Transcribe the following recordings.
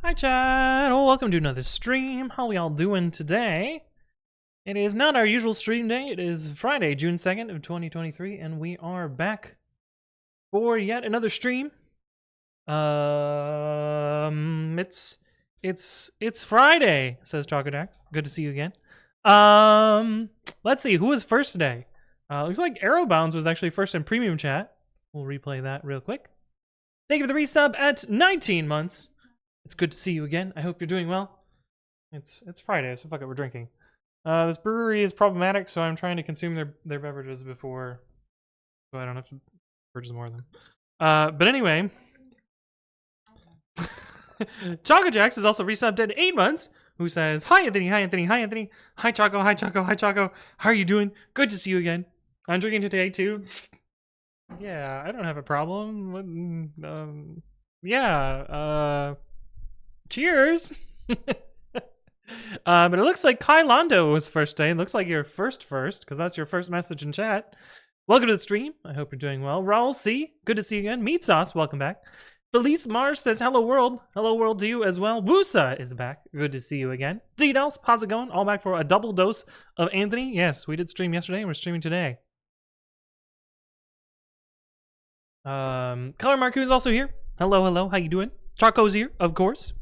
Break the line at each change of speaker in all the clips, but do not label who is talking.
Hi chat, welcome to another stream. How we all doing today? It is not our usual stream day. It is Friday, June 2nd of 2023, and we are back for yet another stream. It's Friday, says Chocodax. Good to see you again. Let's see, who was first today? Looks like Arrowbounds was actually first in premium chat. We'll replay that real quick. Thank you for the resub at 19 months. It's good to see you again. I hope you're doing well. It's Friday, so fuck it, we're drinking. This brewery is problematic, so I'm trying to consume their beverages before, so I don't have to purchase more of them. But anyway, Chocojax is also resubbed at 8 months, who says, Hi Anthony, hi Anthony, hi Anthony, hi Choco, hi Choco, hi Choco. How are you doing? Good to see you again. I'm drinking today too. Yeah, I don't have a problem. Cheers. But it looks like Kai Londo was first today. It looks like you're first, because that's your first message in chat. Welcome to the stream. I hope you're doing well. Raul C, good to see you again. Meat Sauce, welcome back. Felice Mars says, hello world. Hello world to you as well. Woosa is back. Good to see you again. D-Dels, how's it going? All back for a double dose of Anthony. Yes, we did stream yesterday and we're streaming today. Color Marku is also here. Hello, hello. How you doing? Charco's here, of course.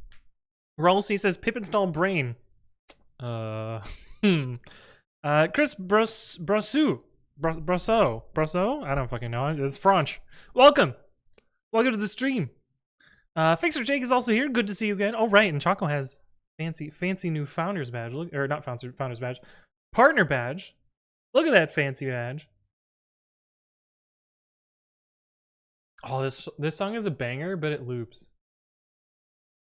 Raul C says, pip install brain. Chris Brosseau. I don't fucking know. It's French. Welcome to the stream. Fixer Jake is also here. Good to see you again. Oh right, and Choco has fancy new founders badge. Look, or not founders badge, partner badge. Look at that fancy badge. Oh, this song is a banger, but it loops.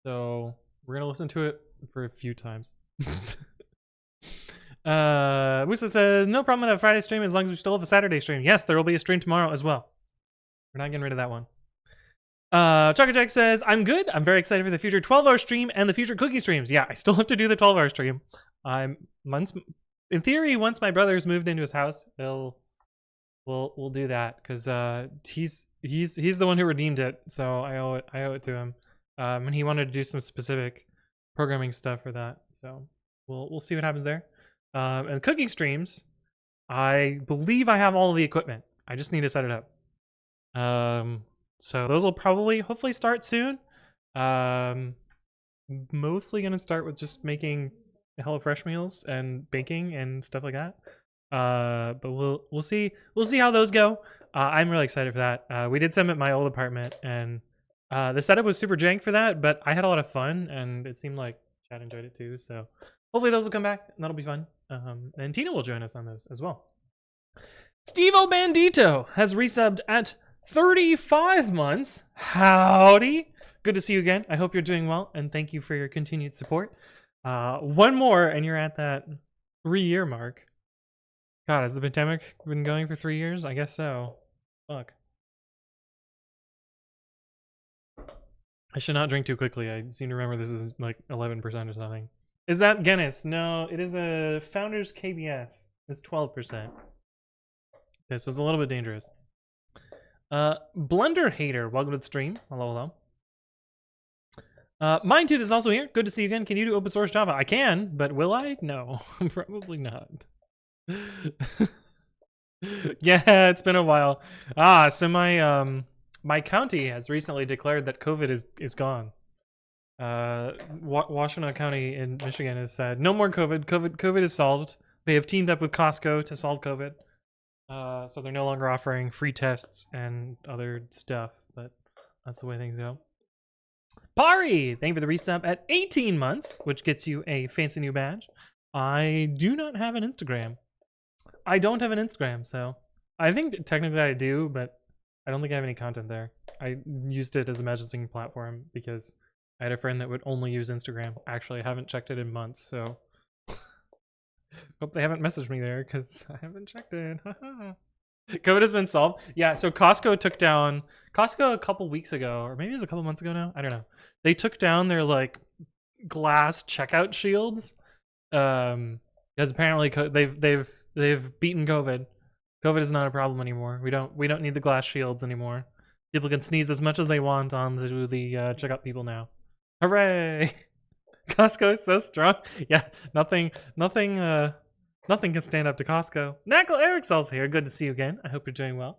So we're gonna listen to it for a few times. Woosa says, no problem with a Friday stream as long as we still have a Saturday stream. Yes, there will be a stream tomorrow as well. We're not getting rid of that one. Chocojack says, I'm good. I'm very excited for the future 12-hour stream and the future cookie streams. Yeah, I still have to do the 12-hour stream. In theory, once my brother's moved into his house, we'll do that because he's the one who redeemed it, so I owe it to him. And he wanted to do some specific programming stuff for that, so we'll see what happens there. And cooking streams, I believe I have all of the equipment. I just need to set it up. So those will hopefully start soon. Mostly gonna start with just making HelloFresh meals and baking and stuff like that. But we'll see how those go. I'm really excited for that. We did some at my old apartment, and the setup was super jank for that, but I had a lot of fun, and it seemed like Chad enjoyed it too. So hopefully those will come back, and that'll be fun. And Tina will join us on those as well. Steve Bandito has resubbed at 35 months. Howdy. Good to see you again. I hope you're doing well, and thank you for your continued support. One more, and you're at that 3-year mark. God, has the pandemic been going for 3 years? I guess so. Fuck. I should not drink too quickly. I seem to remember this is like 11% or something. Is that Guinness? No, it is a Founders KBS. It's 12%. Okay, so it's a little bit dangerous. Blunder Hater, welcome to the stream. Hello, hello. Mindtooth is also here. Good to see you again. Can you do open source Java? I can, but will I? No, probably not. Yeah, it's been a while. So my county has recently declared that COVID is gone. Washtenaw County in Michigan has said no more COVID. COVID is solved. They have teamed up with Costco to solve COVID. So they're no longer offering free tests and other stuff, but that's the way things go. Pari, thank you for the resub at 18 months, which gets you a fancy new badge. I do not have an Instagram. I don't have an Instagram, so I think technically I do, but I don't think I have any content there. I used it as a messaging platform because I had a friend that would only use Instagram. Actually, I haven't checked it in months, so hope they haven't messaged me there because I haven't checked it. COVID has been solved. Yeah, so Costco a couple weeks ago, or maybe it was a couple months ago now. I don't know. They took down their like glass checkout shields because apparently they've beaten COVID. COVID is not a problem anymore. We don't need the glass shields anymore. People can sneeze as much as they want on the checkout people now. Hooray! Costco is so strong. Yeah, nothing can stand up to Costco. Knackle Eric's also here. Good to see you again. I hope you're doing well.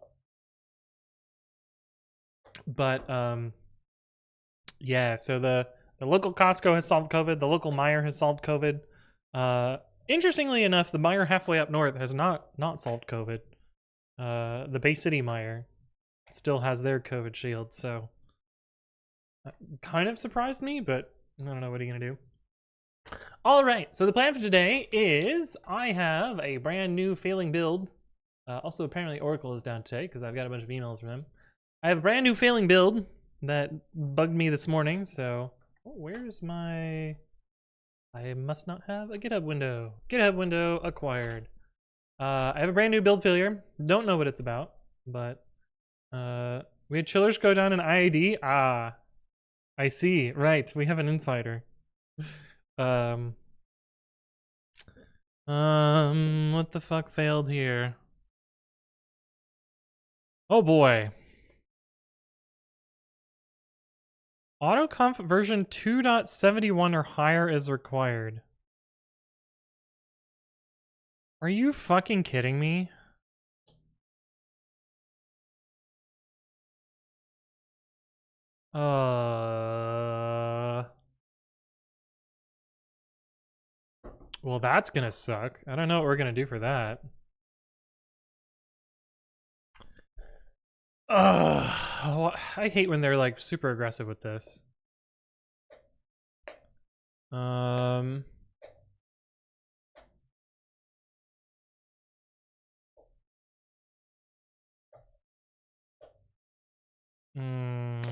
But yeah, so the local Costco has solved COVID. The local Meijer has solved COVID. Interestingly enough, the Meijer halfway up north has not solved COVID. The Bay City Meijer still has their COVID shield, so kind of surprised me, but I don't know, what are you gonna do? All right, so the plan for today is I have a brand new failing build. Also, apparently Oracle is down today because I've got a bunch of emails from them. I have a brand new failing build that bugged me this morning, so where's my... I must not have a GitHub window. GitHub window acquired. I have a brand new build failure. Don't know what it's about, but we had chillers go down in IAD. Ah, I see. Right, we have an insider. What the fuck failed here? Oh boy. AutoConf version 2.71 or higher is required. Are you fucking kidding me? Well, that's gonna suck. I don't know what we're gonna do for that. I hate when they're like super aggressive with this.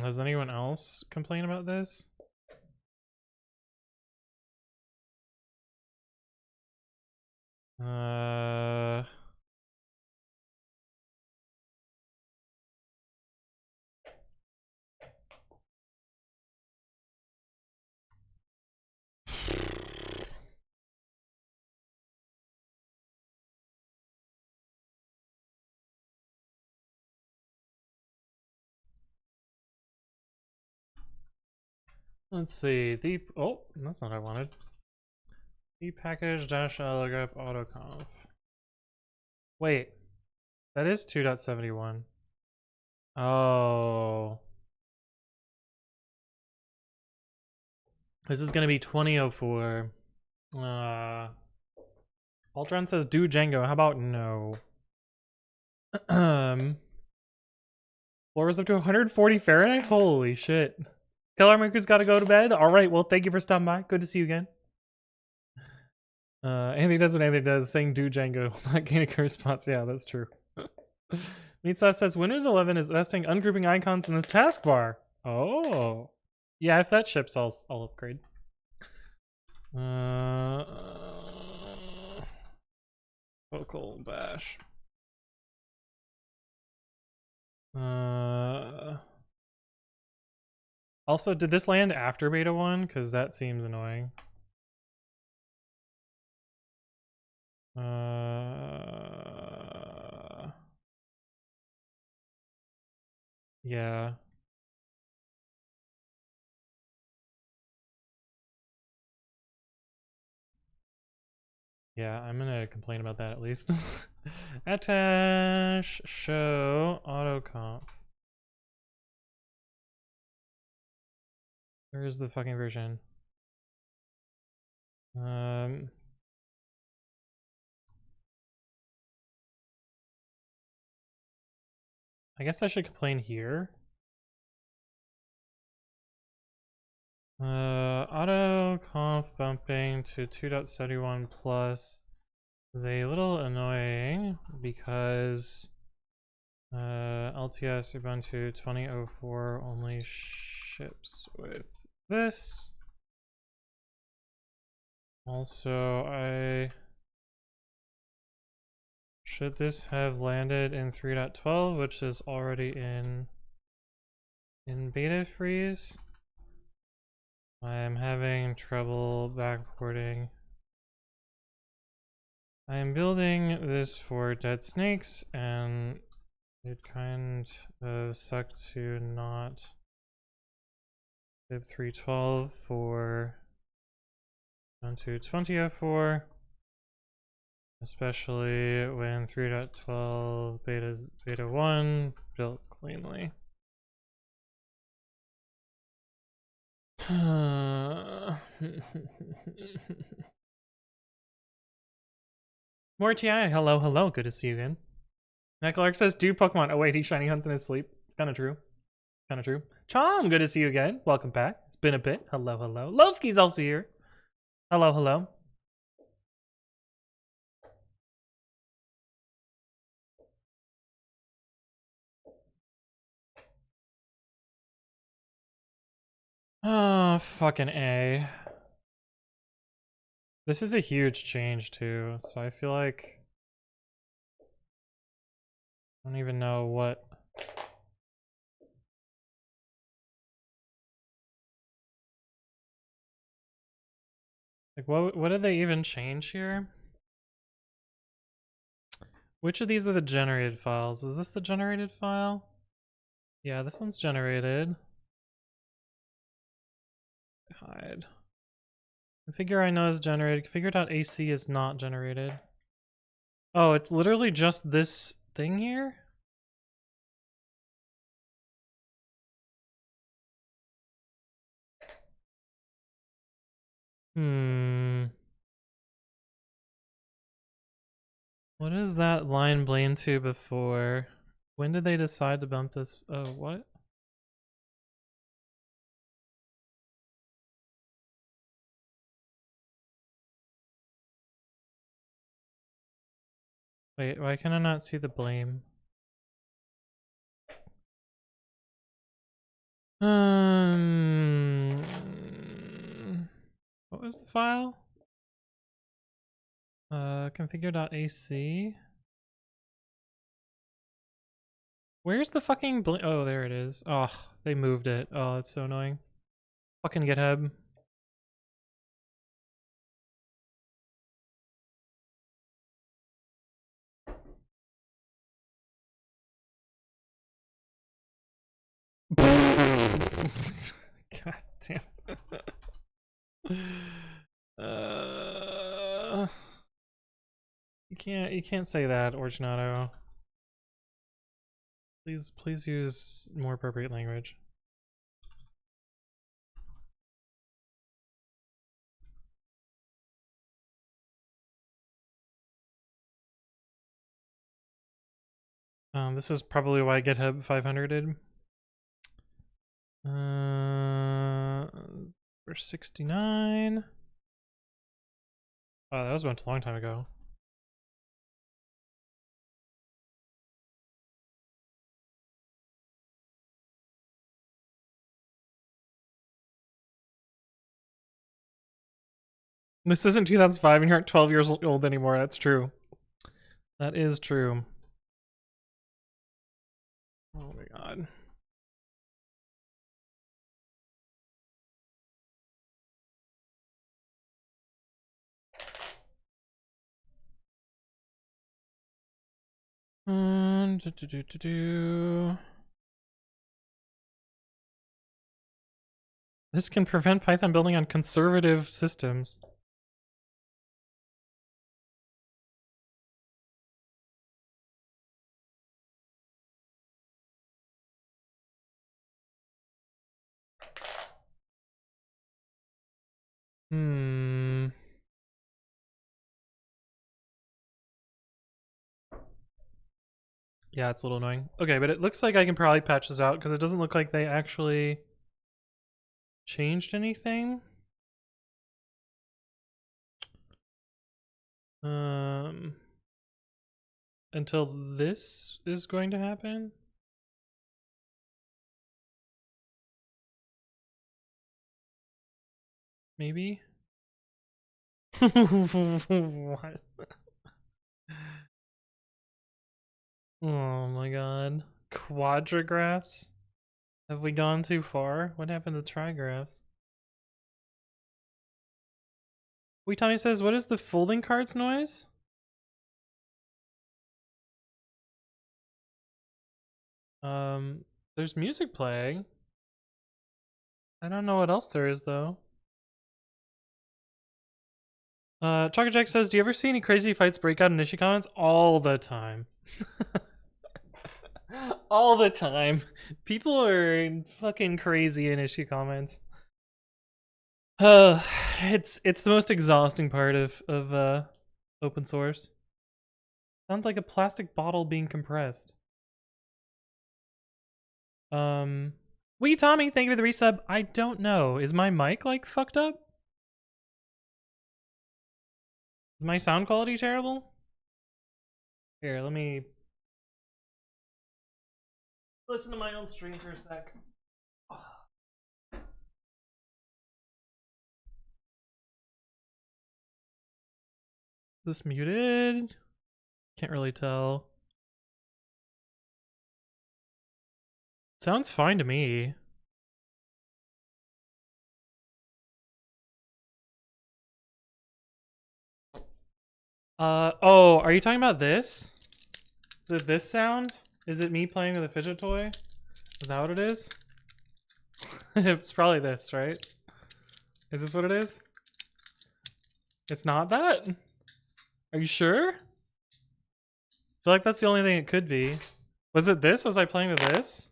Has anyone else complained about this? Let's see. Deep. Oh, that's not what I wanted. Deep package dash algrep autoconf. Wait, that is 2.71. Oh. This is gonna be 2004. Ultron says do Django. How about no? Floor is up to 140 Fahrenheit? Holy shit. Keller Maker's gotta go to bed? Alright, well, thank you for stopping by. Good to see you again. Anthony does what Anthony does, saying do Django, not gaining a response. Yeah, that's true. Meat Sauce says Windows 11 is testing ungrouping icons in this taskbar. Oh. Yeah, if that ships, I'll upgrade. Vocal bash. Also, did this land after beta 1? Because that seems annoying. Yeah. Yeah, I'm gonna complain about that at least. Attach show autoconf. Where is the fucking version? I guess I should complain here. Auto conf bumping to 2.71 plus is a little annoying because LTS Ubuntu 2004 only ships with this. Also, should this have landed in 3.12, which is already in beta freeze? I am having trouble backporting. I am building this for dead snakes, and it kind of sucked to not Fib 312 for down to 2004, especially when 3.12 beta 1 built cleanly. More TI, hello, hello, good to see you again. Matt Clark says, do Pokemon. Oh wait, he shiny hunts in his sleep. It's kind of true. Kind of true. Chom, good to see you again. Welcome back. It's been a bit. Hello, hello. Lovekey's also here. Hello, hello. Oh, fucking A. This is a huge change too, so I feel like I don't even know what. Like, what did they even change here? Which of these are the generated files? Is this the generated file? Yeah, this one's generated. Hide. Configure I know is generated. Configure.ac is not generated. Oh, it's literally just this thing here? What is that line blamed to before? When did they decide to bump this? Oh, what? Wait, why can I not see the blame? What was the file? Configure.ac. Where's the fucking blame? Oh, there it is. Oh, they moved it. Oh, it's so annoying. Fucking GitHub. God damn. You can't say that, Originato. Please use more appropriate language. This is probably why GitHub 500'd. For 69. Oh, that was a long time ago. This isn't 2005 and you aren't 12 years old anymore. That's true. That is true. Oh my god. This can prevent Python building on conservative systems. Yeah, it's a little annoying. Okay, but it looks like I can probably patch this out because it doesn't look like they actually changed anything. Until this is going to happen. Maybe. What? Oh my god. Quadragraphs? Have we gone too far? What happened to trigraphs? Wait, Tommy says, what is the folding cards noise? There's music playing. I don't know what else there is though. Chocolate Jack says, do you ever see any crazy fights break out in Nishi comments? All the time. All the time. People are fucking crazy in Nishi comments. It's the most exhausting part of open source. Sounds like a plastic bottle being compressed. Wee Tommy, thank you for the resub. I don't know. Is my mic like fucked up? Is my sound quality terrible? Here, let me listen to my own stream for a sec. Is this muted? Can't really tell. Sounds fine to me. Oh, are you talking about this? Is it this sound? Is it me playing with a fidget toy? Is that what it is? It's probably this, right? Is this what it is? It's not that? Are you sure? I feel like that's the only thing it could be. Was it this? Was I playing with this?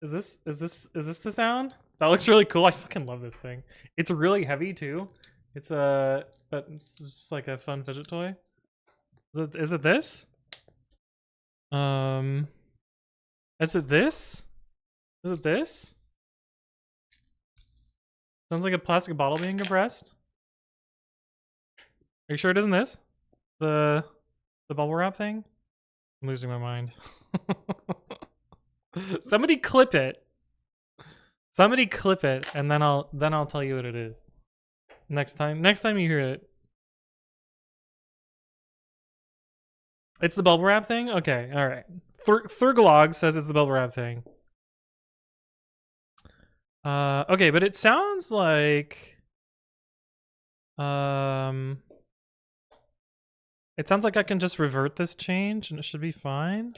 Is this the sound? That looks really cool. I fucking love this thing. It's really heavy too. It's but it's just like a fun fidget toy. Is it this? Is it this? Is it this? Sounds like a plastic bottle being compressed. Are you sure it isn't this? The bubble wrap thing? I'm losing my mind. Somebody clip it. Somebody clip it, and then I'll tell you what it is. Next time you hear it. It's the bubble wrap thing? Okay, alright. Thurgalog says it's the bubble wrap thing. Okay, but it sounds like it sounds like I can just revert this change and it should be fine.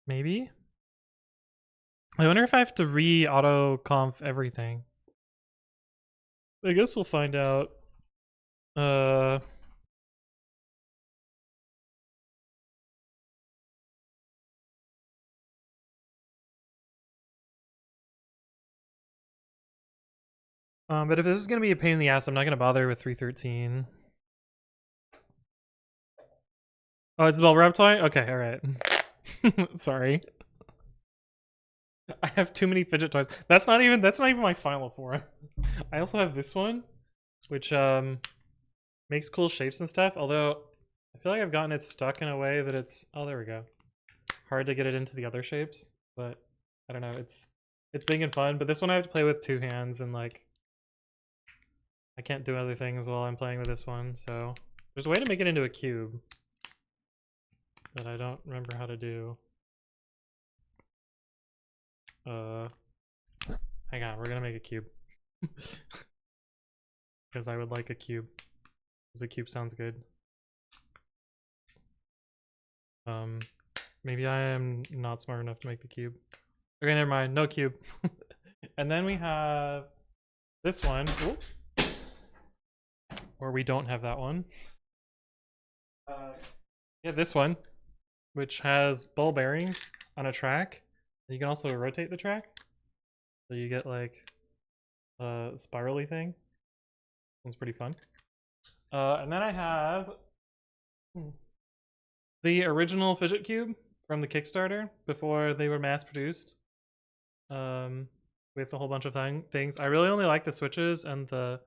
Maybe. I wonder if I have to re-auto-conf everything. I guess we'll find out. But if this is gonna be a pain in the ass, I'm not gonna bother with 313. Oh, it's the bubble wrap toy? Okay, alright. Sorry. I have too many fidget toys. That's not even my final form. I also have this one, which makes cool shapes and stuff, although I feel like I've gotten it stuck in a way that it's there we go. Hard to get it into the other shapes, but I don't know, it's big and fun, but this one I have to play with two hands and like I can't do other things while I'm playing with this one, so there's a way to make it into a cube that I don't remember how to do. Hang on, we're gonna make a cube. Because I would like a cube. Because a cube sounds good. Maybe I am not smart enough to make the cube. Okay, never mind, no cube. And then we have this one. Ooh. Or we don't have that one. Yeah, this one, which has ball bearings on a track. You can also rotate the track, so you get like a spirally thing. It's pretty fun. And then I have the original fidget cube from the Kickstarter before they were mass produced, with a whole bunch of things. I really only like the switches and the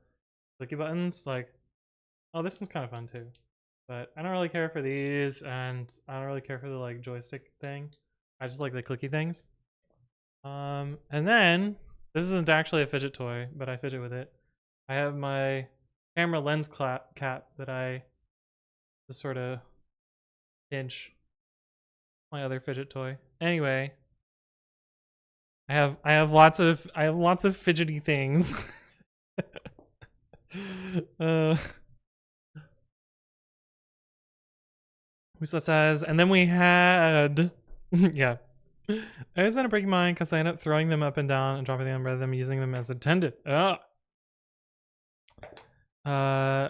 clicky buttons. Like, oh, this one's kind of fun too, but I don't really care for these, and I don't really care for the like joystick thing. I just like the clicky things. And then this isn't actually a fidget toy, but I fidget with it. I have my camera lens cap that I just sort of pinch. My other fidget toy. Anyway, I have lots of fidgety things. Musa says, and then we had yeah. I just end up breaking mine because I end up throwing them up and down and dropping them rather than using them as intended.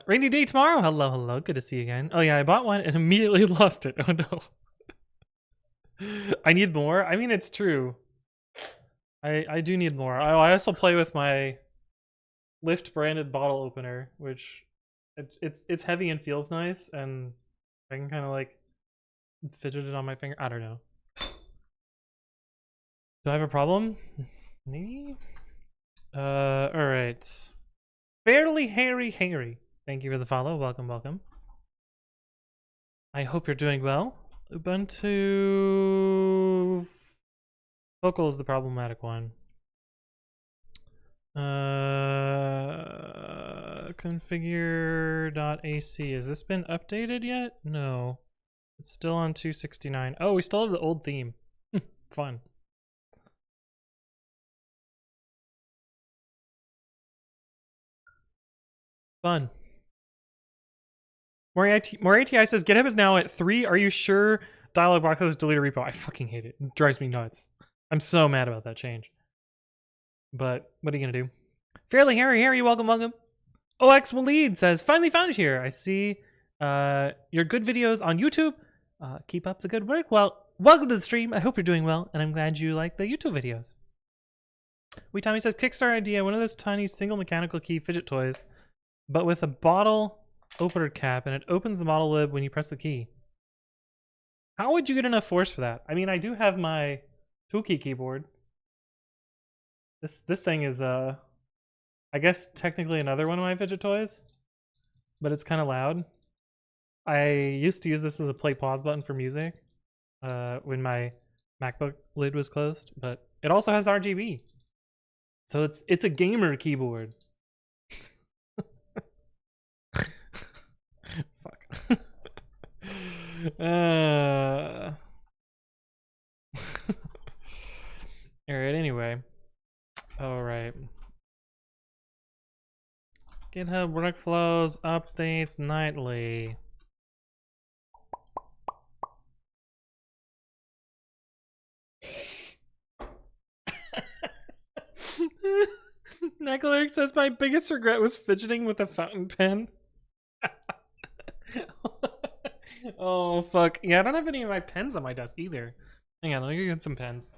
Rainy day tomorrow. Hello, hello. Good to see you again. Oh yeah, I bought one and immediately lost it. Oh no. I need more. I mean, it's true. I do need more. I also play with my Lift branded bottle opener, which it's heavy and feels nice, and I can kind of like fidget it on my finger. I don't know. Do I have a problem? Maybe. All right. Fairly Harry. Thank you for the follow. Welcome, welcome. I hope you're doing well. Ubuntu Vocal is the problematic one. Configure.ac. Has this been updated yet? No. It's still on 269. Oh, we still have the old theme. Fun. Fun. Moriati says GitHub is now at 3. Are you sure? Dialog box has delete a repo. I fucking hate it. It drives me nuts. I'm so mad about that change. But what are you gonna do? Fairly Harry, welcome, welcome. OX Waleed says, finally found you here. I see your good videos on YouTube. Keep up the good work. Well, welcome to the stream. I hope you're doing well, and I'm glad you like the YouTube videos. Tommy says, Kickstarter idea, one of those tiny single mechanical key fidget toys, but with a bottle opener cap, and it opens the bottle lid when you press the key. How would you get enough force for that? I mean, I do have my toolkey keyboard. This thing is I guess technically another one of my fidget toys, but it's kind of loud. I used to use this as a play pause button for music when my MacBook lid was closed, but it also has RGB. So it's a gamer keyboard. Fuck. Alright, anyway. Alright. GitHub workflows update nightly. Necaleric says my biggest regret was fidgeting with a fountain pen. Oh fuck. Yeah, I don't have any of my pens on my desk either. Hang on, let me go get some pens.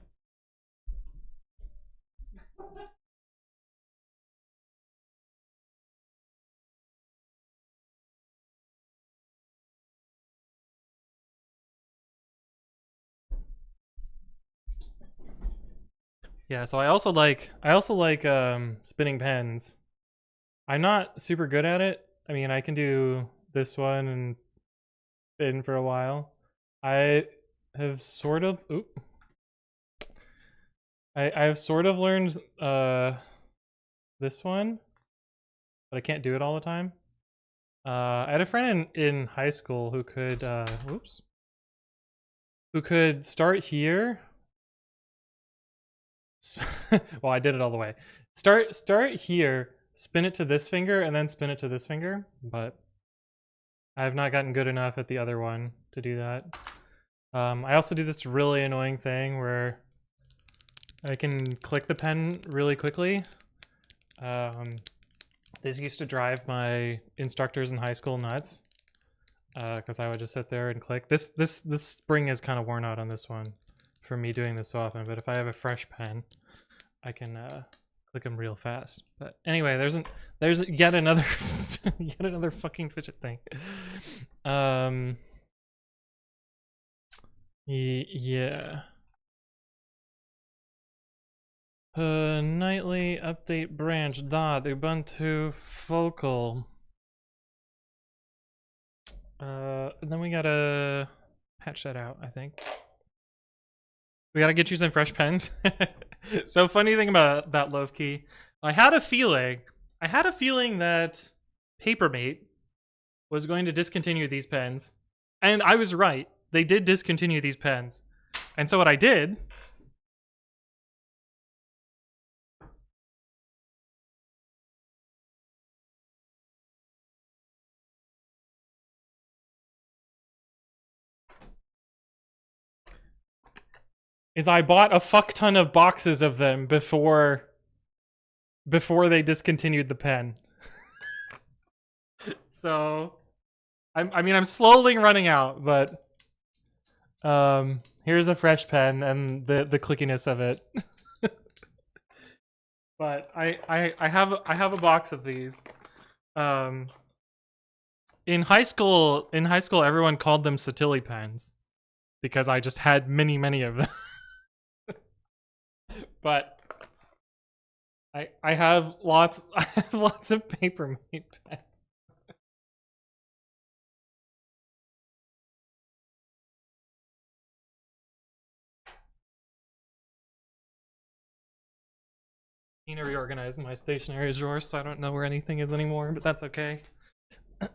Yeah, so I also like spinning pens. I'm not super good at it. I mean, I can do this one and spin for a while. I have sort of I've sort of learned this one, but I can't do it all the time. I had a friend in high school who could who could start here. Well, I did it all the way. Start here, spin it to this finger, and then spin it to this finger, but I have not gotten good enough at the other one to do that. I also do this really annoying thing where I can click the pen really quickly. This used to drive my instructors in high school nuts because I would just sit there and click. This spring is kind of worn out on this one for me doing this so often, but if I have a fresh pen, I can click them real fast. But anyway, there's yet another yet another fucking fidget thing. Yeah. Nightly update branch dot Ubuntu focal. Then we gotta patch that out, I think. We gotta get you some fresh pens. So funny thing about that Loaf Key, I had a feeling that Papermate was going to discontinue these pens, and I was right. They did discontinue these pens, and so what I did. is I bought a fuck ton of boxes of them before they discontinued the pen. So I mean I'm slowly running out, but here's a fresh pen and the clickiness of it. But I have a box of these. In high school everyone called them Satilli pens because I just had many of them. But I have lots of paper mate pens. I need to reorganize my stationery drawer, so I don't know where anything is anymore, but that's okay.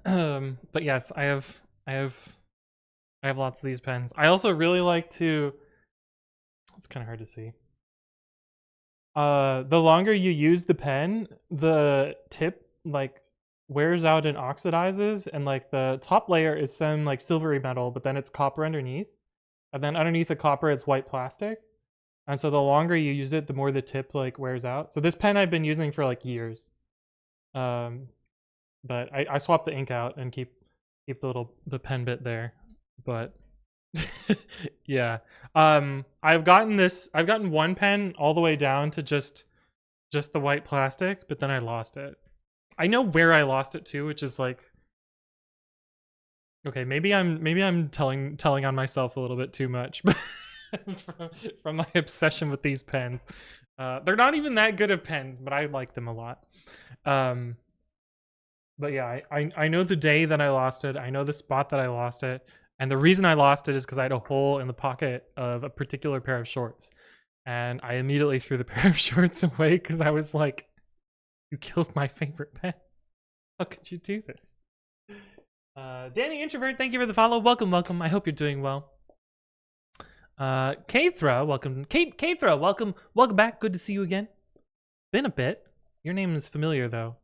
But yes, I have lots of these pens. I also really like to. It's kind of hard to see. The longer you use the pen, the tip like wears out and oxidizes, and like the top layer is some like silvery metal, but then it's copper underneath, and then underneath the copper it's white plastic. And so the longer you use it, the more the tip like wears out. So this pen I've been using for like years. But I swapped the ink out and keep the pen bit there. But yeah. I've gotten one pen all the way down to just the white plastic, but then I lost it. I know where I lost it too, which is like okay, maybe I'm telling on myself a little bit too much, but from my obsession with these pens. They're not even that good of pens, but I like them a lot. But yeah, I know the day that I lost it. I know the spot that I lost it. And the reason I lost it is because I had a hole in the pocket of a particular pair of shorts. And I immediately threw the pair of shorts away because I was like, you killed my favorite pen. How could you do this? Danny Introvert, thank you for the follow. Welcome. I hope you're doing well. K-Throw, welcome. K-Throw, welcome back. Good to see you again. Been a bit. Your name is familiar though.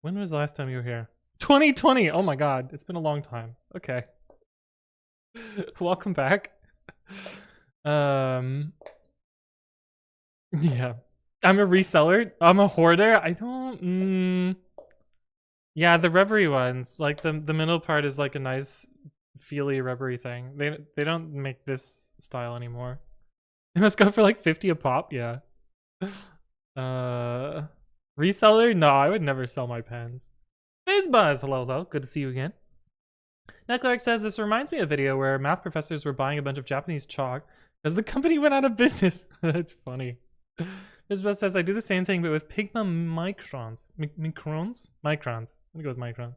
When was the last time you were here? 2020. Oh my god, it's been a long time. Okay. Welcome back. Yeah. I'm a reseller. I'm a hoarder. I don't yeah, the rubbery ones. Like the middle part is like a nice feely rubbery thing. They don't make this style anymore. They must go for like 50 a pop. Yeah. Reseller? No, I would never sell my pens. Fizzbuzz, hello. Good to see you again. Netcleric says this reminds me of a video where math professors were buying a bunch of Japanese chalk because the company went out of business. That's funny. Fizzbuzz says I do the same thing but with Pigma microns. Microns? Microns. I'm gonna go with microns.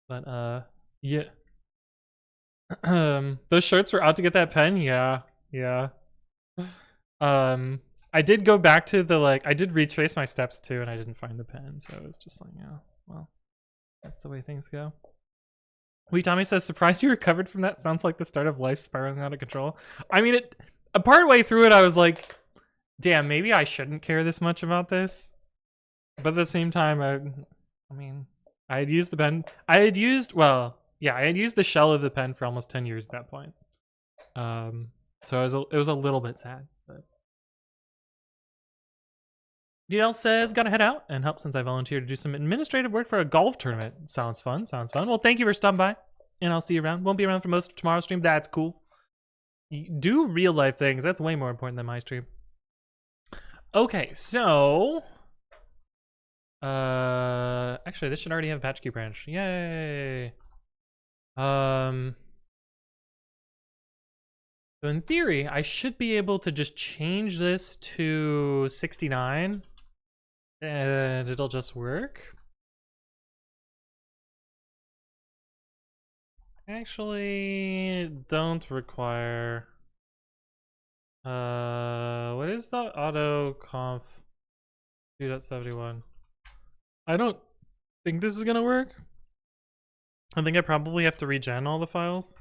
But yeah. Those shirts were out to get that pen? Yeah. I did go back to the I did retrace my steps too and I didn't find the pen, so it was just like, yeah, well, that's the way things go. Tommy says, surprised you recovered from that. Sounds like the start of life spiraling out of control. I mean, a part way through it, I was like, damn, maybe I shouldn't care this much about this. But at the same time, I mean, I had used the pen. I had used the shell of the pen for almost 10 years at that point. So it was a little bit sad. But DL says, gotta head out and help since I volunteered to do some administrative work for a golf tournament. Sounds fun. Well, thank you for stopping by, and I'll see you around. Won't be around for most of tomorrow's stream. That's cool. You do real life things. That's way more important than my stream. Okay, so actually, this should already have a patch key branch. Yay. So in theory, I should be able to just change this to 69 and it'll just work. Actually, don't require. What is the auto conf 2.71? I don't think this is gonna work. I think I probably have to regen all the files.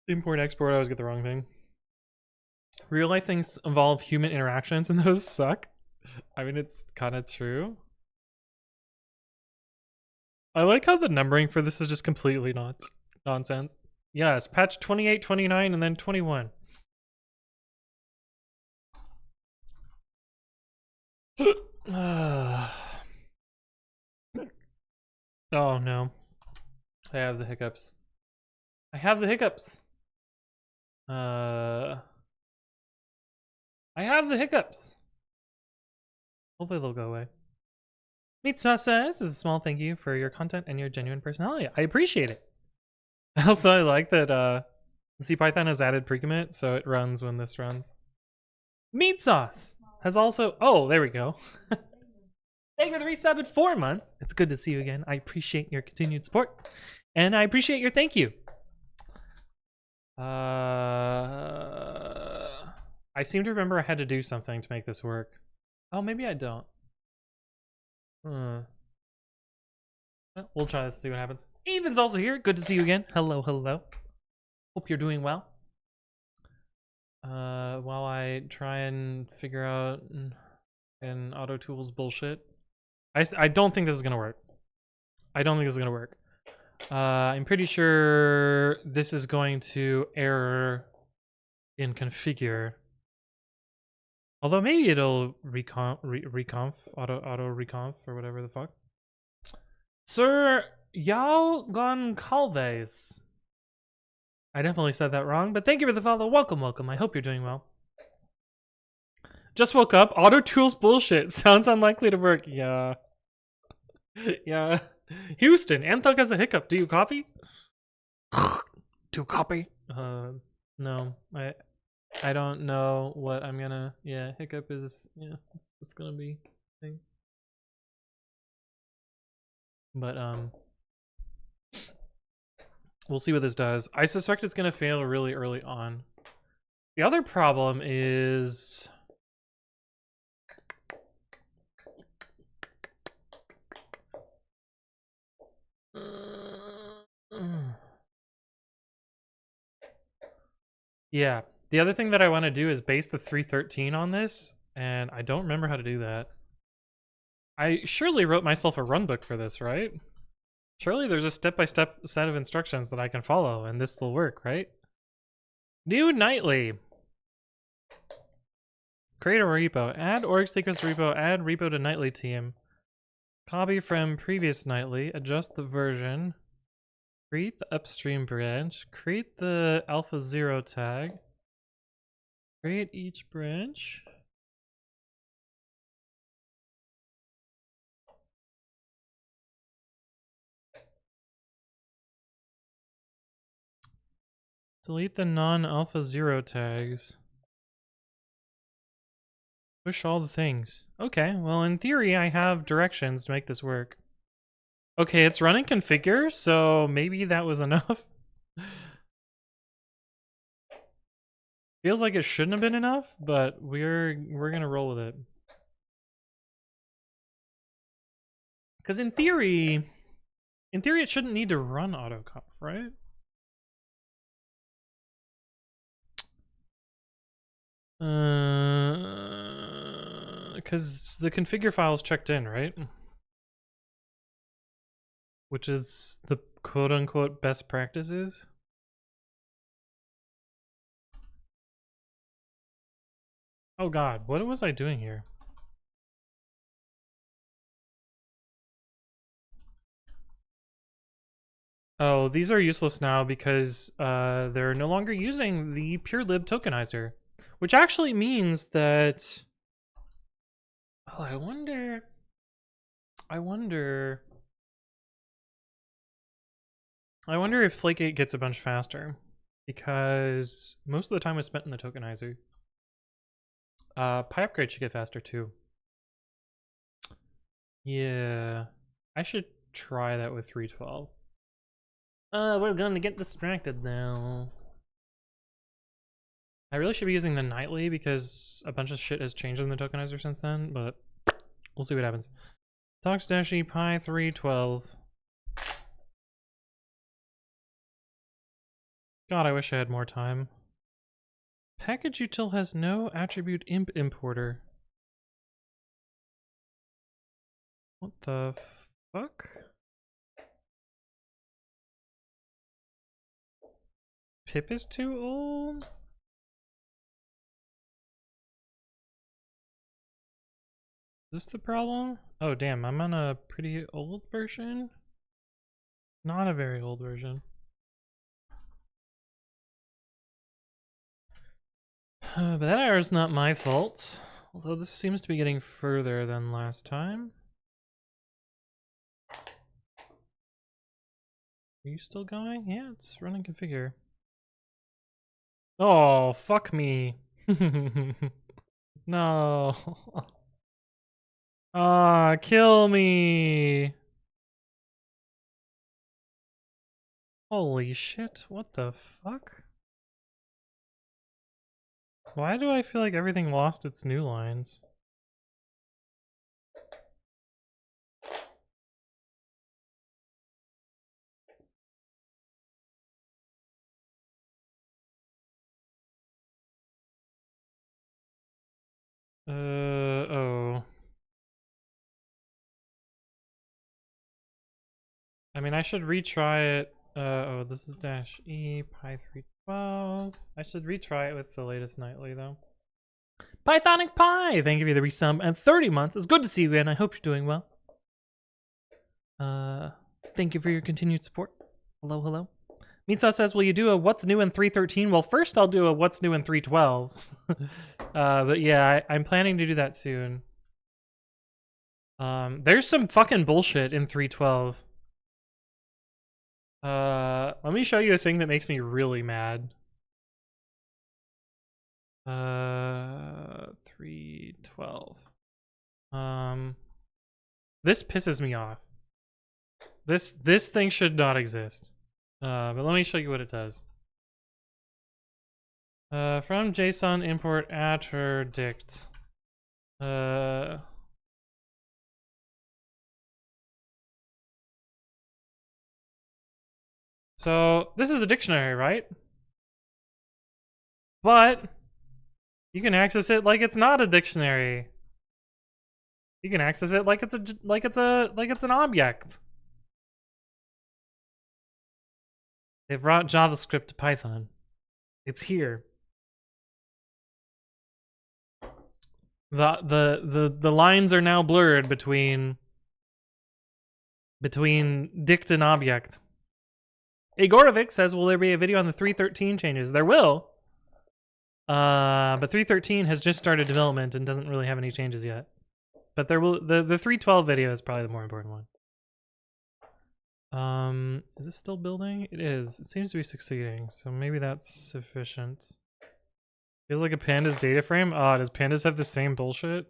Import, export, I always get the wrong thing. Real life things involve human interactions and those suck. I mean, it's kind of true. I like how the numbering for this is just completely nonsense. Yes, patch 28, 29, and then 21. Oh no. I have the hiccups. I have the hiccups. I have the hiccups. Hopefully they'll go away. Mitsuha says, "This is a small thank you for your content and your genuine personality. I appreciate it." Also, I like that CPython has added pre-commit, so it runs when this runs. Meat Sauce has also... Oh, there we go. Thank you for the resub in 4 months. It's good to see you again. I appreciate your continued support. And I appreciate your thank you. I seem to remember I had to do something to make this work. Oh, maybe I don't. We'll try this and see what happens. Ethan's also here. Good to see you again. Hello, hello. Hope you're doing well. While I try and figure out an auto tools bullshit. I don't think this is gonna work. I don't think this is gonna work. I'm pretty sure this is going to error in configure. Although maybe it'll reconf, auto reconf or whatever the fuck. Sir Yao Goncalves. I definitely said that wrong, but thank you for the follow. Welcome, welcome. I hope you're doing well. Just woke up. Auto tools bullshit. Sounds unlikely to work. Yeah. Yeah. Houston, Anthog has a hiccup. Do you copy? Do you copy? No. I don't know what I'm gonna... Yeah, hiccup is... Yeah, it's gonna be a thing. But, we'll see what this does. I suspect it's gonna fail really early on. The other problem is... Yeah, the other thing that I want to do is base the 313 on this, and I don't remember how to do that. I surely wrote myself a runbook for this, right? Surely there's a step-by-step set of instructions that I can follow, and this will work, right? New nightly. Create a repo. Add org secrets repo. Add repo to nightly team. Copy from previous nightly. Adjust the version. Create the upstream branch. Create the alpha 0 tag. Create each branch. Delete the non-alpha 0 tags. Push all the things. Okay, well in theory I have directions to make this work. Okay, it's running configure, so maybe that was enough. Feels like it shouldn't have been enough, but we're gonna roll with it. Because in theory it shouldn't need to run autoconf, right? Because the configure file is checked in, right? Which is the quote-unquote best practices. Oh god, what was I doing here? Oh, these are useless now because they're no longer using the purelib tokenizer. Which actually means that... Oh, I wonder if Flake8 gets a bunch faster. Because most of the time was spent in the tokenizer. Pi upgrade should get faster too. Yeah. I should try that with 312. We're gonna get distracted now. I really should be using the nightly because a bunch of shit has changed in the tokenizer since then, but we'll see what happens. Tox Dashi Pi 312. God, I wish I had more time. Package util has no attribute imp importer. What the fuck? Pip is too old? Is this the problem? Oh damn, I'm on a pretty old version? Not a very old version. But that error's not my fault. Although this seems to be getting further than last time. Are you still going? Yeah, it's running configure. Oh, fuck me. No. Ah, kill me. Holy shit, what the fuck? Why do I feel like everything lost its new lines? Oh. I mean, I should retry it. Oh, this is dash E, Pi 312. I should retry it with the latest nightly, though. Pythonic Pi! Thank you for the resub and 30 months. It's good to see you again. I hope you're doing well. Thank you for your continued support. Hello, hello. Mitsa says, will you do a what's new in 3.13? Well, first I'll do a what's new in 3.12. But yeah, I'm planning to do that soon. There's some fucking bullshit in 3.12. Let me show you a thing that makes me really mad. 3.12. This pisses me off. This thing should not exist. But let me show you what it does. From JSON import attrdict. So this is a dictionary, right? But you can access it like it's not a dictionary. You can access it like it's an object. They've brought JavaScript to Python. It's here. The lines are now blurred between dict and object. Igorovic says, will there be a video on the 3.13 changes? There will. But 3.13 has just started development and doesn't really have any changes yet. But there will the 3.12 video is probably the more important one. Is this still building? It is. It seems to be succeeding, so maybe that's sufficient. Feels like a pandas data frame. Does pandas have the same bullshit?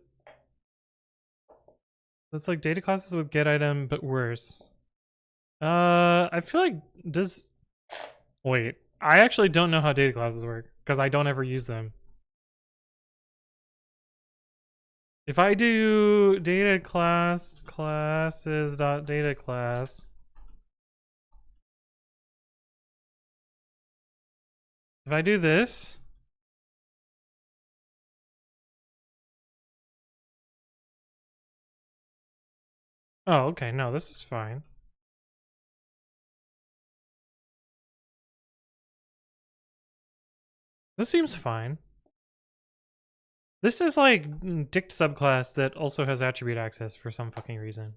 It's like data classes with get item, but worse. I feel like wait, I actually don't know how data classes work because I don't ever use them. If I do data class classes.data class, if I do this, oh, okay, no, this is fine. This seems fine. This is like dict subclass that also has attribute access for some fucking reason.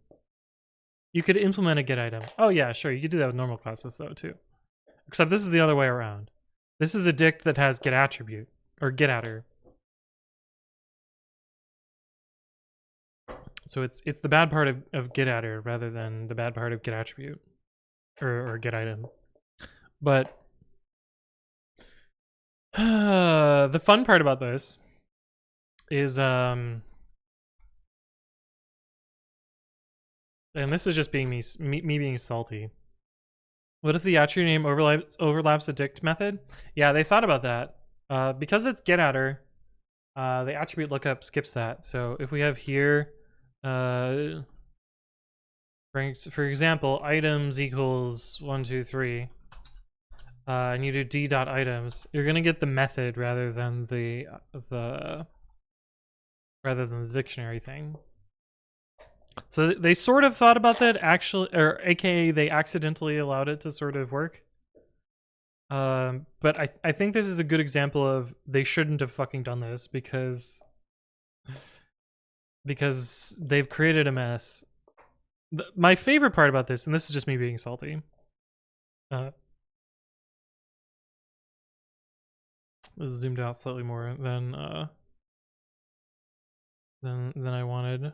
You could implement a get item. Oh yeah, sure, you could do that with normal classes though too. Except this is the other way around. This is a dict that has get attribute, or get attr. So it's the bad part of get attr rather than the bad part of get attribute. Or get item. But the fun part about this is and this is just being me being salty. What if the attribute name overlaps the dict method? Yeah, they thought about that. Because it's get attr, the attribute lookup skips that. So if we have here, for example, items equals 1, 2, 3, and you do d.items, you're gonna get the method rather than the dictionary thing. So they sort of thought about that actually, or aka they accidentally allowed it to sort of work. But I think this is a good example of they shouldn't have fucking done this because they've created a mess. My favorite part about this, and this is just me being salty, this is zoomed out slightly more than I wanted.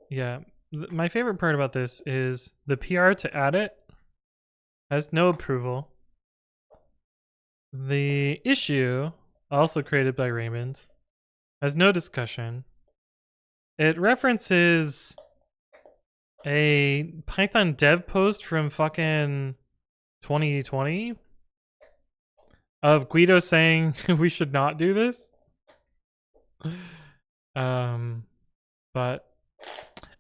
Yeah. My favorite part about this is the PR to add it has no approval. The issue, also created by Raymond, has no discussion. It references a Python dev post from fucking 2020 of Guido saying we should not do this. But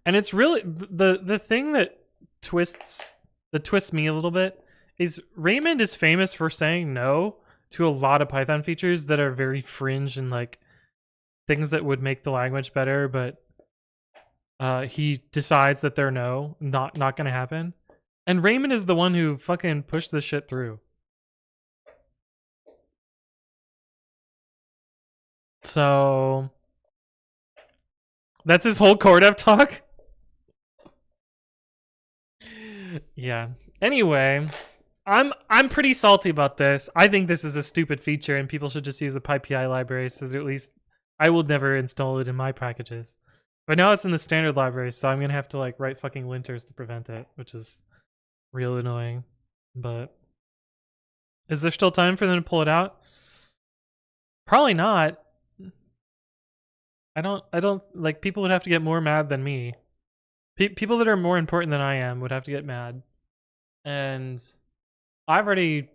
and it's really the thing that twists me a little bit is Raymond is famous for saying no to a lot of Python features that are very fringe and like things that would make the language better, but he decides that they're not gonna happen. And Raymond is the one who fucking pushed this shit through. So that's his whole core dev talk. Yeah. Anyway, I'm pretty salty about this. I think this is a stupid feature and people should just use a PyPI library so that at least I will never install it in my packages. But now it's in the standard library, so I'm gonna have to like write fucking linters to prevent it, which is real annoying. But is there still time for them to pull it out? Probably not. I don't like people would have to get more mad than me. People that are more important than I am would have to get mad. And I've already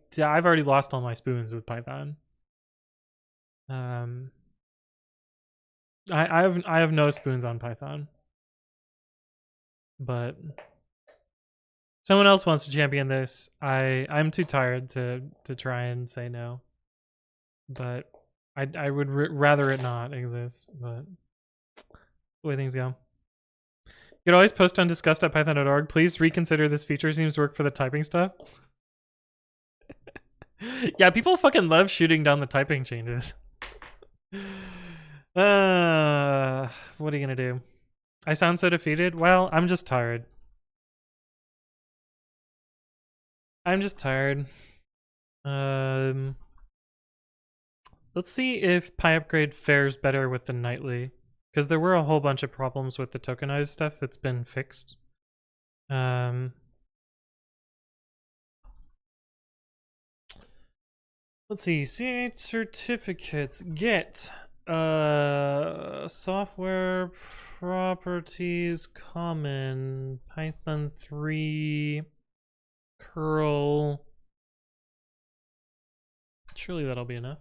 lost all my spoons with Python. I have no spoons on Python. But someone else wants to champion this. I'm too tired to try and say no. But I would rather it not exist, but the way things go. You can always post on discuss.python.org. Please reconsider this feature. Seems to work for the typing stuff. Yeah, people fucking love shooting down the typing changes. What are you gonna do? I sound so defeated? Well, I'm just tired. Let's see if PyUpgrade fares better with the nightly, because there were a whole bunch of problems with the tokenized stuff that's been fixed. Let's see, C8 certificates, get software properties common, Python 3, curl. Surely that'll be enough.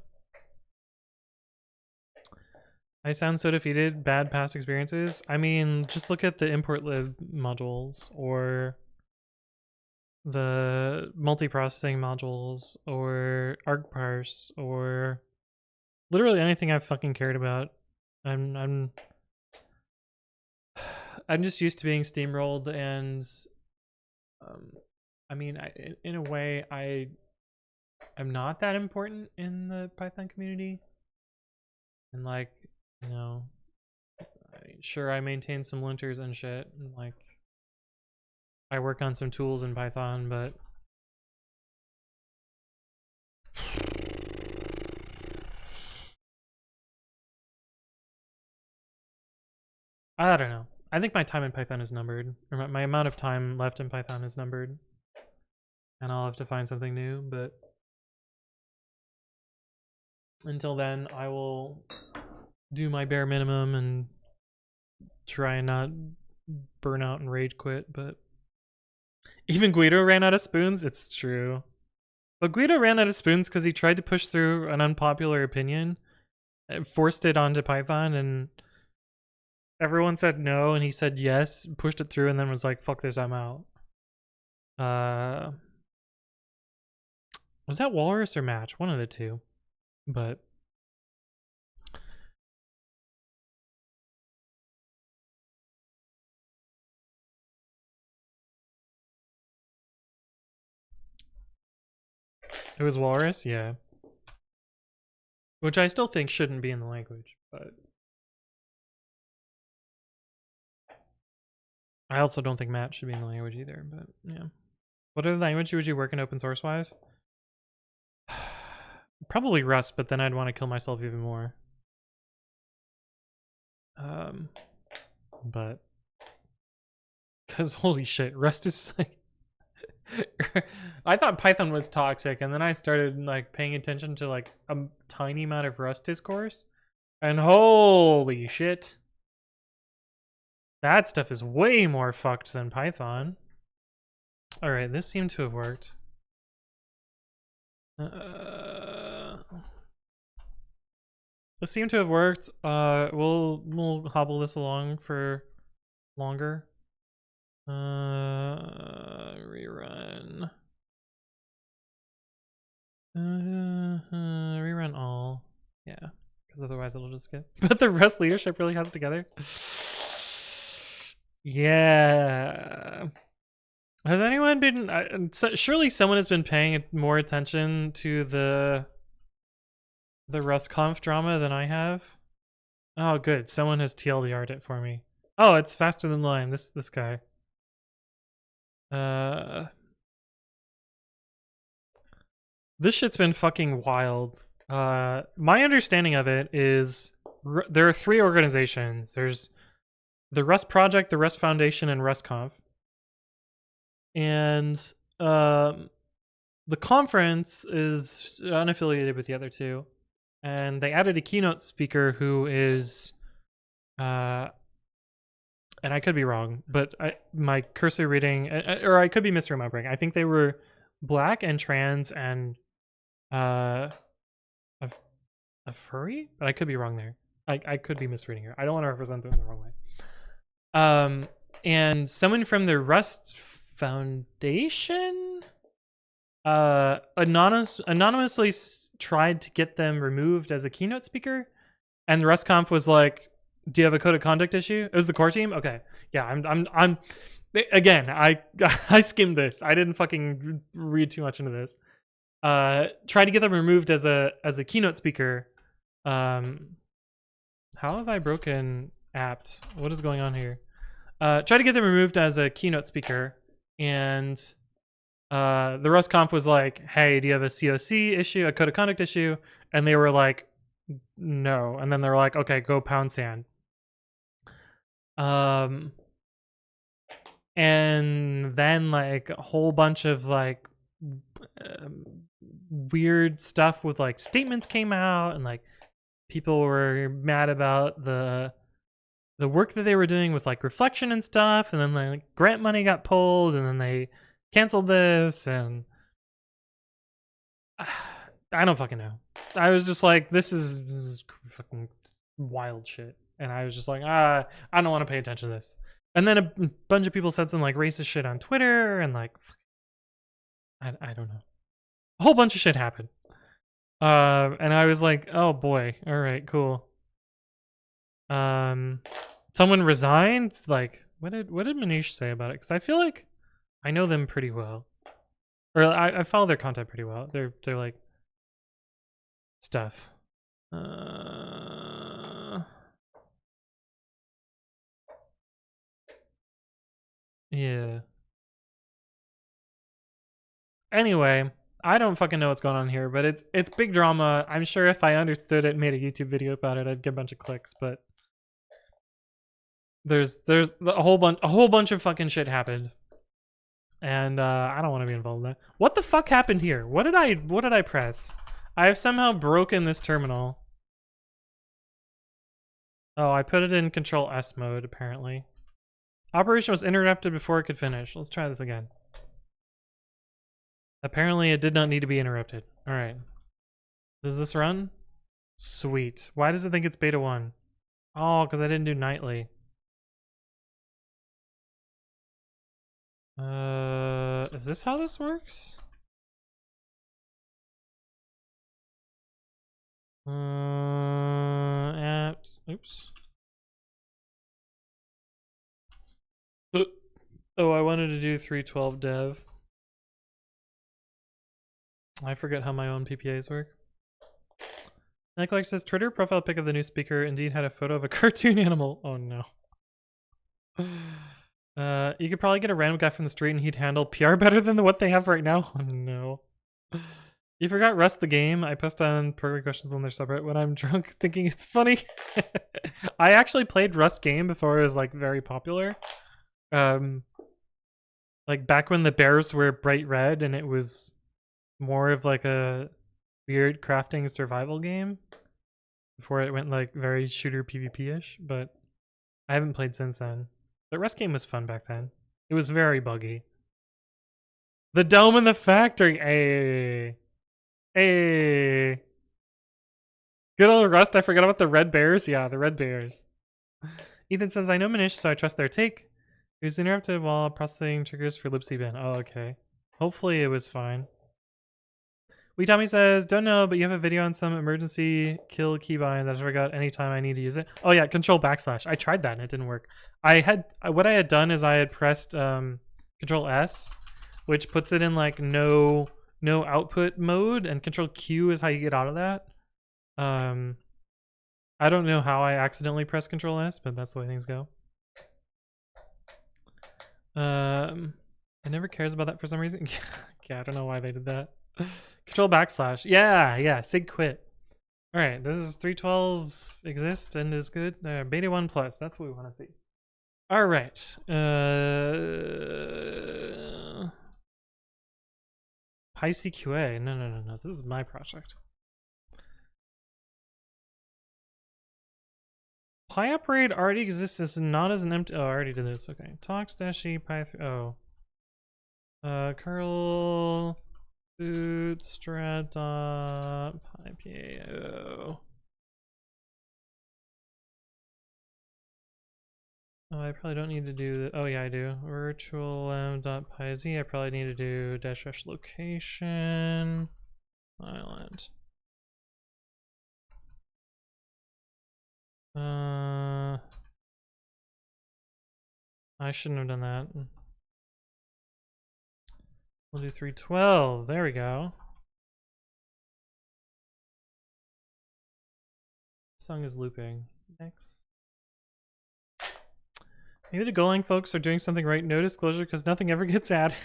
I sound so defeated, bad past experiences. I mean, just look at the import lib modules or the multiprocessing modules or argparse or literally anything I've fucking cared about. I'm just used to being steamrolled, and I mean, in a way, I'm not that important in the Python community, and like, you know, sure, I maintain some linters and shit, and like, I work on some tools in Python, but I don't know. I think my time in Python is numbered, or my amount of time left in Python is numbered, and I'll have to find something new, but until then, I will do my bare minimum and try and not burn out and rage quit. But even Guido ran out of spoons. It's true. But Guido ran out of spoons because he tried to push through an unpopular opinion, forced it onto Python, and everyone said no, and he said yes, pushed it through, and then was like, fuck this, I'm out. Was that Walrus or Match? One of the two. But It was Walrus, yeah. Which I still think shouldn't be in the language, but I also don't think Matt should be in the language either, but yeah. What other language would you work in open source wise? Probably Rust, but then I'd want to kill myself even more. But because holy shit, Rust is like I thought Python was toxic, and then I started like paying attention to like a tiny amount of Rust discourse, and holy shit, that stuff is way more fucked than Python. All right, this seemed to have worked. This seemed to have worked. We'll hobble this along for longer. Rerun. Rerun all. Yeah, because otherwise it'll just skip. But the Rust leadership really has it together. Yeah. Has anyone been? Surely someone has been paying more attention to the RustConf drama than I have. Oh, good. Someone has TLDR'd it for me. Oh, it's faster than Lime. This guy. This shit's been fucking wild. My understanding of it is there are 3 organizations. There's the Rust Project, the Rust Foundation, and RustConf. And the conference is unaffiliated with the other 2. And they added a keynote speaker who is and I could be wrong, but my cursor reading, or I could be misremembering. I think they were black and trans and a furry, but I could be wrong there. I could be misreading here. I don't want to represent them the wrong way. And someone from the Rust Foundation anonymously tried to get them removed as a keynote speaker, and the RustConf was like, do you have a code of conduct issue? It was the core team? Okay. Yeah, I'm again, I skimmed this. I didn't fucking read too much into this. Tried to get them removed as a keynote speaker. How have I broken apt? What is going on here? Tried to get them removed as a keynote speaker, and the RustConf was like, hey, do you have a COC issue, a code of conduct issue? And they were like, no. And then they're like, okay, go pound sand. And then like a whole bunch of like weird stuff with like statements came out, and like people were mad about the work that they were doing with like reflection and stuff, and then like grant money got pulled, and then they canceled this, and I don't fucking know. I was just like, this is fucking wild shit, and I was just like, I don't want to pay attention to this. And then a bunch of people said some like racist shit on Twitter, and like I don't know, a whole bunch of shit happened. And I was like, oh boy, all right, cool. Someone resigned. Like, what did Manish say about it? Because I feel like I know them pretty well, or I follow their content pretty well. They're like stuff. Yeah. Anyway, I don't fucking know what's going on here, but it's big drama. I'm sure if I understood it and made a YouTube video about it, I'd get a bunch of clicks, but there's a whole bunch of fucking shit happened. And I don't want to be involved in that. What the fuck happened here? What did I press? I have somehow broken this terminal. Oh, I put it in Control S mode apparently. Operation was interrupted before it could finish. Let's try this again. Apparently it did not need to be interrupted. All right. Does this run? Sweet. Why does it think it's beta 1? Oh, because I didn't do nightly. Is this how this works? Oops. Oh, I wanted to do 312 dev. I forget how my own PPAs work. Nick says, Twitter profile pic of the new speaker indeed had a photo of a cartoon animal. Oh no. You could probably get a random guy from the street and he'd handle PR better than what they have right now. Oh no. You forgot Rust the game. I post on programming questions on their subreddit when I'm drunk thinking it's funny. I actually played Rust game before it was like very popular. Like back when the bears were bright red and it was more of like a weird crafting survival game before it went like very shooter PvP-ish, but I haven't played since then. The Rust game was fun back then. It was very buggy. The dome in the factory. Hey. Hey. Good old Rust. I forgot about the red bears. Yeah, the red bears. Ethan says, I know Manish, so I trust their take. It was interrupted while processing triggers for libc bin. Oh, okay. Hopefully it was fine. Tommy says, don't know, but you have a video on some emergency kill keybind that I forgot anytime I need to use it. Oh yeah, control /. I tried that and it didn't work. What I had done is I had pressed control S, which puts it in like no output mode, and control Q is how you get out of that. I don't know how I accidentally pressed control S, but that's the way things go. It never cares about that for some reason. Yeah, I don't know why they did that. Control /. Yeah, sig quit. All right, this is 3.12 exists and is good. Beta 1 plus, that's what we want to see. All right. PyCQA. No. This is my project. PyOperate already exists as not as an empty. Oh, I already did this. Okay. Talks-e py3. Oh. Curl bootstrap.pypao. Oh, I probably don't need to do. Oh yeah, I do. Virtual.pyz. I probably need to do -- location island. I shouldn't have done that. We'll do 3.12. There we go. Song is looping. Next. Maybe the Golang folks are doing something right. No disclosure because nothing ever gets added.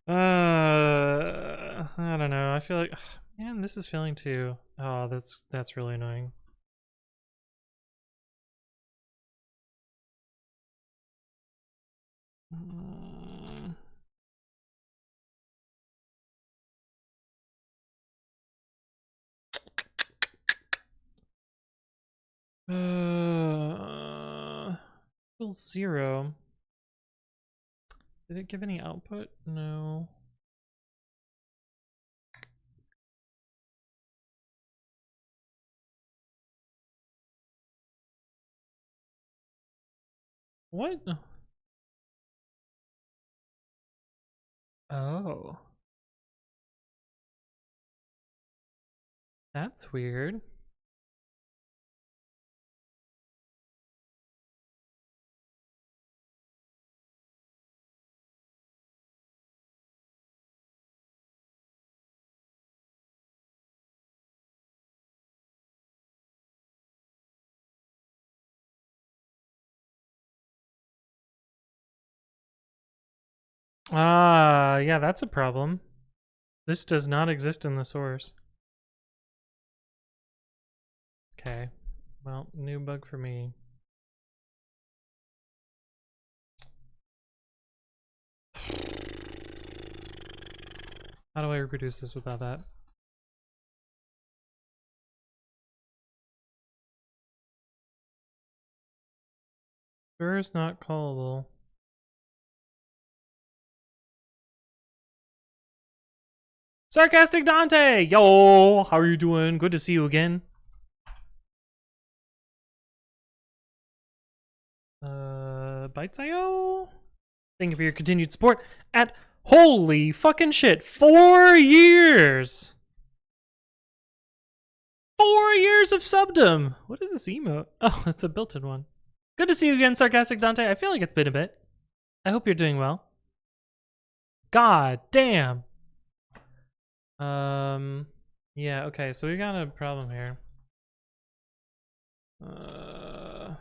I don't know. I feel like, man, this is failing too. Oh, that's really annoying. Still 0. Did it give any output? No. What? Oh. That's weird. Ah, yeah, that's a problem. This does not exist in the source. Okay. Well, new bug for me. How do I reproduce this without that? Sure is not callable. Sarcastic Dante! Yo! How are you doing? Good to see you again. Bytes.io? Thank you for your continued support at holy fucking shit, 4 years! 4 years of subdom! What is this emote? Oh, it's a built-in one. Good to see you again, Sarcastic Dante. I feel like it's been a bit. I hope you're doing well. God damn. Yeah, okay, so we got a problem here. Uh,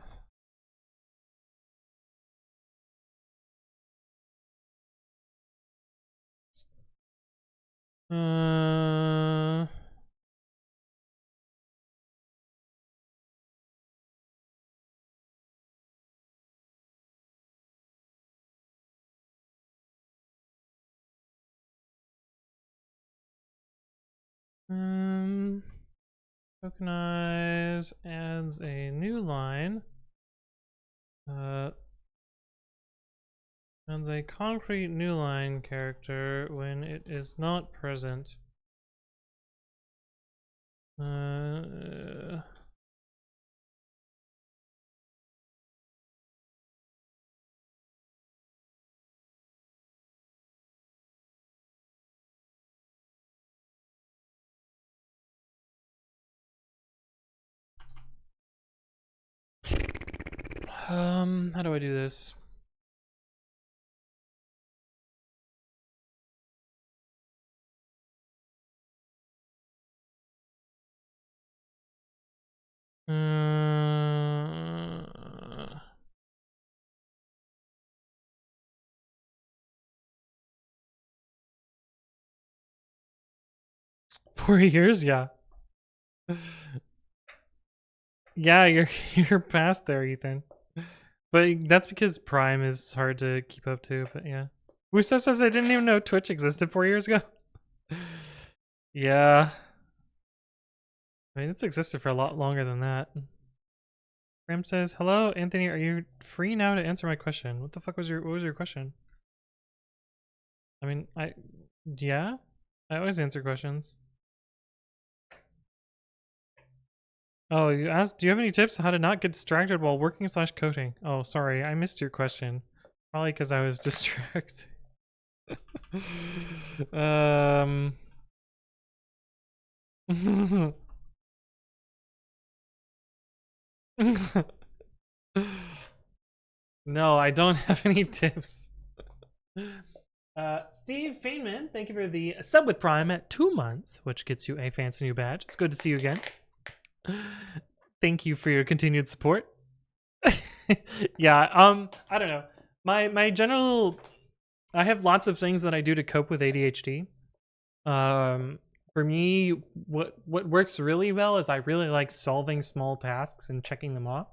'Tokenize adds a new line. Adds a concrete new line character when it is not present. How do I do this? Uh, 4 years, yeah. Yeah, you're past there, Ethan. But that's because Prime is hard to keep up to, but yeah. Wuso says I didn't even know Twitch existed 4 years ago. Yeah. I mean, it's existed for a lot longer than that. Graham says, "Hello, Anthony. Are you free now to answer my question? What the fuck was what was your question?" I mean, yeah, I always answer questions. Oh, you asked, do you have any tips on how to not get distracted while working / coding? Oh, sorry, I missed your question. Probably because I was distracted. No, I don't have any tips. Steve Feynman, thank you for the sub with Prime at 2 months, which gets you a fancy new badge. It's good to see you again. Thank you for your continued support. Yeah, I don't know. My general, I have lots of things that I do to cope with ADHD. For me, what works really well is I really like solving small tasks and checking them off.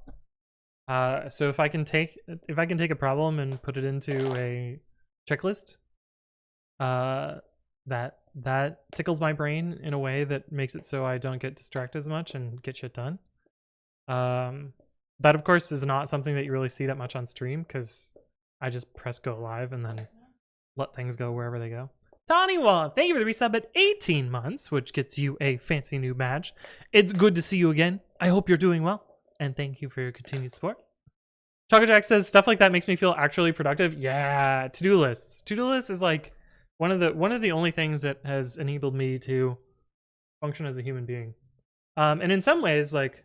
So if I can take a problem and put it into a checklist, that tickles my brain in a way that makes it so I don't get distracted as much and get shit done. That of course is not something that you really see that much on stream because I just press go live and then let things go wherever they go. Taniwa, thank you for the resub at 18 months, which gets you a fancy new badge. It's good to see you again. I hope you're doing well, and thank you for your continued support. Choco Jack says stuff like that makes me feel actually productive. Yeah, to-do lists. To-do lists is like one of the only things that has enabled me to function as a human being. And in some ways, like,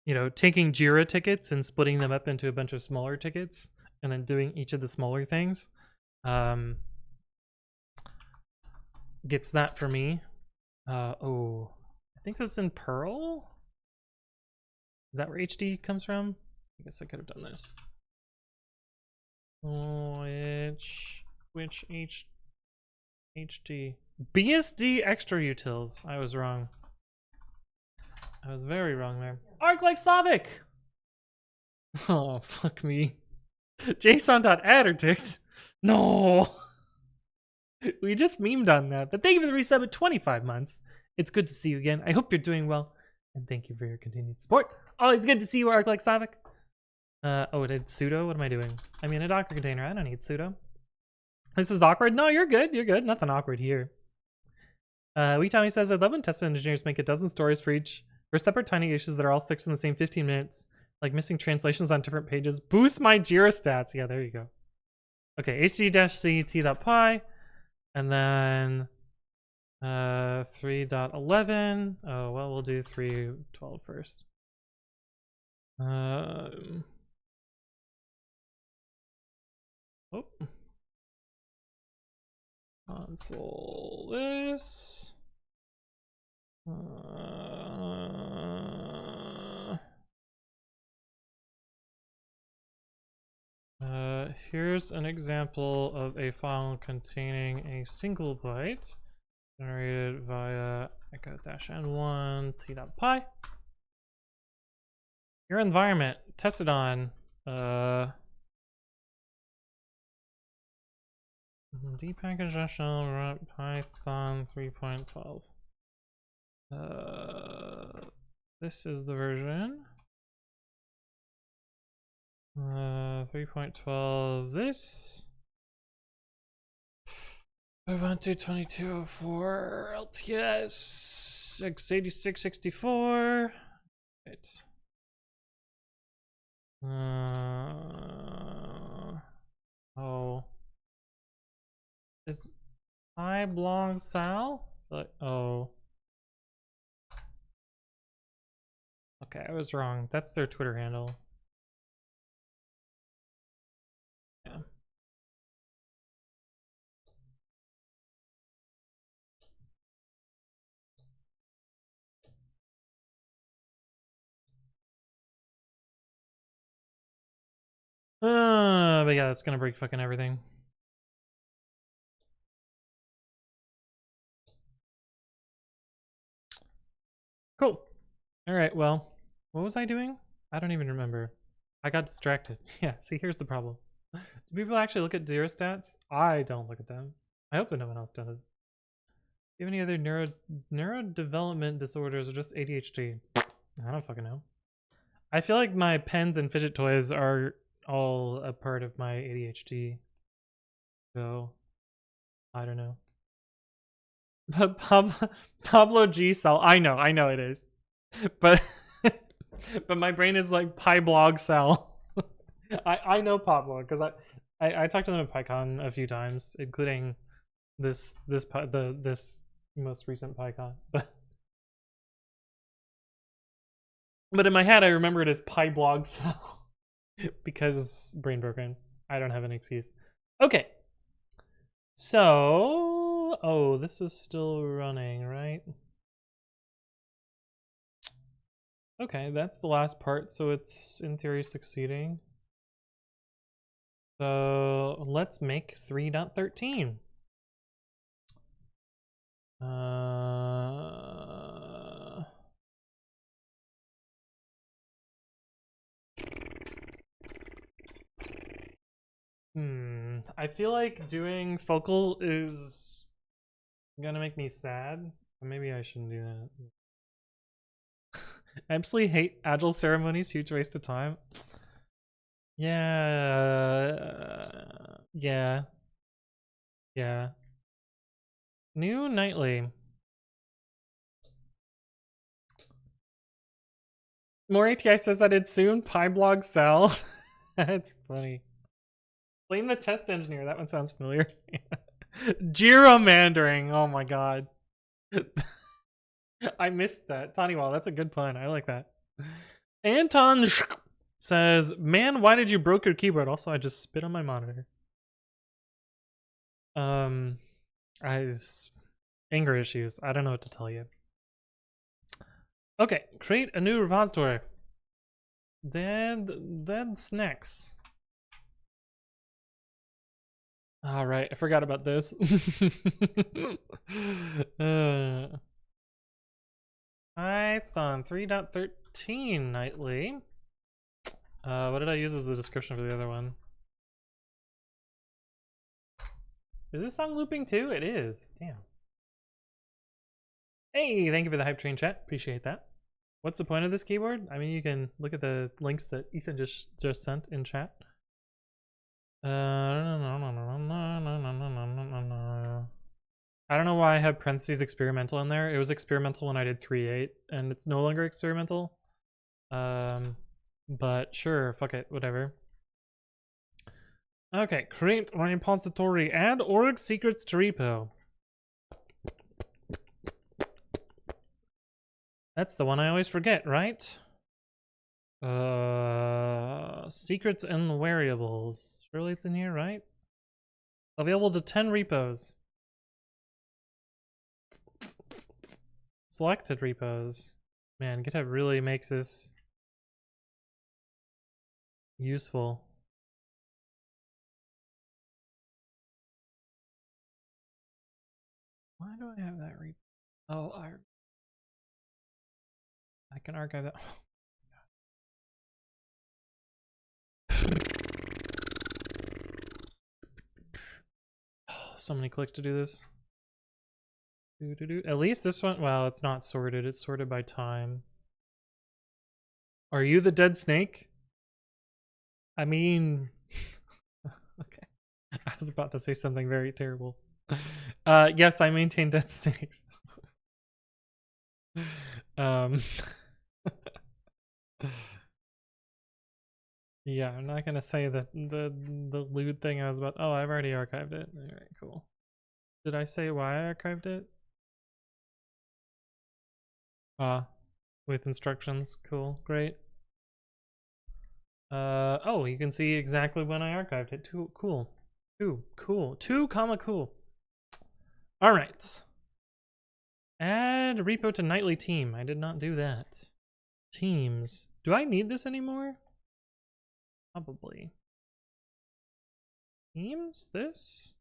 you know, taking Jira tickets and splitting them up into a bunch of smaller tickets and then doing each of the smaller things gets that for me. Oh, I think that's in Perl. Is that where HD comes from? I guess I could have done this. Which HD? BSD extra utils. I was wrong. I was very wrong there. Arc like Slavic. Oh, fuck me. JSON.adderdict. No. We just memed on that. But thank you for the resub at 25 months. It's good to see you again. I hope you're doing well. And thank you for your continued support. Always good to see you, Arc like Slavic. Oh, it did sudo? What am I doing? I'm in a Docker container. I don't need sudo. This is awkward. No, you're good. You're good. Nothing awkward here. Tommy says, I love when test engineers make a dozen stories for separate tiny issues that are all fixed in the same 15 minutes, like missing translations on different pages. Boost my Jira stats. Yeah, there you go. Okay, hd-c t.py, and then 3.11. Oh, well, we'll do 3.12 first. Oh. console this. Here's an example of a file containing a single byte generated via echo-n1 t.py. Your environment, tested on depackage Python 3.12. This is the version. 3.12 this. 512.22.04 LTS x86-64. Right. Oh. Is I blog Sal? Oh. Okay, I was wrong. That's their Twitter handle. Yeah. But yeah, that's gonna break fucking everything. Cool. Alright, well, what was I doing? I don't even remember. I got distracted. Yeah, see, here's the problem. Do people actually look at zero stats? I don't look at them. I hope that no one else does. Do you have any other neurodevelopment disorders or just ADHD? I don't fucking know. I feel like my pens and fidget toys are all a part of my ADHD. So, I don't know. But Pablo G. Sal, I know it is. But but my brain is like PyBlog Sal. I know Pablo because I talked to them at PyCon a few times, including this most recent PyCon. But in my head, I remember it as PyBlog Sal because brain broken. I don't have an excuse. Okay. So, oh, this was still running, right? Okay, that's the last part, so it's in theory succeeding. So let's make 3.13. I feel like doing focal is gonna make me sad. Maybe I shouldn't do that. I absolutely hate agile ceremonies, huge waste of time. Yeah. New nightly. More ATI says that it's soon. PyBlog Sal. That's funny. Blame the test engineer. That one sounds familiar. Gerrymandering. Oh my god. I missed that. Taniwal, that's a good pun. I like that. Anton says, man, why did you broke your keyboard? Also, I just spit on my monitor. Anger issues. I don't know what to tell you. Okay, create a new repository. Dead snacks. All right, I forgot about this. Python 3.13 nightly. What did I use as the description for the other one? Is this song looping too? It is. Damn. Hey, thank you for the hype train chat. Appreciate that. What's the point of this keyboard? I mean, you can look at the links that Ethan just sent in chat. I don't know why I have parentheses experimental in there. It was experimental when I did 3.8, and it's no longer experimental. But sure, fuck it, whatever. Okay, create repository, add org secrets to repo. That's the one I always forget, right? Secrets and variables. Surely it's in here, right? Available to 10 repos. selected repos. Man, GitHub really makes this useful. Why do I have that repo? Oh, I can archive that. Oh, so many clicks to do this. At least this one, well, it's not sorted. It's sorted by time. Are you the dead snake? I mean, okay. I was about to say something very terrible. Yes, I maintain dead snakes. Yeah, I'm not gonna say that the lewd thing I was about. Oh, I've already archived it. All right, cool. Did I say why I archived it? With instructions. Cool, great. Oh, you can see exactly when I archived it. Cool. Two comma cool. All right. Add repo to nightly team. I did not do that. Teams. Do I need this anymore? Probably. Teams? This?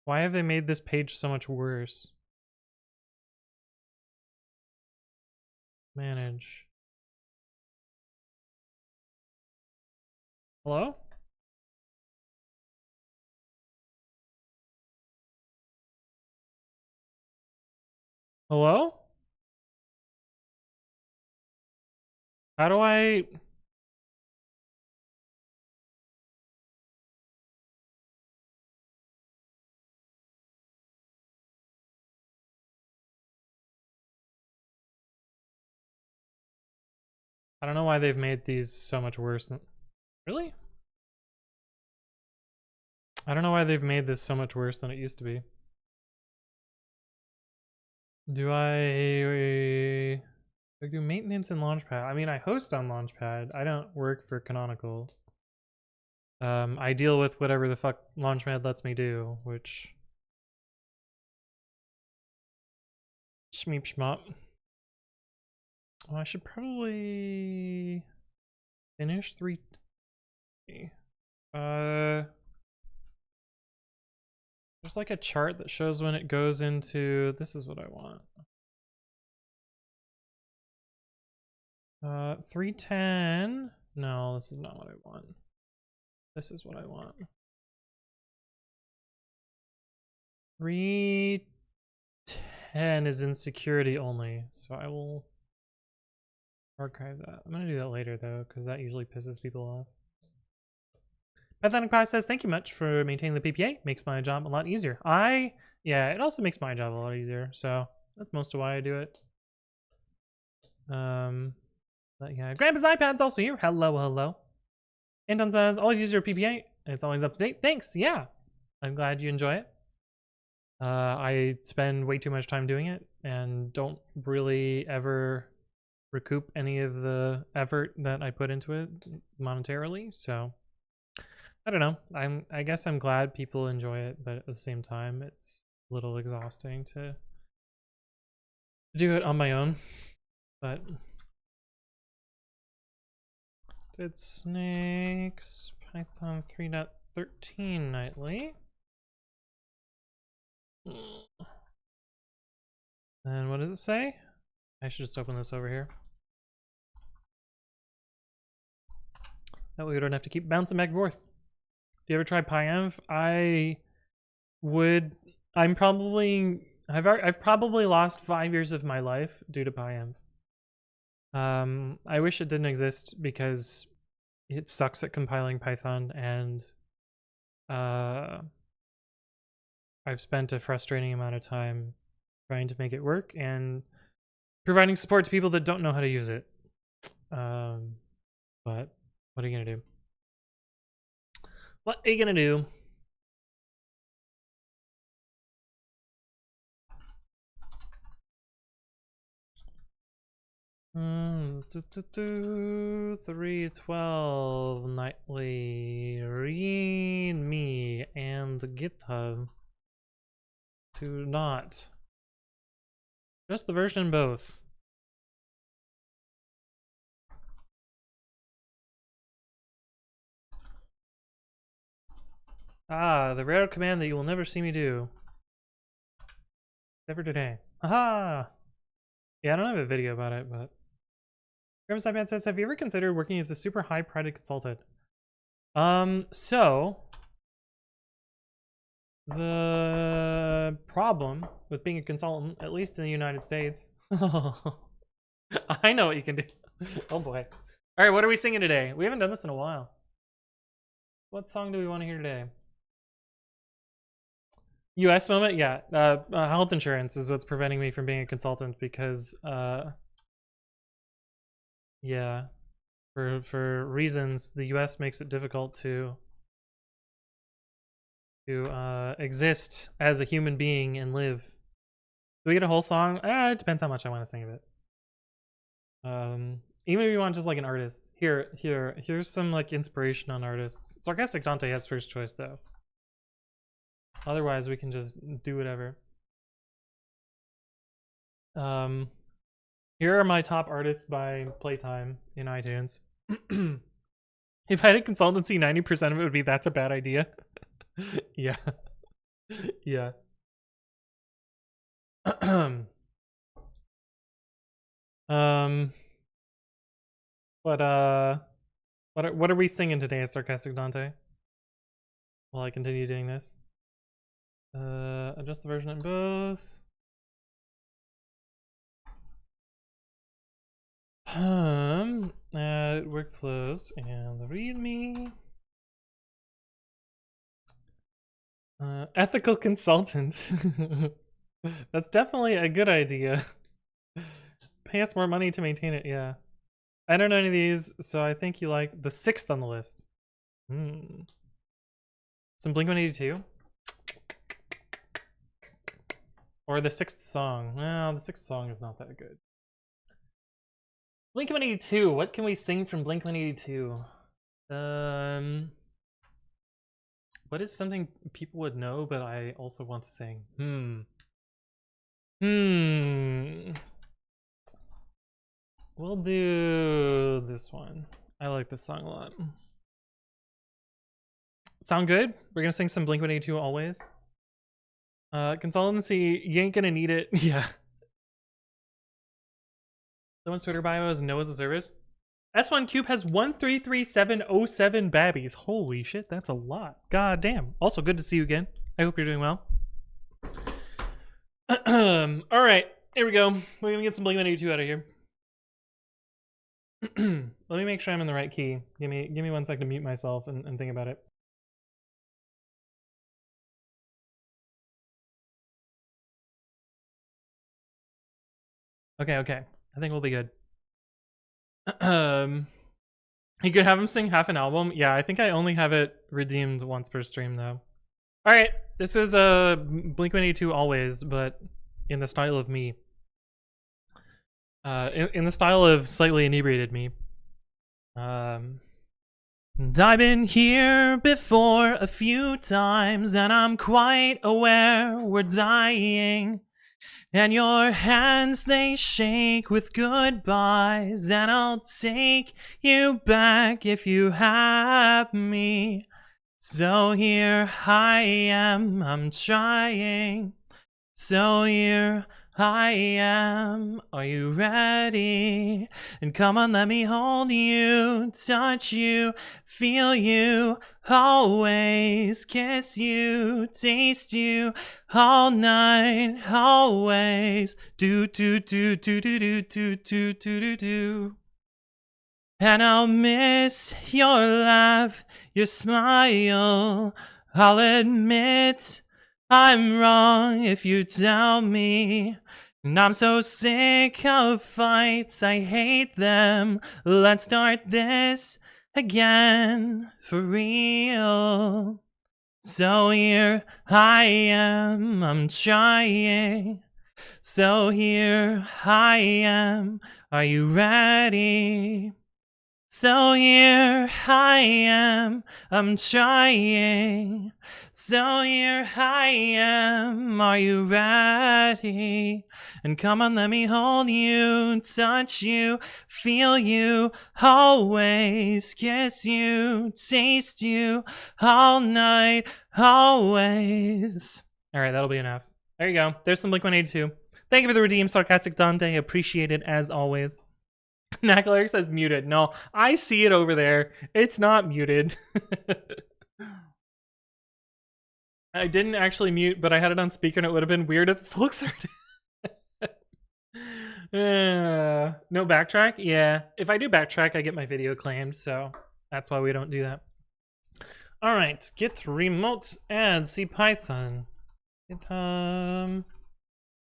Why have they made this page so much worse? Manage. Hello? Hello? How do I... I don't know why they've made these so much worse than... Really? I don't know why they've made this so much worse than it used to be. Do I do maintenance in Launchpad? I mean, I host on Launchpad. I don't work for Canonical. I deal with whatever the fuck Launchpad lets me do, which... Shmeep shmop. Oh, I should probably finish 3. There's like a chart that shows when it goes into... This is what I want. 310. No, this is not what I want. This is what I want. 310 is in security only, so I will archive that. I'm gonna do that later though, because that usually pisses people off. Pythonic Pie says, thank you much for maintaining the PPA. Makes my job a lot easier. Yeah, it also makes my job a lot easier, so that's most of why I do it. But yeah, Grandpa's iPad's also here. Hello. Anton says, always use your PPA. It's always up to date. Thanks. Yeah, I'm glad you enjoy it. I spend way too much time doing it and don't really ever recoup any of the effort that I put into it monetarily. So I don't know. I guess I'm glad people enjoy it, but at the same time, it's a little exhausting to do it on my own. But did snakes Python 3.13 nightly. And what does it say? I should just open this over here. That way we don't have to keep bouncing back and forth. Do you ever try PyEnv? I've probably lost 5 years of my life due to PyEnv. I wish it didn't exist because it sucks at compiling Python, and I've spent a frustrating amount of time trying to make it work and providing support to people that don't know how to use it. But what are you gonna do? What are you gonna do? 312 nightly. Read me and GitHub. Do not. Just the version both. Ah, the rare command that you will never see me do. Never today. Aha! Yeah, I don't have a video about it, but... Grimside says, have you ever considered working as a super high-prided consultant? So... The problem with being a consultant, at least in the United States... I know what you can do. Oh boy. Alright, what are we singing today? We haven't done this in a while. What song do we want to hear today? US moment? Yeah. Health insurance is what's preventing me from being a consultant because, yeah, for reasons, the US makes it difficult to exist as a human being and live. Do we get a whole song? It depends how much I want to sing of it. Even if you want just like an artist. Here's some like inspiration on artists. Sarcastic Dante has first choice though. Otherwise, we can just do whatever. Here are my top artists by playtime in iTunes. If I had a consultancy, 90% of it would be that's a bad idea. Yeah. Yeah. What are we singing today, Sarcastic Dante? While I continue doing this. Adjust the version in both. Workflows and readme. Ethical consultant. That's definitely a good idea. Pay us more money to maintain it, yeah. I don't know any of these, so I think you liked the 6th on the list. Some Blink-182? Or the 6th song. Well, the 6th song is not that good. Blink-182, what can we sing from Blink-182? What is something people would know, but I also want to sing? We'll do this one. I like this song a lot. Sound good? We're gonna sing some Blink-182 always. Consultancy, you ain't gonna need it. Yeah. Someone's Twitter bio is no as a service. S1 Cube has 133707 babbies. Holy shit, that's a lot. God damn. Also, good to see you again. I hope you're doing well. Alright, here we go. We're gonna get some Blink-182 out of here. Let me make sure I'm in the right key. Give me 1 sec to mute myself and think about it. Okay. I think we'll be good. You could have him sing half an album. Yeah, I think I only have it redeemed once per stream though. Alright, this is a Blink-182 always, but in the style of me. In the style of slightly inebriated me. And I've been here before a few times, and I'm quite aware we're dying. And your hands, they shake with goodbyes, and I'll take you back if you have me. So here I am, I'm trying. So here I am, are you ready? And come on, let me hold you, touch you, feel you, always kiss you, taste you, all night, always. Do. And I'll miss your laugh, your smile. I'll admit I'm wrong if you tell me. And I'm so sick of fights, I hate them. Let's start this again, for real. So here I am, I'm trying. So here I am, are you ready? So here I am, I'm trying. So here I am, are you ready? And come on, let me hold you, touch you, feel you, always kiss you, taste you, all night, always. All right, that'll be enough. There you go. There's some Blink-182. Thank you for the redeem, Sarcastic Dante. Appreciate it as always. Knackler says muted. No, I see it over there. It's not muted. I didn't actually mute, but I had it on speaker and it would have been weird if the folks heard it. No backtrack? Yeah. If I do backtrack, I get my video claimed, so that's why we don't do that. All right, git remote add CPython. Git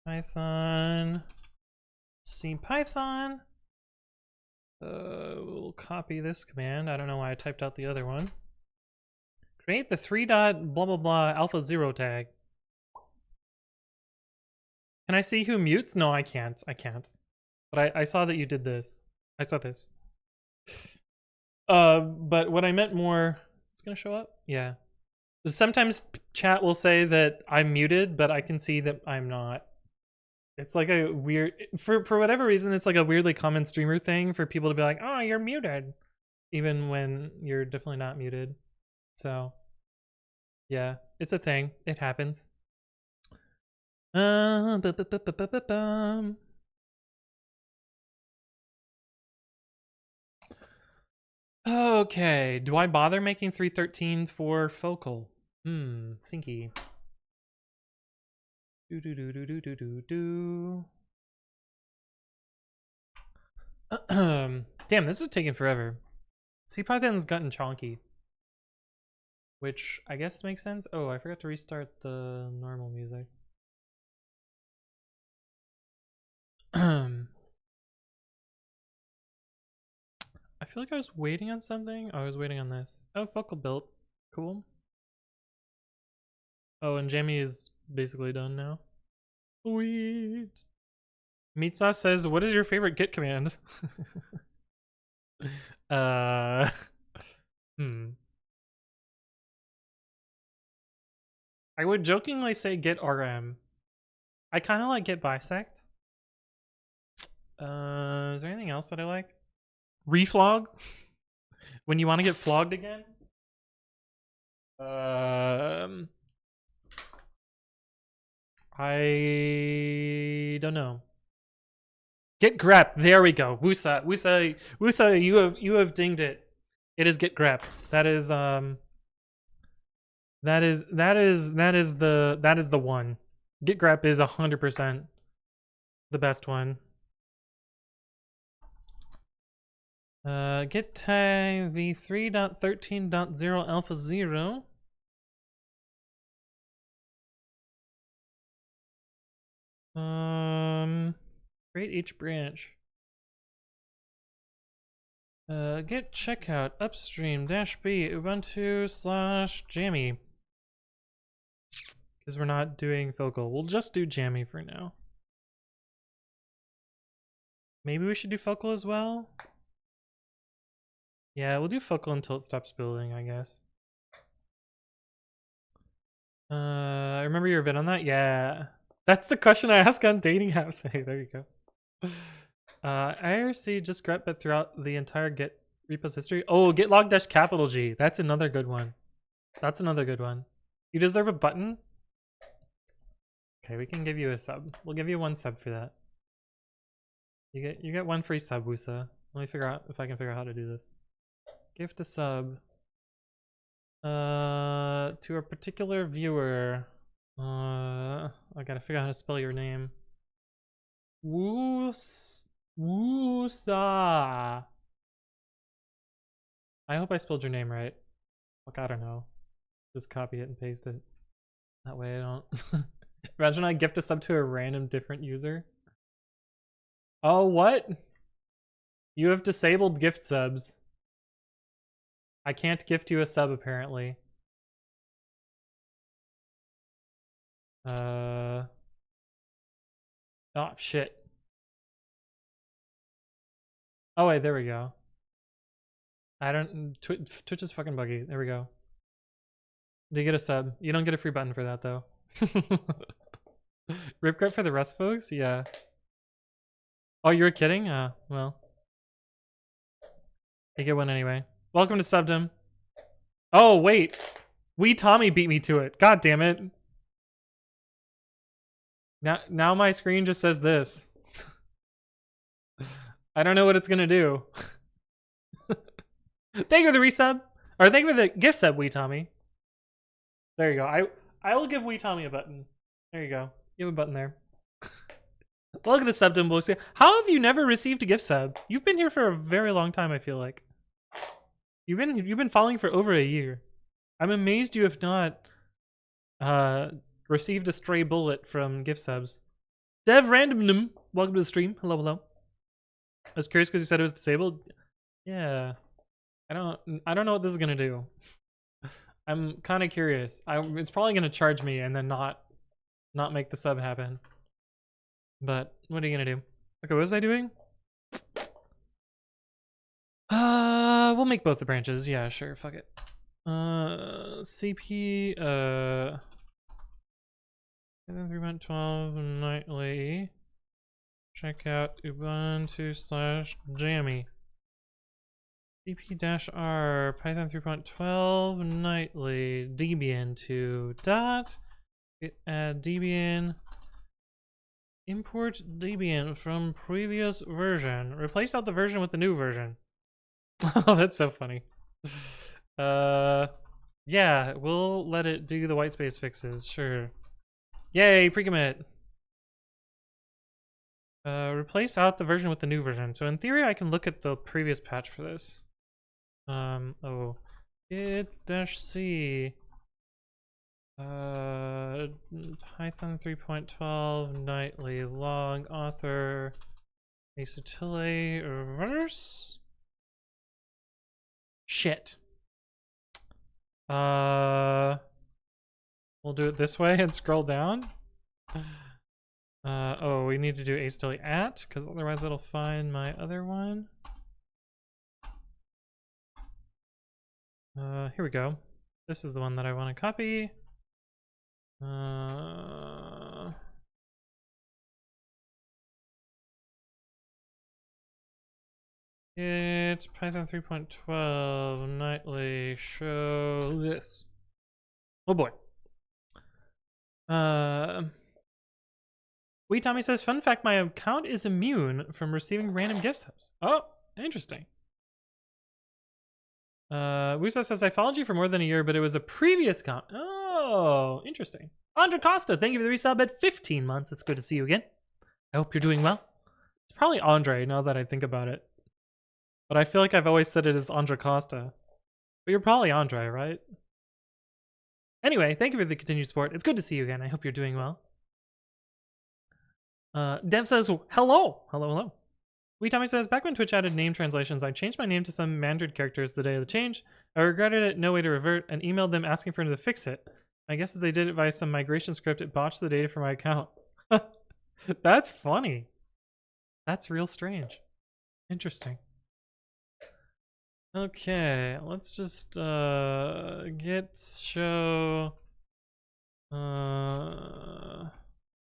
Python CPython. We'll copy this command. I don't know why I typed out the other one. Create the 3 dot blah blah blah alpha 0 tag. Can I see who mutes? No, I can't. I can't. But I saw that you did this. I saw this. But what I meant more, is this gonna show up? Yeah. Sometimes chat will say that I'm muted, but I can see that I'm not. It's like a weird, for whatever reason, it's like a weirdly common streamer thing for people to be like, oh, you're muted, even when you're definitely not muted. So, yeah, it's a thing. It happens. Okay, do I bother making 313 for focal? Thinky. Damn, this is taking forever. CPython's gotten chonky. Which I guess makes sense. Oh, I forgot to restart the normal music. I feel like I was waiting on something. Oh, I was waiting on this. Oh, focal built. Cool. Oh, and Jamie is basically done now. Sweet. Meat Sauce says, what is your favorite git command? I would jokingly say git rm. I kind of like git bisect. Is there anything else that I like? Reflog? When you want to get flogged again? I don't know. Get grep. There we go. Wusa, you have dinged it. It is get grep. That is the one. Get grep is 100% the best one. Git tag v3.13.0 alpha 0. Create each branch. Git checkout upstream dash b ubuntu / jammy. Because we're not doing focal. We'll just do jammy for now. Maybe we should do focal as well? Yeah, we'll do focal until it stops building, I guess. I remember your vid on that? Yeah. That's the question I ask on dating apps. Hey, there you go. IRC just grep but throughout the entire Git repos history. Oh, git log dash capital G. That's another good one. That's another good one. You deserve a button? Okay, we can give you a sub. We'll give you 1 sub for that. You get 1 free sub, Wusa. Let me figure out if I can figure out how to do this. Gift a sub. To a particular viewer. I gotta figure out how to spell your name. Wusa. I hope I spelled your name right. Look, I don't know. Just copy it and paste it. That way I don't... Imagine I gift a sub to a random different user. Oh, what? You have disabled gift subs. I can't gift you a sub, apparently. Oh, shit. Oh, wait, there we go. I don't... Twitch is fucking buggy. There we go. Did you get a sub? You don't get a free button for that, though. Ripgrip for the rest, folks? Yeah. Oh, you were kidding? Well. You get one anyway. Welcome to Subdom. Oh, wait. Wee Tommy beat me to it. God damn it. Now my screen just says this. I don't know what it's gonna do. Thank you for the resub. Or thank you for the gift sub, Wee Tommy. There you go. I will give Wee Tommy a button. There you go. You have a button there. Look at the Subdom boys. How have you never received a gift sub? You've been here for a very long time, I feel like. You've been following for over a year. I'm amazed you have not received a stray bullet from gift subs. Dev Randomnum, welcome to the stream. Hello, hello. I was curious because you said it was disabled. Yeah, I don't know what this is gonna do. I'm kind of curious. It's probably gonna charge me and then not make the sub happen. But what are you gonna do? Okay, what was I doing? We'll make both the branches. Yeah, sure. Fuck it. CP 3.12 nightly. Check out Ubuntu/Jammy. CP-R Python 3.12 nightly Debian to dot. Add Debian. Import Debian from previous version. Replace out the version with the new version. Oh, that's so funny. Yeah, we'll let it do the whitespace fixes, sure. Yay, pre-commit. Replace out the version with the new version. So in theory, I can look at the previous patch for this. Oh, git-c. Python 3.12 nightly log author acetylate reverse. Shit. We'll do it this way and scroll down. Oh, we need to do acetylate at, because otherwise it'll find my other one. Here we go. This is the one that I want to copy. It's Python 3.12 nightly show this. Oh boy. Wee Tommy says, fun fact, my account is immune from receiving random gift subs. Oh, interesting. Wusa says, I followed you for more than a year, but it was a previous account. Oh, interesting. Andre Costa, thank you for the resub at 15 months. It's good to see you again. I hope you're doing well. It's probably Andre, now that I think about it. But I feel like I've always said it as Andre Costa. But you're probably Andre, right? Anyway, thank you for the continued support. It's good to see you again. I hope you're doing well. Dev says, hello. Hello, hello. Wee Tommy says, back when Twitch added name translations, I changed my name to some Mandarin characters the day of the change. I regretted it, no way to revert, and emailed them asking for them to fix it. My guess is they did it via some migration script. It botched the data for my account. That's funny. That's real strange. Interesting. Okay, let's just git show.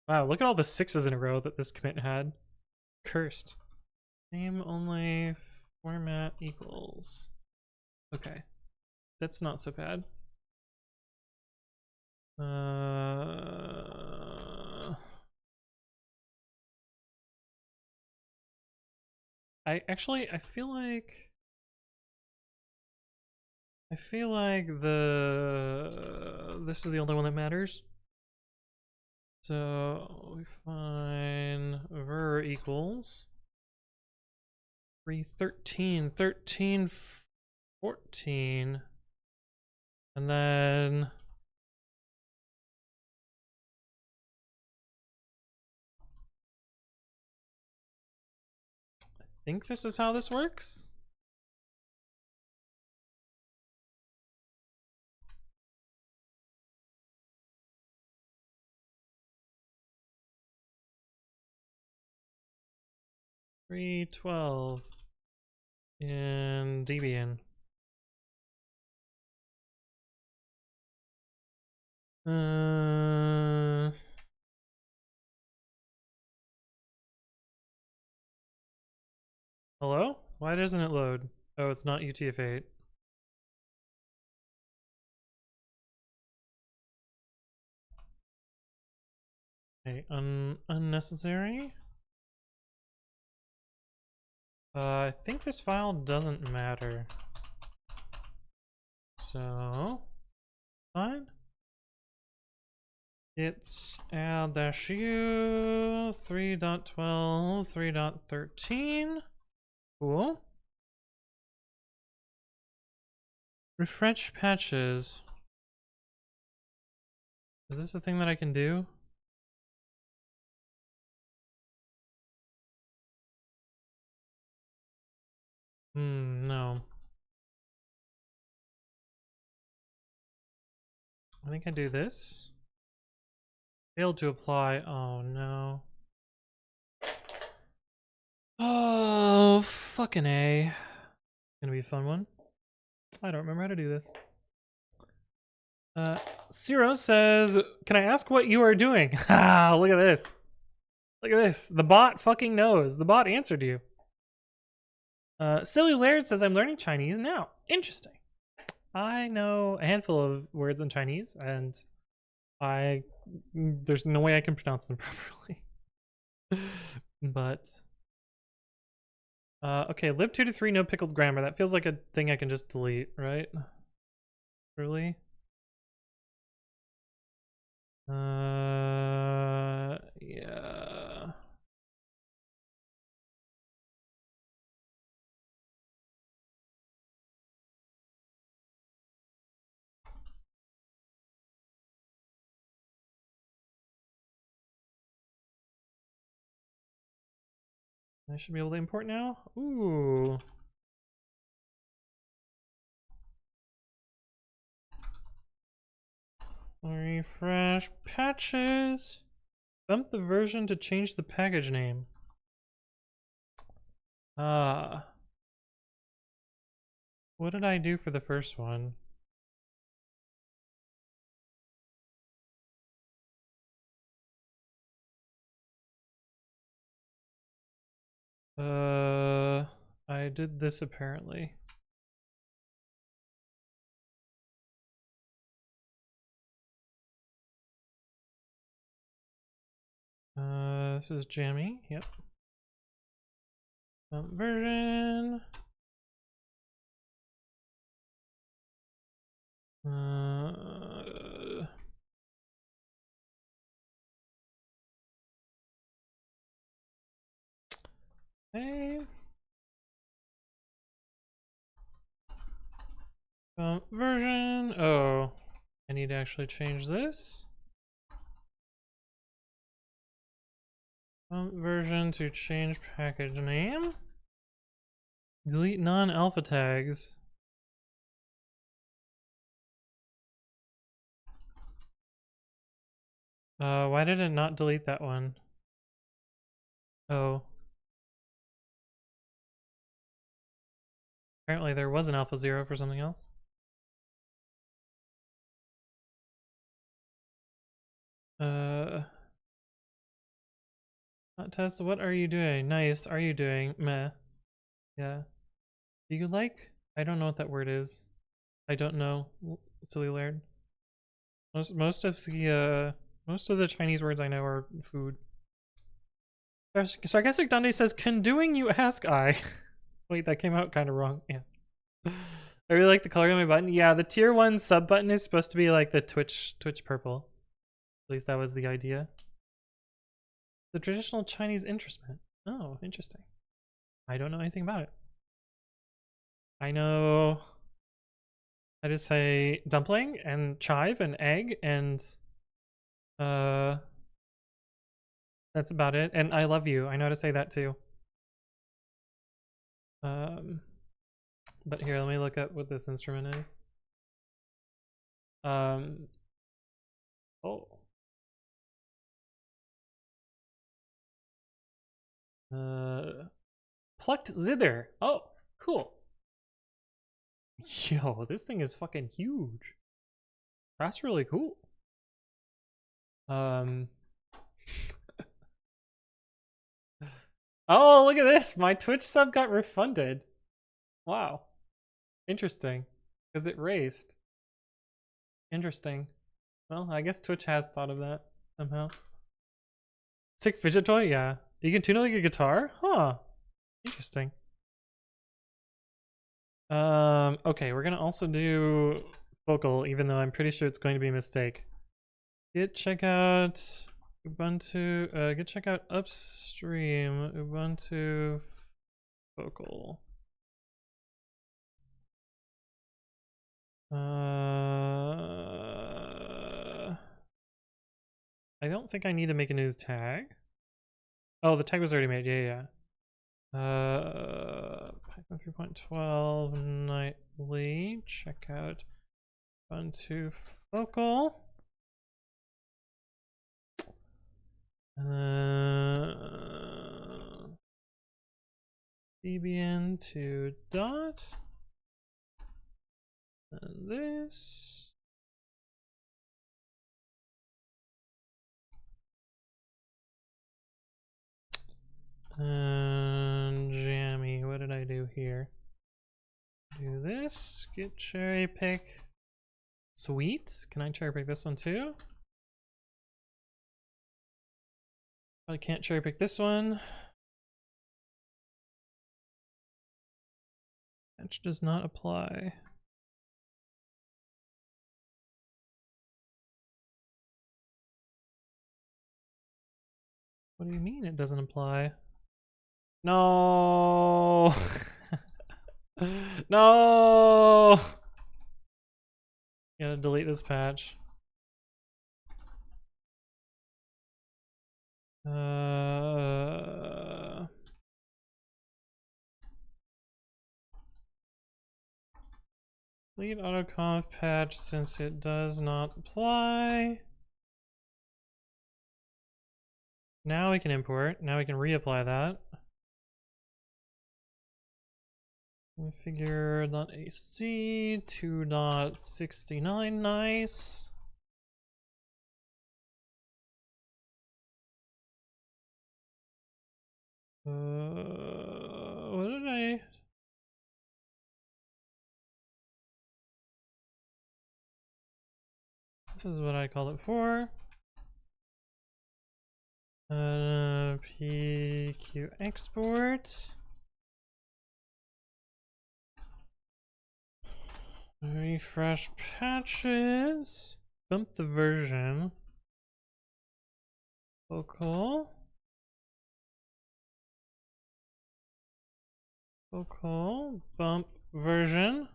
Wow, look at all the 6s in a row that this commit had. Cursed. Name only format equals. Okay, that's not so bad. I feel like this is the only one that matters. So we find ver equals 13, 14, and then I think this is how this works. 312 in Debian. Hello? Why doesn't it load? Oh, it's not UTF-8. Okay, unnecessary. I think this file doesn't matter. So, fine. It's al-u 3.12, 3.13. Cool. Refresh patches. Is this a thing that I can do? No. I think I do this. Failed to apply. Oh no. Oh, fucking A. Gonna be a fun one. I don't remember how to do this. Ciro says, can I ask what you are doing? Ah, look at this. Look at this. The bot fucking knows. The bot answered you. Silly Laird says, I'm learning Chinese now. Interesting. I know a handful of words in Chinese, and there's no way I can pronounce them properly. But okay, lib 2 to 3, no pickled grammar. That feels like a thing I can just delete, right? Really? Yeah. I should be able to import now. Ooh. Refresh patches. Bump the version to change the package name. What did I do for the first one? I did this apparently. This is Jammy. Yep. Version. Hey. Version. Oh, I need to actually change this. Version to change package name. Delete non-alpha tags. Why did it not delete that one? Oh. Apparently there was an alpha 0 for something else. Not test, what are you doing? Nice, are you doing? Meh. Yeah. Do you like? I don't know what that word is. I don't know. Silly Laird. Most of the Chinese words I know are food. Sarcastic Dundee says, "Condoing you ask I." Wait, that came out kind of wrong. Yeah. I really like the color of my button. Yeah, the tier 1 sub button is supposed to be like the Twitch purple. At least that was the idea. The traditional Chinese interestment. Oh, interesting. I don't know anything about it. I know I just say dumpling and chive and egg and that's about it. And I love you. I know how to say that too. But here, let me look up what this instrument is. Oh. Plucked zither. Oh, cool. Yo, this thing is fucking huge. That's really cool. Oh, look at this. My Twitch sub got refunded. Wow. Interesting. Because it raced. Interesting. Well, I guess Twitch has thought of that somehow. Sick fidget toy? Yeah. You can tune it like a guitar? Huh. Interesting. Okay, we're gonna also do vocal, even though I'm pretty sure it's going to be a mistake. Git check out Ubuntu, git check out upstream Ubuntu vocal. I don't think I need to make a new tag. Oh, the tag was already made. Yeah. Python 3.12 nightly. Check out Ubuntu vocal. Debian to dot. And this. And jammy, what did I do here? Do this, get cherry pick. Sweet, can I cherry pick this one too? I can't cherry pick this one. Match does not apply. What do you mean it doesn't apply? No. No. Gotta delete this patch. Delete autoconf patch since it does not apply. Now we can import. Now we can reapply that. Configure.ac 2.69. Nice. What did I? This is what I call it for. PQ export. Refresh patches. Bump the version. Vocal. Vocal. Bump version.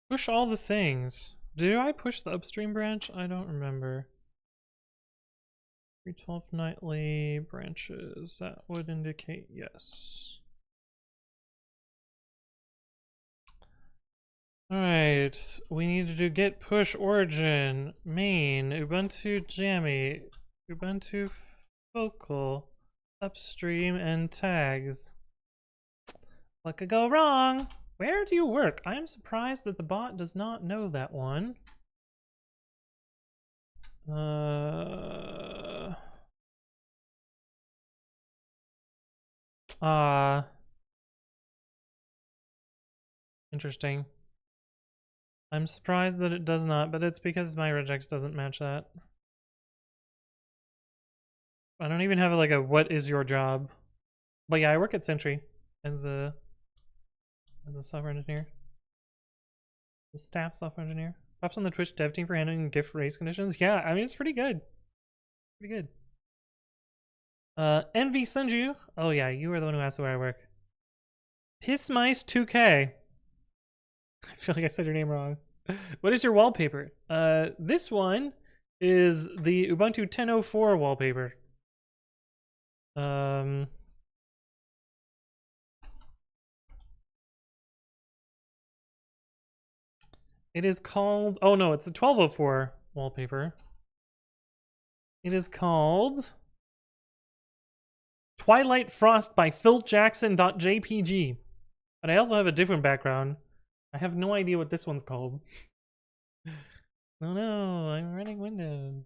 Push all the things. Do I push the upstream branch? I don't remember. 312 nightly branches. That would indicate yes. Alright, we need to do git push origin, main, Ubuntu jammy, Ubuntu vocal, upstream, and tags. What could go wrong? Where do you work? I am surprised that the bot does not know that one. Interesting. I'm surprised that it does not, but it's because my regex doesn't match that. I don't even have like a what is your job. But yeah, I work at Sentry as a software engineer. The staff software engineer. Props on the Twitch dev team for handling GIF race conditions. Yeah, I mean it's pretty good. Pretty good. Envy Sunju. Oh yeah, you are the one who asked where I work. Pissmice 2K. I feel like I said your name wrong. What is your wallpaper? This one is the Ubuntu 10.04 wallpaper. It is called, oh no, it's the 1204 wallpaper. It is called Twilight Frost by philjackson.jpg. But I also have a different background. I have no idea what this one's called. Oh no, I'm running Windows.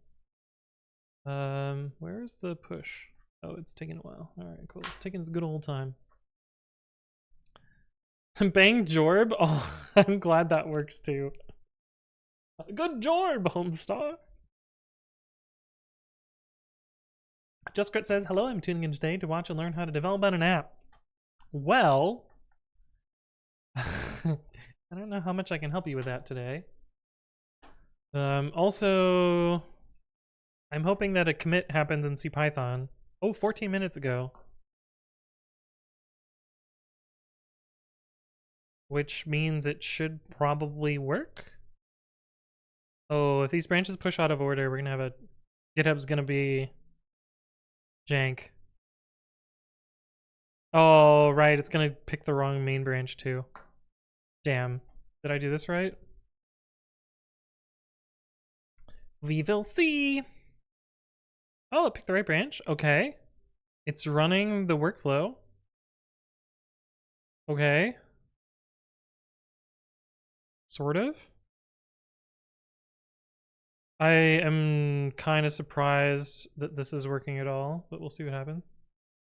Where's the push? Oh, it's taking a while. Alright, cool. It's taking its good old time. Bang Jorb? Oh, I'm glad that works too. Good Jorb, Homestar. JustCrit says, hello, I'm tuning in today to watch and learn how to develop on an app. Well, I don't know how much I can help you with that today. Also, I'm hoping that a commit happens in CPython. Oh, 14 minutes ago. Which means it should probably work. Oh, if these branches push out of order, we're gonna have a... GitHub's gonna be... jank. Oh, right, it's gonna pick the wrong main branch too. Damn. Did I do this right? We will see. Oh, it picked the right branch. Okay. It's running the workflow. Okay. Sort of. I am kind of surprised that this is working at all, but we'll see what happens.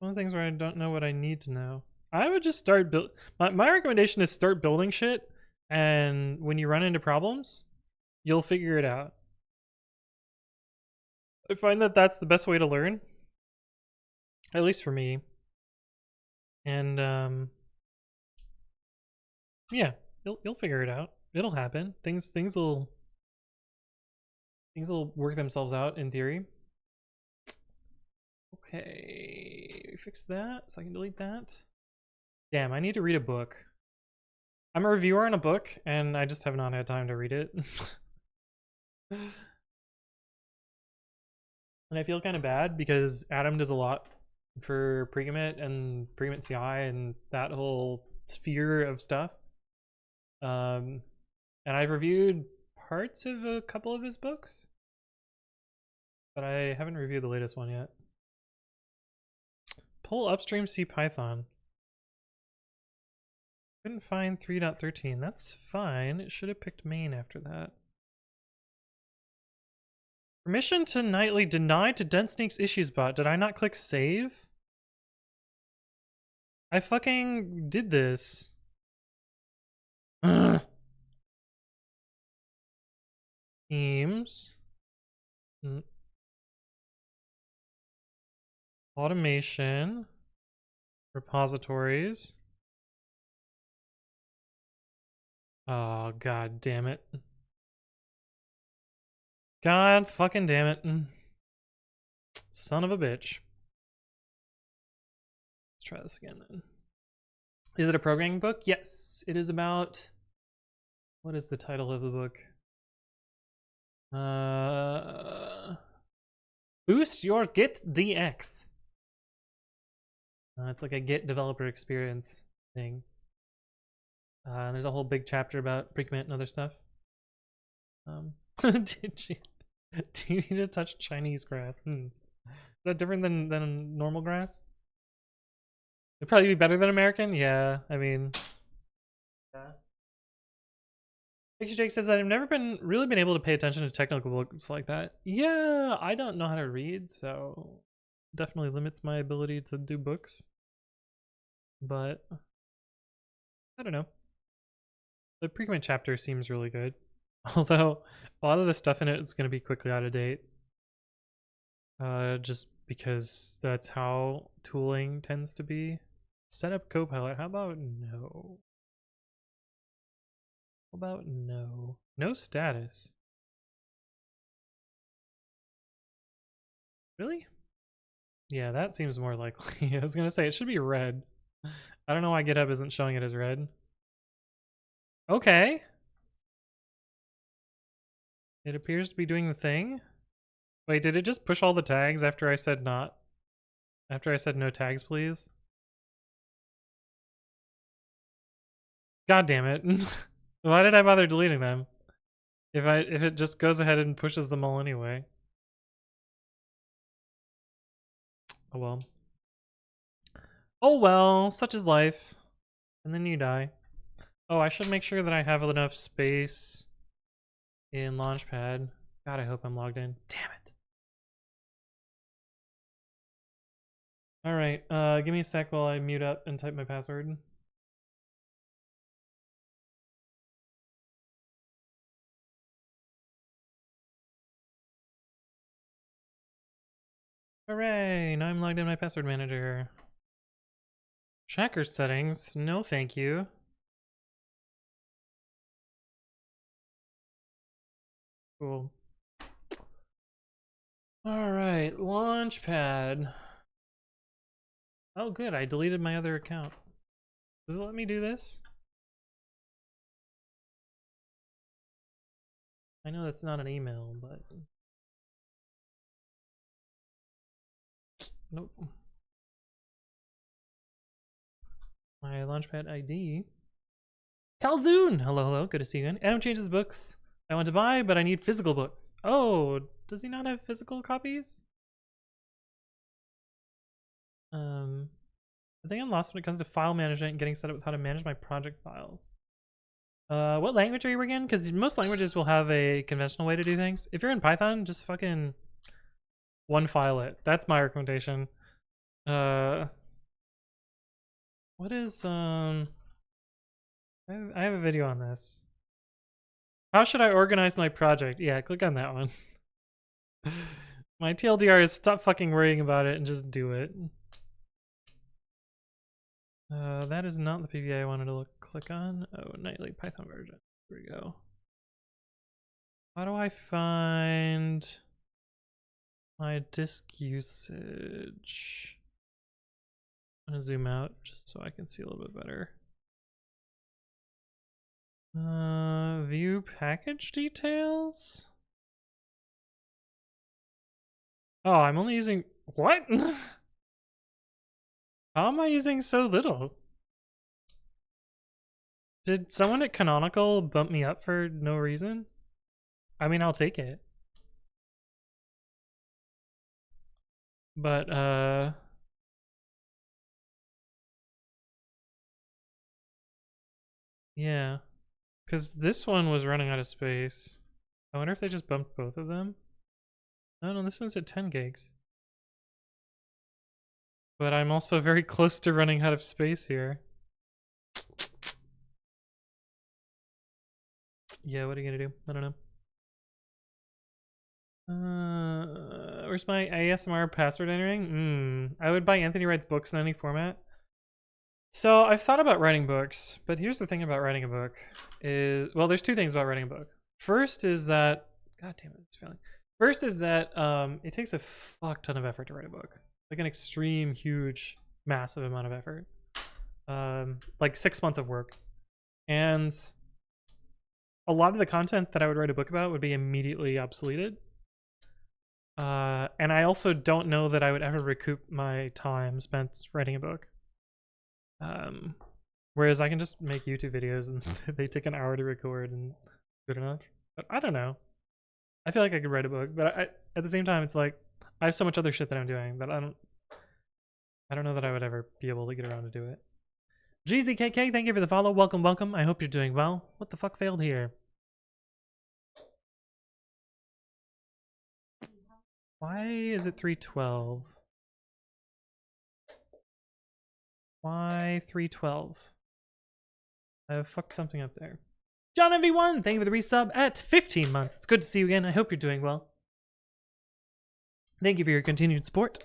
One of the things where I don't know what I need to know. I would just start build. My recommendation is start building shit, and when you run into problems, you'll figure it out. I find that that's the best way to learn, at least for me. And yeah, you'll figure it out. It'll happen. Things will work themselves out in theory. Okay, we fixed that, so I can delete that. Damn, I need to read a book. I'm a reviewer on a book, and I just have not had time to read it. And I feel kind of bad because Adam does a lot for pre-commit and pre-commit CI and that whole sphere of stuff. And I've reviewed parts of a couple of his books, but I haven't reviewed the latest one yet. Pull upstream CPython. Couldn't find 3.13. That's fine. It should have picked main after that. Permission to nightly denied to DenSneak's issues bot. Did I not click save? I fucking did this. Ugh. Themes. Automation. Repositories. Oh, god damn it. God fucking damn it. Son of a bitch. Let's try this again then. Is it a programming book? Yes, it is about... What is the title of the book? Boost your Git DX. It's like a Git developer experience thing. There's a whole big chapter about pre-commit and other stuff. Did you? Do you need to touch Chinese grass? Is that different than normal grass? It'd probably be better than American. Yeah, I mean, yeah. Picture Jake says that I've never really been able to pay attention to technical books like that. Yeah, I don't know how to read, so definitely limits my ability to do books. But I don't know. The pre-commit chapter seems really good. Although a lot of the stuff in it is going to be quickly out of date. Just because that's how tooling tends to be. Set up Copilot. How about no? How about no? No status. Really? Yeah, that seems more likely. I was going to say it should be red. I don't know why GitHub isn't showing it as red. Okay. It appears to be doing the thing. Wait, did it just push all the tags after I said not? After I said no tags, please. God damn it. Why did I bother deleting them? If it just goes ahead and pushes them all anyway. Oh well. Oh well, such is life. And then you die. Oh, I should make sure that I have enough space in Launchpad. God, I hope I'm logged in. Damn it. Alright, give me a sec while I mute up and type my password. Hooray! Now I'm logged in my password manager. Tracker settings? No thank you. Cool. Alright, Launchpad. Oh good, I deleted my other account. Does it let me do this? I know that's not an email, but... Nope. My Launchpad ID. Calzoon! Hello, hello, good to see you again. Adam changes books. I want to buy, but I need physical books. Oh, does he not have physical copies? I think I'm lost when it comes to file management and getting set up with how to manage my project files. What language are you again? Because most languages will have a conventional way to do things. If you're in Python, just fucking one file it. That's my recommendation. What is I have a video on this. How should I organize my project? Yeah, click on that one. My TLDR is stop fucking worrying about it and just do it. That is not the PVA I wanted to click on. Oh, nightly Python version. Here we go. How do I find my disk usage? I'm gonna zoom out just so I can see a little bit better. View package details? Oh, I'm only using... What? How am I using so little? Did someone at Canonical bump me up for no reason? I mean, I'll take it. But, yeah. Because this one was running out of space. I wonder if they just bumped both of them? Oh no, this one's at 10 gigs. But I'm also very close to running out of space here. Yeah, what are you gonna do? I don't know. Where's my ASMR password entering? I would buy Anthony Writes books in any format. So I've thought about writing books, but here's the thing about writing a book is, well, there's two things about writing a book. First is that, god damn it, it's failing. First is that it takes a fuck ton of effort to write a book. Like an extreme, huge, massive amount of effort. Like 6 months of work. And a lot of the content that I would write a book about would be immediately obsoleted. And I also don't know that I would ever recoup my time spent writing a book. Whereas I can just make YouTube videos and they take an hour to record and good enough. But I don't know. I feel like I could write a book, but at the same time, it's like I have so much other shit that I'm doing that I don't know that I would ever be able to get around to do it. GZKK, thank you for the follow. Welcome, welcome. I hope you're doing well. What the fuck failed here? Why is it 312? Why 312? I have fucked something up there. John MV1, thank you for the resub at 15 months. It's good to see you again. I hope you're doing well. Thank you for your continued support.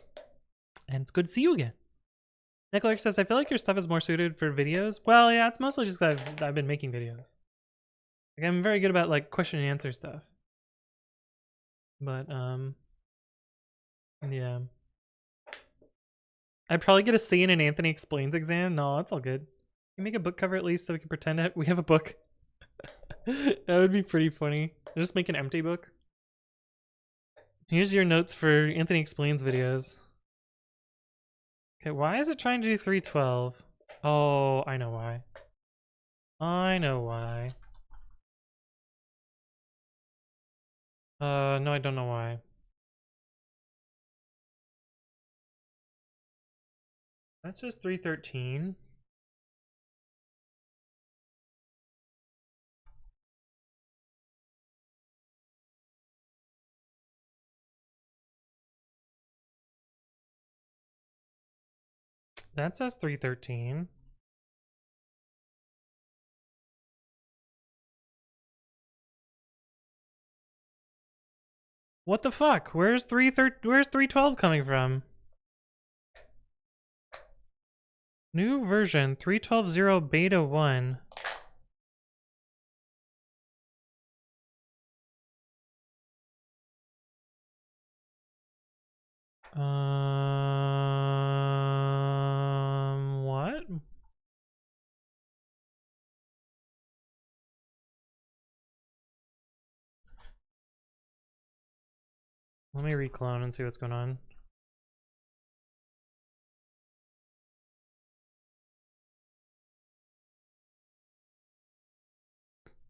And it's good to see you again. Nick says, I feel like your stuff is more suited for videos. Well, yeah, it's mostly just because I've been making videos. Like, I'm very good about like question and answer stuff. But, yeah. I'd probably get a C in an Anthony Explains exam. No, that's all good. Can you make a book cover at least so we can pretend we have a book? That would be pretty funny. Just make an empty book. Here's your notes for Anthony Explains videos. Okay, why is it trying to do 312? Oh, I know why. I know why. No, I don't know why. That's just 313. That says 313. What the fuck? Where's 312 coming from? New version 3.12.0 beta 1. What? Let me reclone and see what's going on.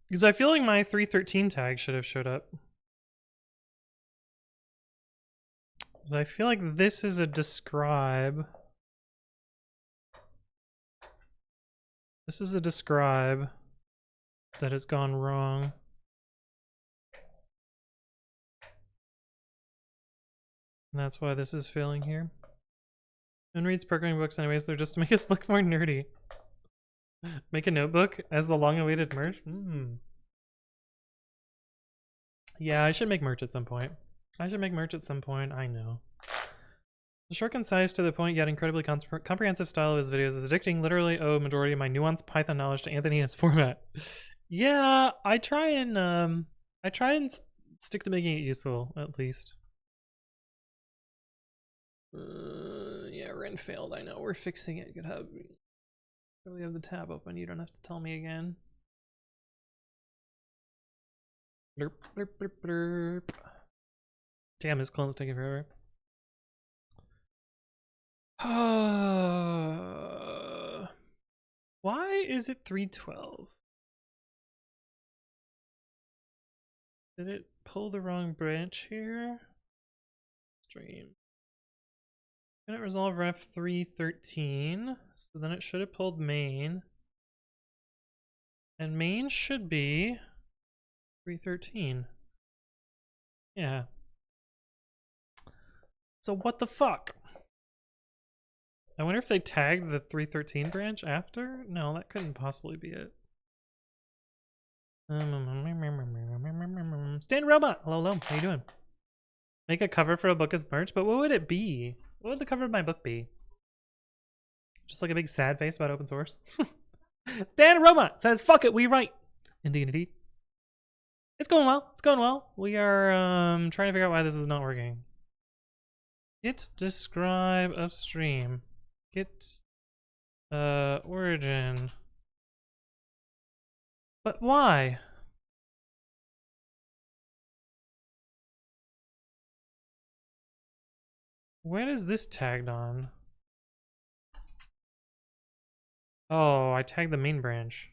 Because I feel like my 313 tag should have showed up. Because I feel like this is a describe. This is a describe that has gone wrong. And that's why this is failing here. And reads programming books anyways, they're just to make us look more nerdy. Make a notebook as the long-awaited merch? Yeah, I should make merch at some point. I know. The short, concise, to the point, yet incredibly comprehensive style of his videos is addicting. Literally owe a majority of my nuanced Python knowledge to Anthony and his format. Yeah, I try and stick to making it useful, at least. Yeah, Ren failed. I know. We're fixing it. GitHub. Really have the tab open. You don't have to tell me again. Blurp, blurp, blurp, blurp. Damn, his clone's taking forever. Why is it 312? Did it pull the wrong branch here? Stream. Can it resolve ref 313? So then it should have pulled main. And main should be 313. Yeah. So what the fuck? I wonder if they tagged the 313 branch after? No, that couldn't possibly be it. Stan Robot! Hello, hello. How you doing? Make a cover for a book as merch? But what would it be? What would the cover of my book be? Just like a big sad face about open source? Stan Robot says, fuck it, we write. Indeed, indeed. It's going well. It's going well. We are trying to figure out why this is not working. Git describe upstream. Git origin. But why? When is this tagged on? Oh, I tagged the main branch.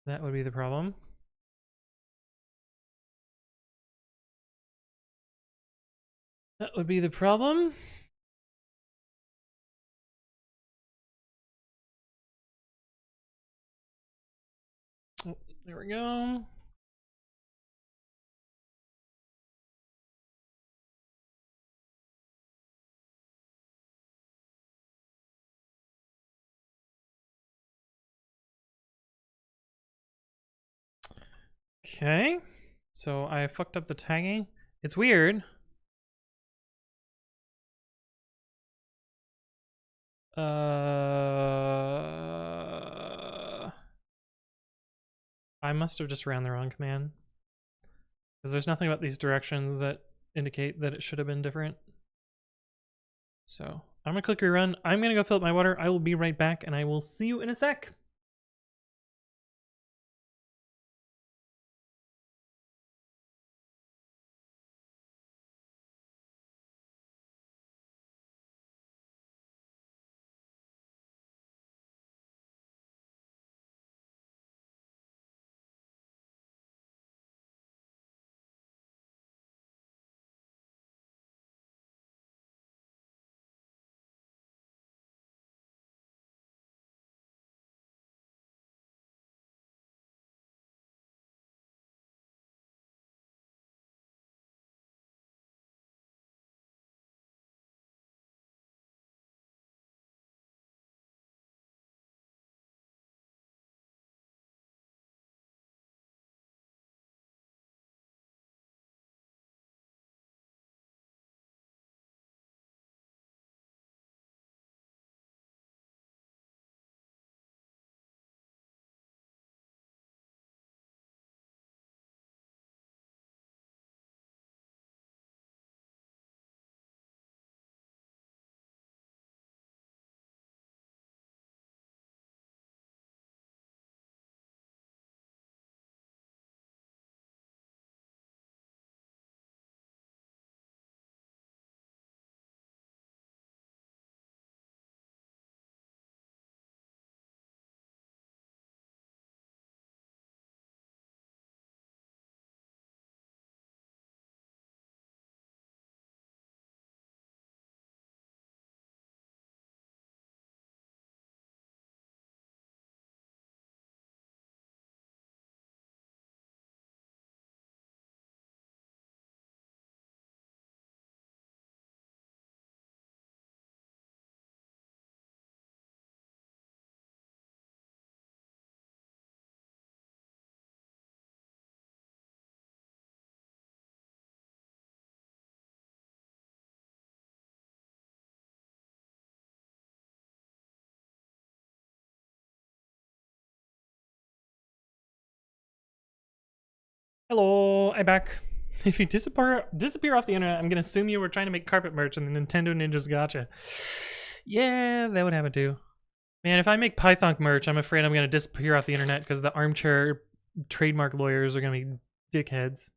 That would be the problem. That would be the problem. Oh, there we go. Okay. So I fucked up the tagging. It's weird. I must have just ran the wrong command. Because there's nothing about these directions that indicate that it should have been different. So I'm gonna click rerun. I'm gonna go fill up my water. I will be right back and I will see you in a sec. Hello, I'm back. If you disappear off the internet, I'm gonna assume you were trying to make carpet merch and the Nintendo Ninjas gotcha. Yeah, that would happen too. Man, if I make Python merch, I'm afraid I'm gonna disappear off the internet because the armchair trademark lawyers are gonna be dickheads.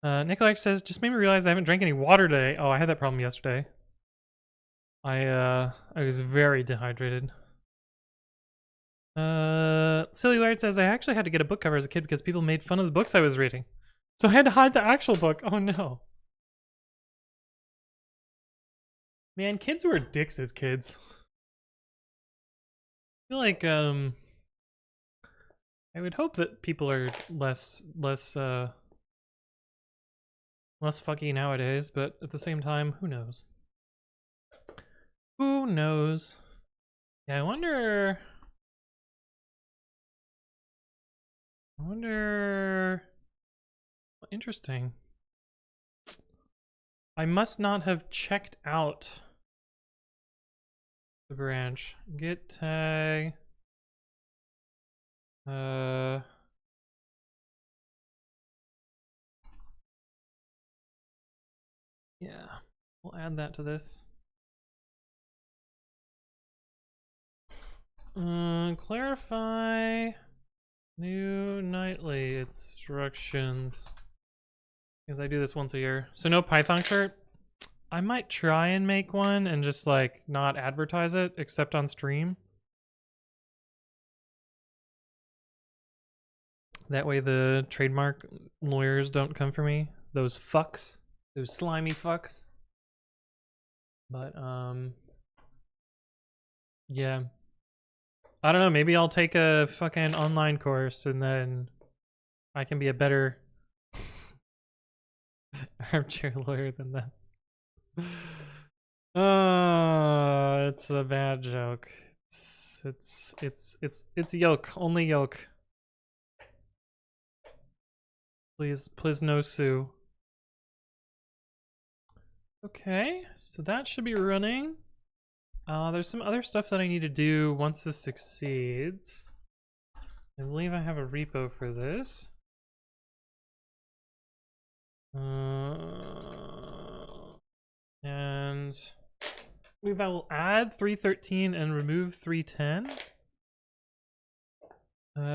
Nikolai says, just made me realize I haven't drank any water today. Oh, I had that problem yesterday. I was very dehydrated. Silly Laird says, I actually had to get a book cover as a kid because people made fun of the books I was reading. So I had to hide the actual book. Oh no. Man, kids were dicks as kids. I feel like, I would hope that people are less fucky nowadays, but at the same time, who knows? Who knows? Yeah, I wonder... Interesting. I must not have checked out the branch. Git tag. Yeah, we'll add that to this. Clarify new nightly instructions. Because I do this once a year. So no Python shirt. I might try and make one and just like not advertise it except on stream. That way the trademark lawyers don't come for me. Those fucks. Those slimy fucks. But yeah. I don't know, maybe I'll take a fucking online course and then I can be a better armchair lawyer than them. Oh, it's a bad joke. It's yoke, only yoke. Please no sue. Okay, so that should be running. There's some other stuff that I need to do once this succeeds. I believe I have a repo for this. And I will add 313 and remove 310.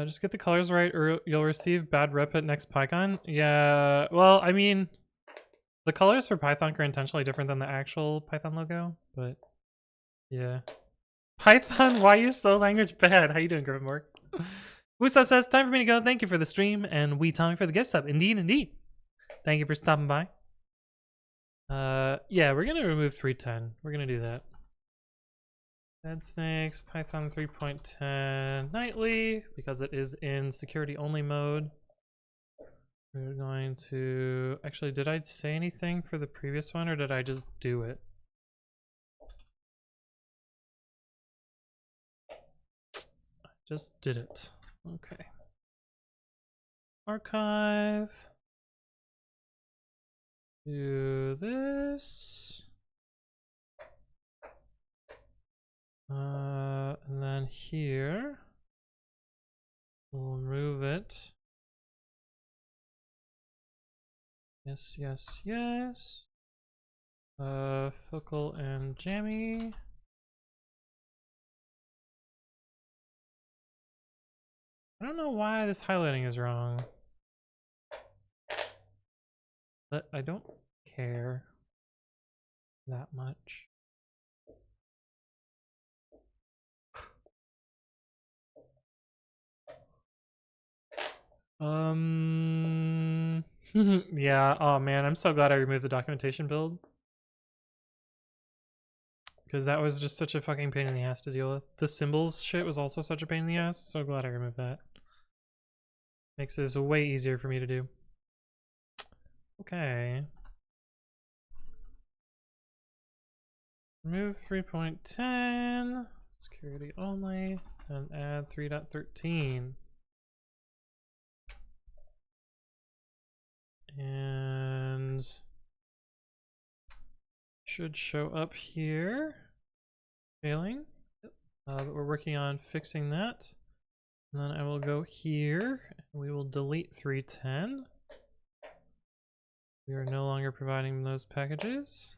Just get the colors right or you'll receive bad rep at next PyCon. Yeah, well, I mean, the colors for Python are intentionally different than the actual Python logo, but yeah. Python, why you so language bad? How you doing, Gryffindor? Wusa says, time for me to go. Thank you for the stream, and we time for the gift sub. Indeed, indeed. Thank you for stopping by. Yeah, we're gonna remove 310. We're gonna do that. Dead Snakes, Python 3.10 nightly, because it is in security only mode. We're going to... Actually, did I say anything for the previous one, or did I just do it? I just did it. Okay. Archive. Do this. And then here, we'll remove it. Yes, yes, yes. Focal and Jammy. I don't know why this highlighting is wrong, but I don't care that much. Yeah, oh man, I'm so glad I removed the documentation build. Because that was just such a fucking pain in the ass to deal with. The symbols shit was also such a pain in the ass, so glad I removed that. Makes this way easier for me to do. Okay. Remove 3.10, security only, and add 3.13. And should show up here. Failing. But we're working on fixing that. And then I will go here, and we will delete 310. We are no longer providing those packages.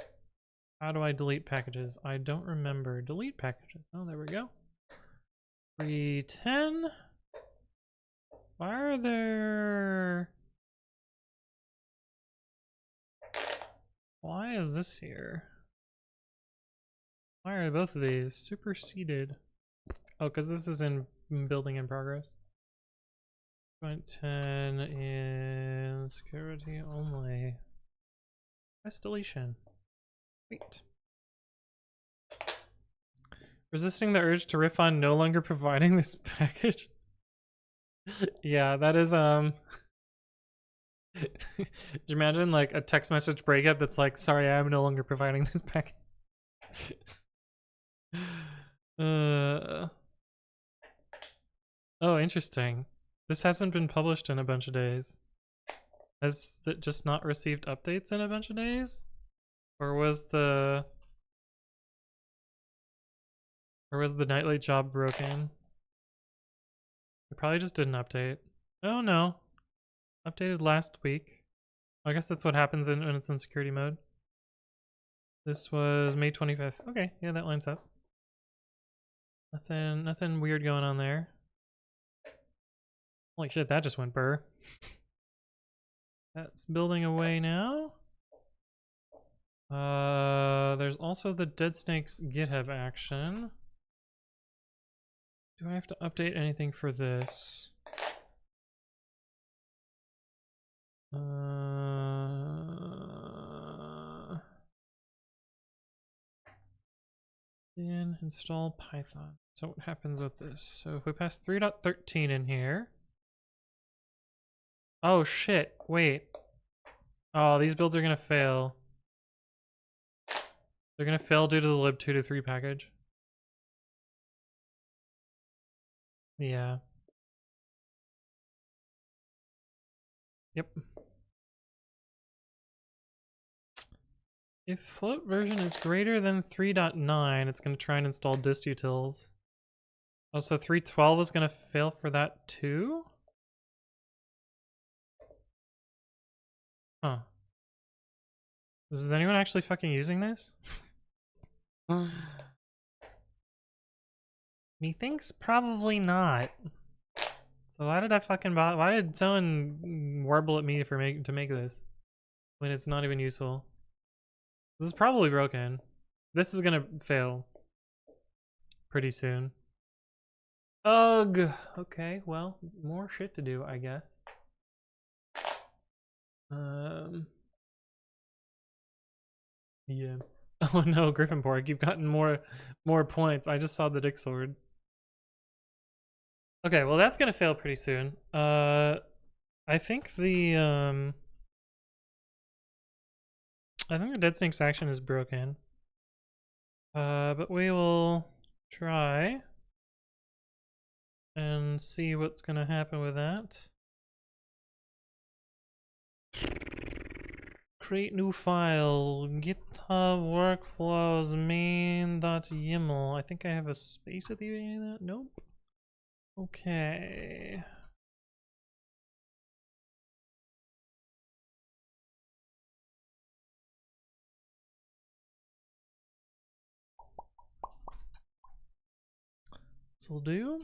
How do I delete packages? I don't remember. Delete packages. Oh, there we go. 310. Why are there... Why is this here? Why are both of these superseded? Oh, because this is in building in progress. 10 in security only. Press deletion. Wait. Resisting the urge to riff on no longer providing this package. Yeah, that is Could you imagine like a text message breakup that's like, sorry, I'm no longer providing this package. Oh, interesting. This hasn't been published in a bunch of days. Has it just not received updates in a bunch of days? Or was the nightly job broken? It probably just didn't update. Oh no. Updated last week. I guess that's what happens when it's in security mode. This was May 25th. Okay, yeah, that lines up. Nothing weird going on there. Holy shit, that just went burr. That's building away now. There's also the Dead Snakes GitHub action. Do I have to update anything for this? Then install Python. So what happens with this? So if we pass 3.13 in here. Oh shit, wait. Oh, these builds are gonna fail. They're gonna fail due to the lib2-3 package. Yeah. Yep. If float version is greater than 3.9, it's going to try and install distutils. Oh, so 3.12 is going to fail for that too? Huh. Is anyone actually fucking using this? Methinks probably not. So why did I fucking why did someone warble at me to make this when it's not even useful? This is probably broken. This is gonna fail pretty soon. Ugh. Okay, well, more shit to do, I guess. Yeah. Oh no, Griffinpork, you've gotten more points. I just saw the dick sword. Okay, well that's gonna fail pretty soon. I think the Dead Snakes action is broken. But we will try and see what's gonna happen with that. Create new file, GitHub workflows main.yaml. I think I have a space at the beginning of that. Nope. Okay. This'll do.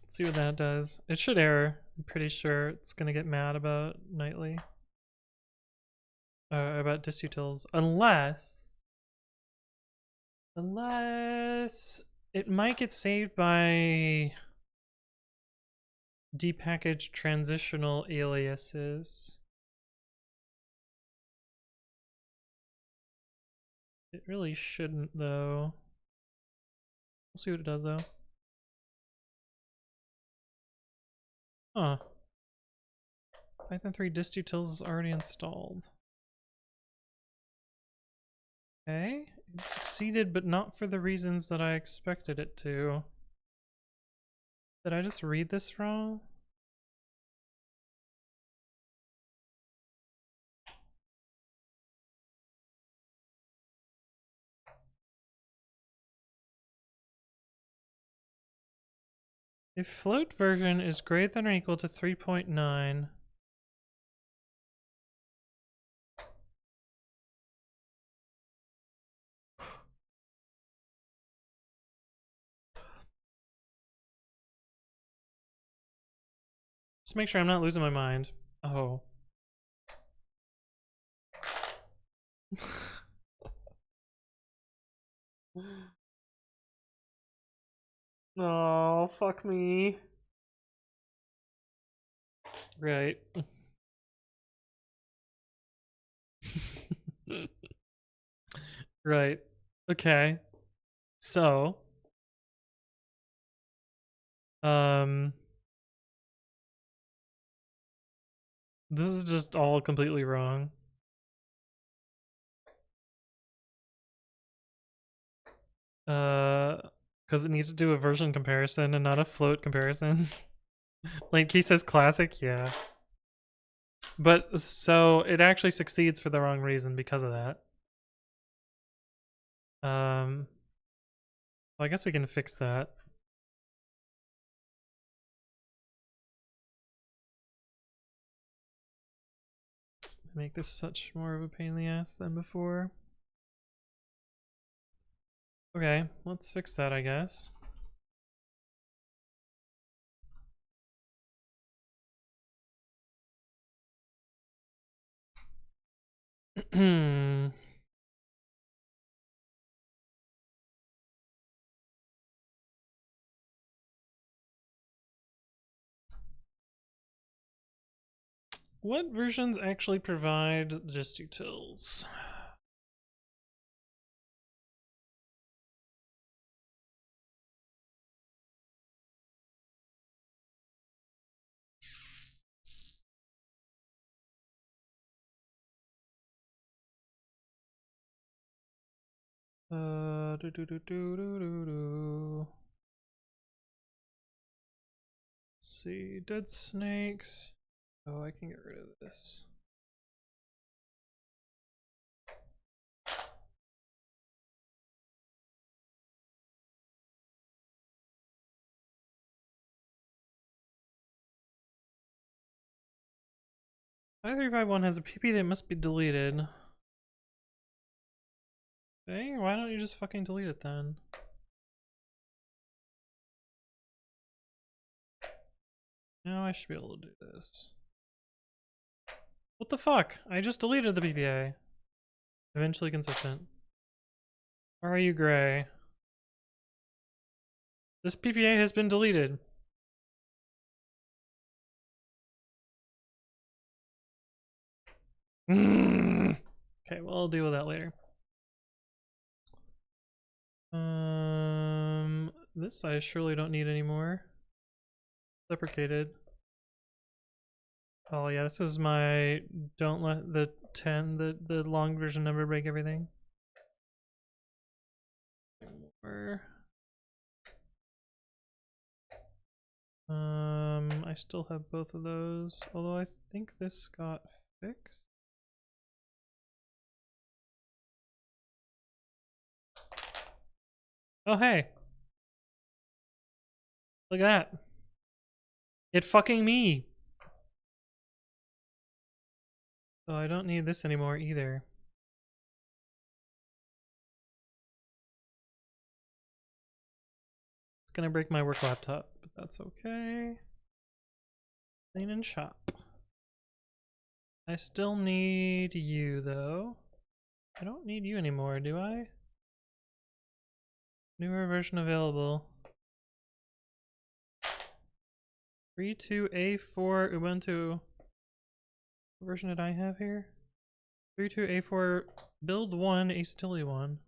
Let's see what that does. It should error. I'm pretty sure it's gonna get mad about nightly. About distutils. Unless it might get saved by depackaged transitional aliases. It really shouldn't though. We'll see what it does though. Huh. Python 3 distutils is already installed. Okay, it succeeded, but not for the reasons that I expected it to. Did I just read this wrong? If float version is greater than or equal to 3.9, just make sure I'm not losing my mind. Oh. Oh, fuck me. Right. Right. Okay. So, this is just all completely wrong. Because it needs to do a version comparison and not a float comparison. Like he says classic, yeah. But so it actually succeeds for the wrong reason because of that. Well, I guess we can fix that. Make this such more of a pain in the ass than before. Okay, let's fix that, I guess. What versions actually provide distutils? Do do do do do do do. Let's see, dead snakes. Oh, I can get rid of this. I351 has a PP that must be deleted. Okay, why don't you just fucking delete it then? Now I should be able to do this. What the fuck? I just deleted the PPA. Eventually consistent. Where are you, Gray? This PPA has been deleted. Okay, well, I'll deal with that later. This I surely don't need anymore. Deprecated. Oh yeah, this is my don't let the 10, the long version number break everything. Or I still have both of those, although I think this got fixed. Oh hey. Look at that. It fucking me. So I don't need this anymore either. It's gonna break my work laptop, but that's okay. Clean and shop. I still need you though. I don't need you anymore, do I? Newer version available. 32A4 Ubuntu. What version did I have here? 32A4 build 1 Acetility 1.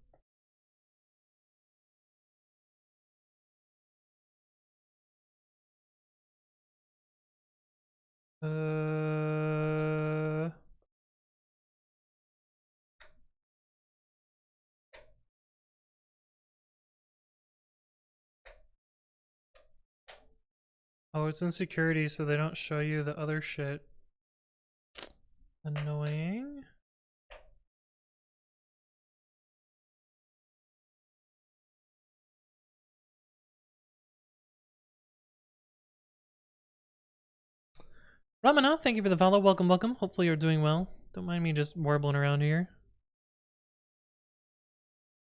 Oh, it's in security, so they don't show you the other shit. Annoying. Ramana, thank you for the follow. Welcome, welcome. Hopefully you're doing well. Don't mind me just warbling around here.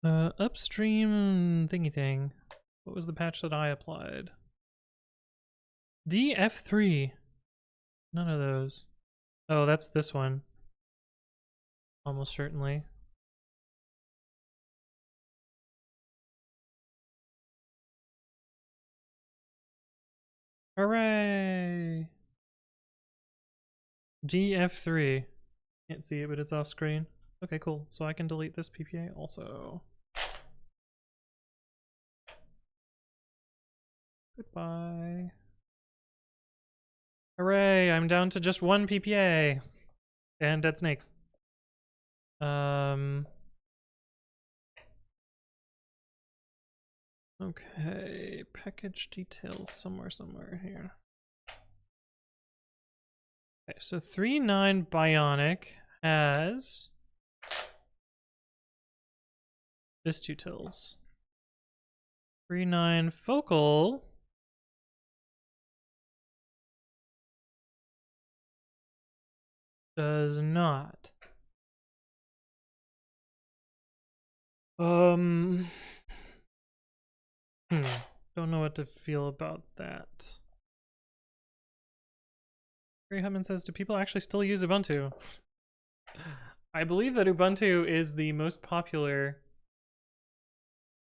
Upstream thingy thing. What was the patch that I applied? DF3. None of those. Oh, that's this one. Almost certainly. Hooray! GF3. Can't see it, but it's off screen. Okay, cool. So I can delete this PPA also. Goodbye. Hooray! I'm down to just one PPA. And dead snakes. Okay, package details somewhere here. Okay, so 3.9 Bionic has this utils. 3.9 Focal does not. Don't know what to feel about that. Gary Hutman says, do people actually still use Ubuntu? I believe that Ubuntu is the most popular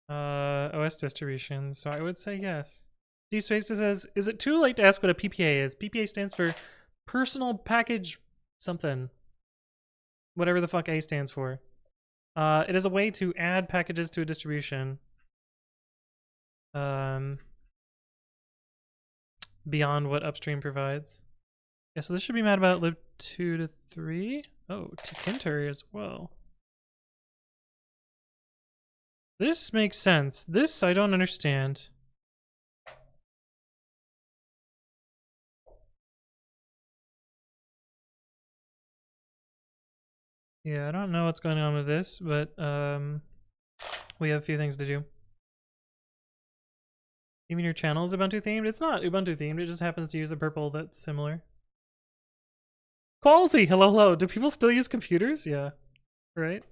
OS distribution, so I would say yes. D-Space says, is it too late to ask what a PPA is? PPA stands for Personal Package something. Whatever the fuck A stands for. It is a way to add packages to a distribution. Beyond what Upstream provides. Yeah, so this should be mad about lib 2 to 3. Oh, to Kinter as well. This makes sense. This I don't understand. Yeah, I don't know what's going on with this, but we have a few things to do. Even your channel is Ubuntu themed? It's not Ubuntu themed, it just happens to use a purple that's similar. Quality! Hello, hello. Do people still use computers? Yeah. Right?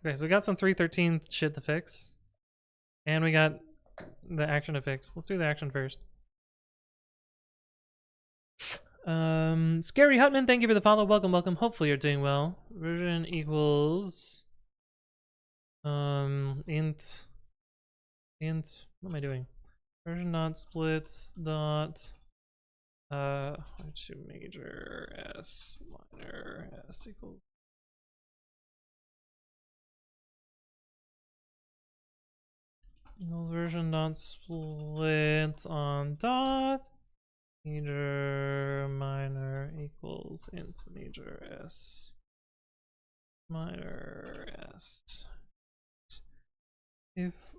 Okay, so we got some 3.13 shit to fix. And we got the action to fix. Let's do the action first. Scary Hutman, thank you for the follow. Welcome, welcome. Hopefully you're doing well. Version equals int, what am I doing? Version dot splits dot to major s minor s equals version dot split on dot major minor equals int major s minor s. If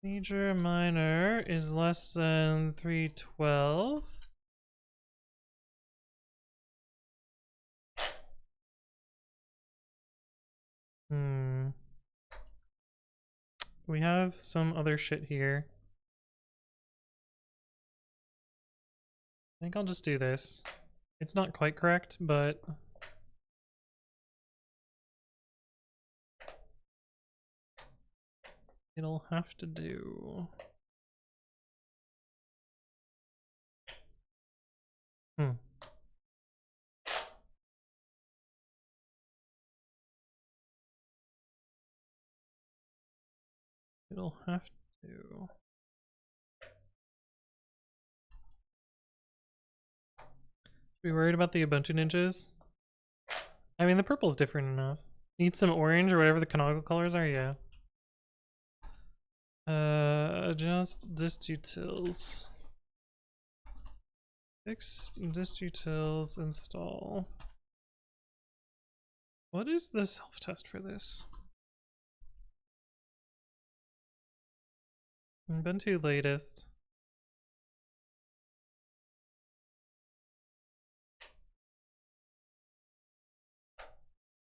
major minor is less than 312, we have some other shit here. I think I'll just do this. It's not quite correct, but it'll have to do. It'll have to. Be worried about the Ubuntu ninjas? I mean, the purple's different enough. Need some orange or whatever the canonical colors are, yeah. Adjust distutils. Fix distutils, install. What is the self-test for this? Ubuntu latest.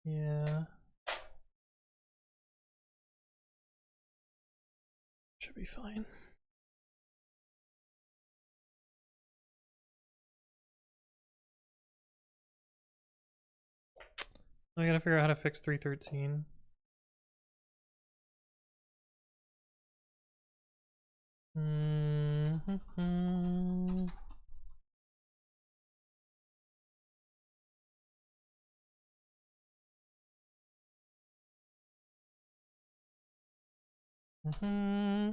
Yeah. Should be fine. I gotta figure out how to fix 313. Mm-hmm. Mm-hmm.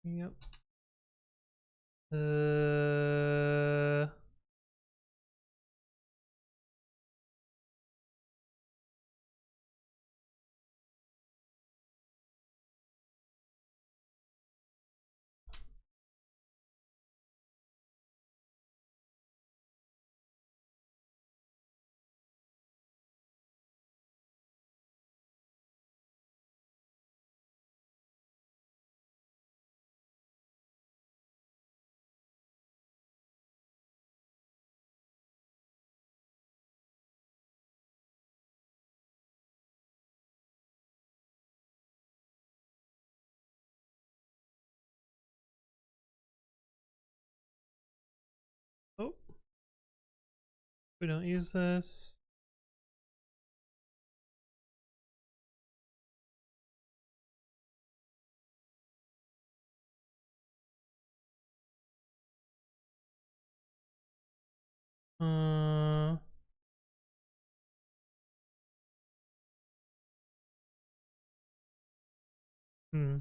Yep. Oh, we don't use this. Uh, hmm.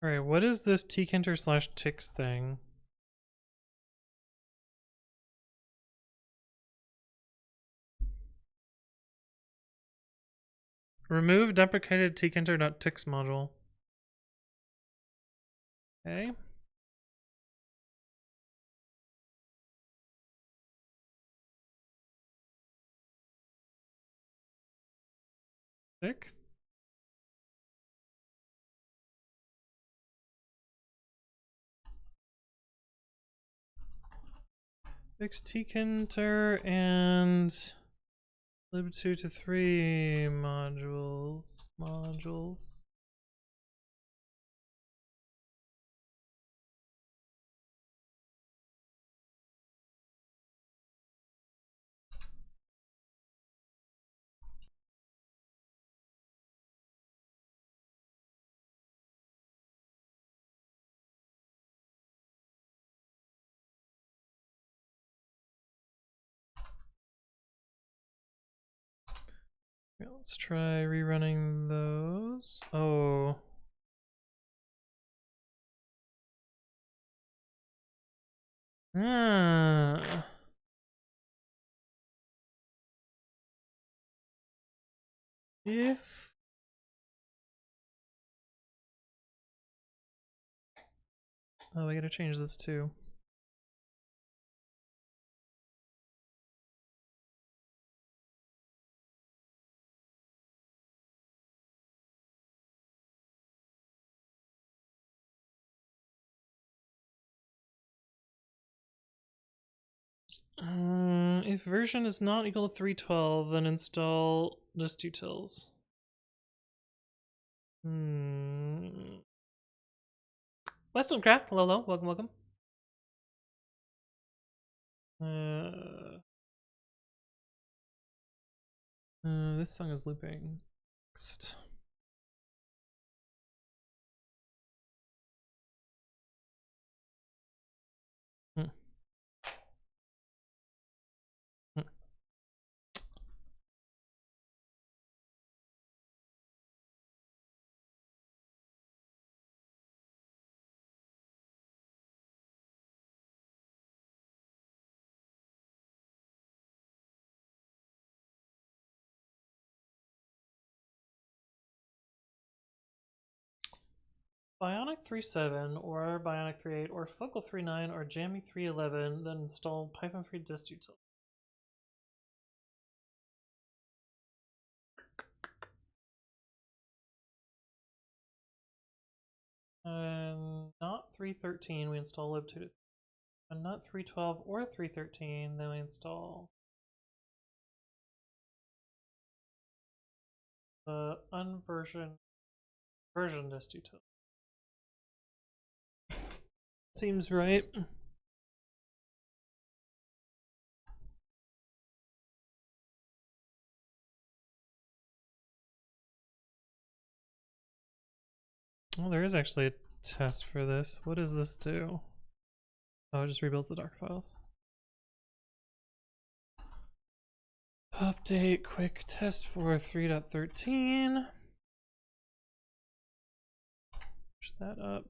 Alright, what is this tkinter / ticks thing? Remove deprecated tkinter.tix module. Okay. Tick. Fix tkinter and lib2 to 3 modules. Okay, let's try rerunning those. Oh. Ah. If oh, I gotta change this too. If version is not equal to 312, then install just utils. Western Craft, hello, welcome. This song is looping. Next. Hmm. Hmm. Bionic 3.7 or Bionic 3.8 or Focal 3.9 or Jammy 3.11, then install Python 3 dist utility. And not 3.13, we install lib2. And not 3.12 or 3.13, then we install the version dist utility. Seems right. Well, there is actually a test for this. What does this do? Oh, it just rebuilds the doc files. Update quick test for 3.13. Push that up.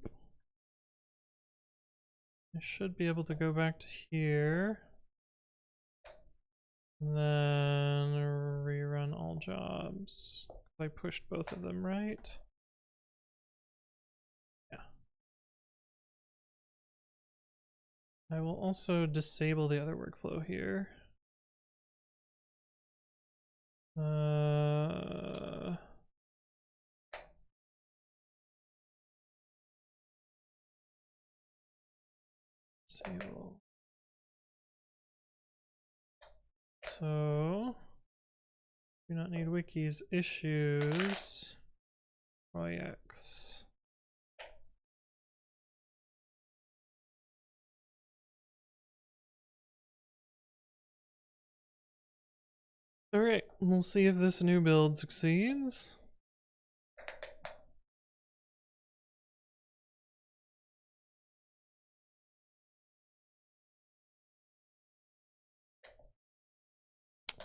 I should be able to go back to here. And then rerun all jobs. I pushed both of them, right? Yeah. I will also disable the other workflow here. Disable. So, do not need wikis issues. X. Alright, we'll see if this new build succeeds.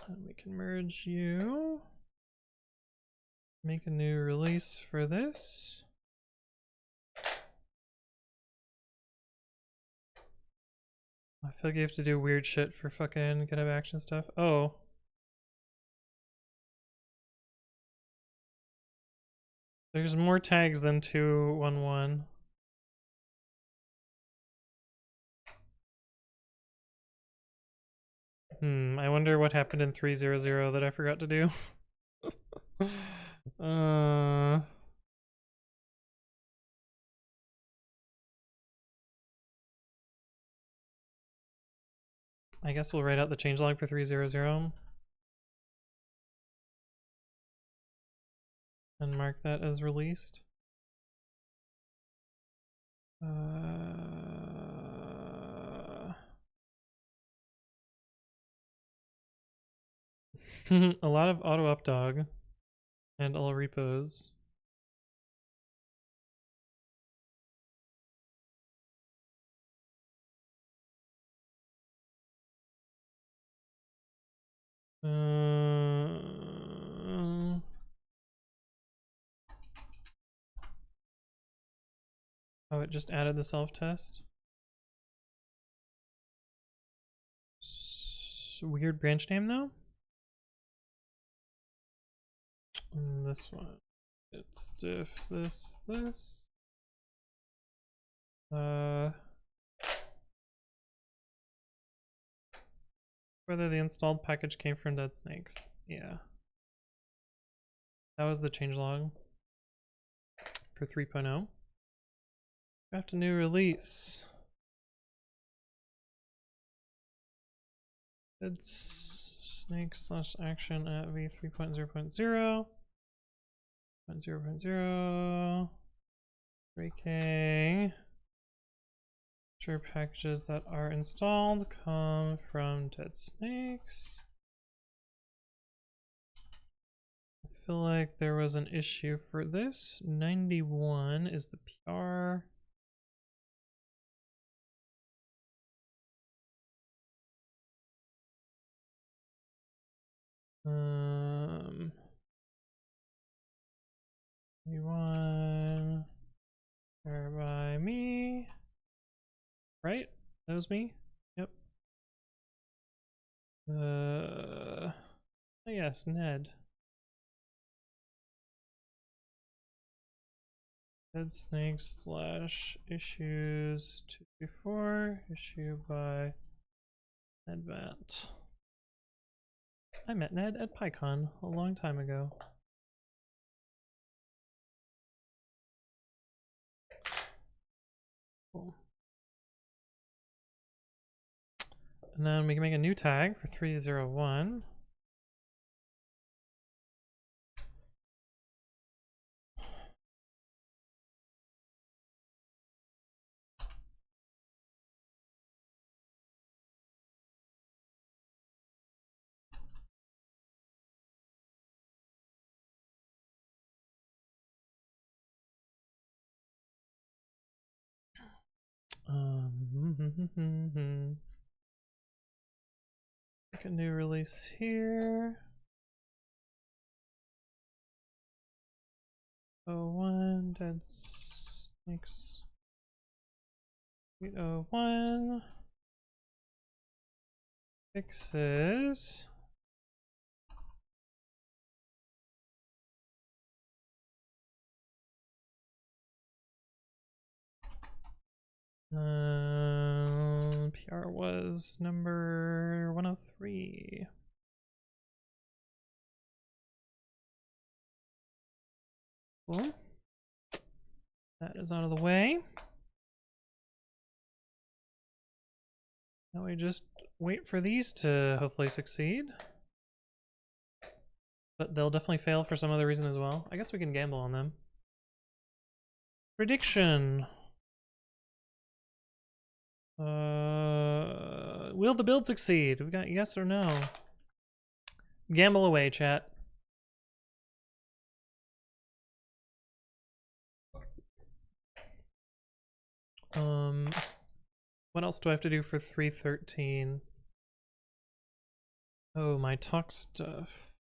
And we can merge you. Make a new release for this. I feel like you have to do weird shit for fucking GitHub Action stuff. Oh. There's more tags than 211. I wonder what happened in 300 that I forgot to do. I guess we'll write out the changelog for 300 and mark that as released. A lot of auto updog and all repos. Oh, it just added the self-test. Weird branch name though. And this one, it's diff this. Whether the installed package came from Dead Snakes. Yeah. That was the changelog for 3.0. Draft a new release. Dead Snake / action at v3.0.0. 0.0. Breaking. Sure, packages that are installed come from Dead Snakes. I feel like there was an issue for this. 91 is the PR. Um, 91 by me. Right? That was me? Yep. Oh yes, Ned. Dead snakes slash issues 234 issue by Advent. I met Ned at PyCon a long time ago. Cool. And then we can make a new tag for 301. Make a new release here. 01 dead snakes. 801 fixes. PR was number 103. Cool. That is out of the way. Now we just wait for these to hopefully succeed. But they'll definitely fail for some other reason as well. I guess we can gamble on them. Prediction. Will the build succeed? We got yes or no. Gamble away, chat. What else do I have to do for 313? Oh, my talk stuff.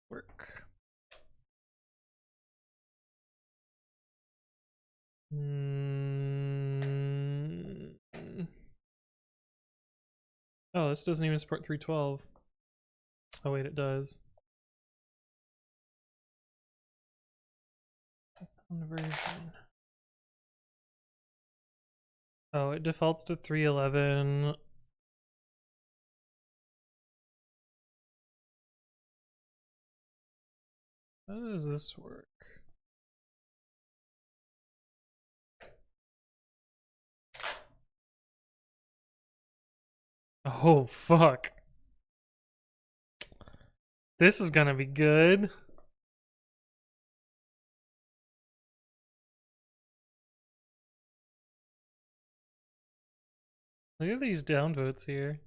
Work. Oh, this doesn't even support 312. Oh wait, it does. That's on the version. Oh, it defaults to 311. How does this work? Oh, fuck. This is gonna be good. Look at these downvotes here.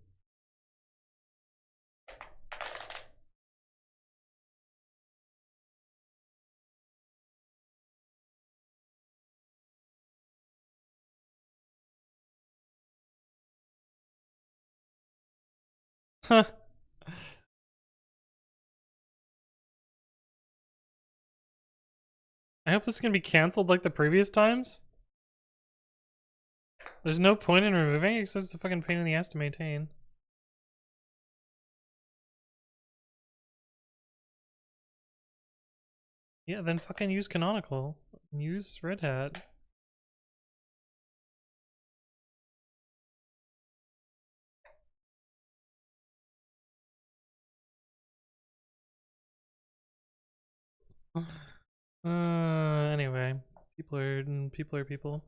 Huh. I hope this is gonna be canceled like the previous times. There's no point in removing it except it's a fucking pain in the ass to maintain. Yeah, then fucking use Canonical. Use Red Hat. Anyway, people are people.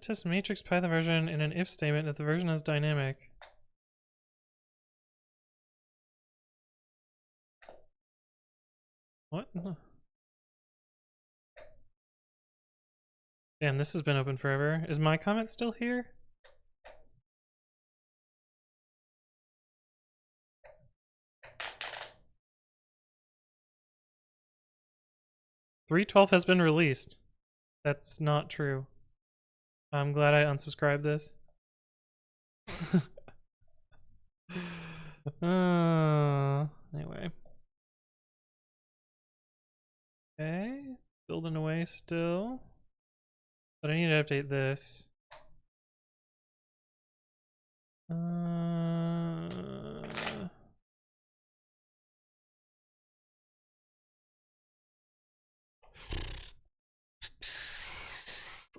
Test matrix Python version in an if statement if the version is dynamic. What? Damn, this has been open forever. Is my comment still here? 3.12 has been released. That's not true. I'm glad I unsubscribed this. Anyway. Okay. Building away still. But I need to update this.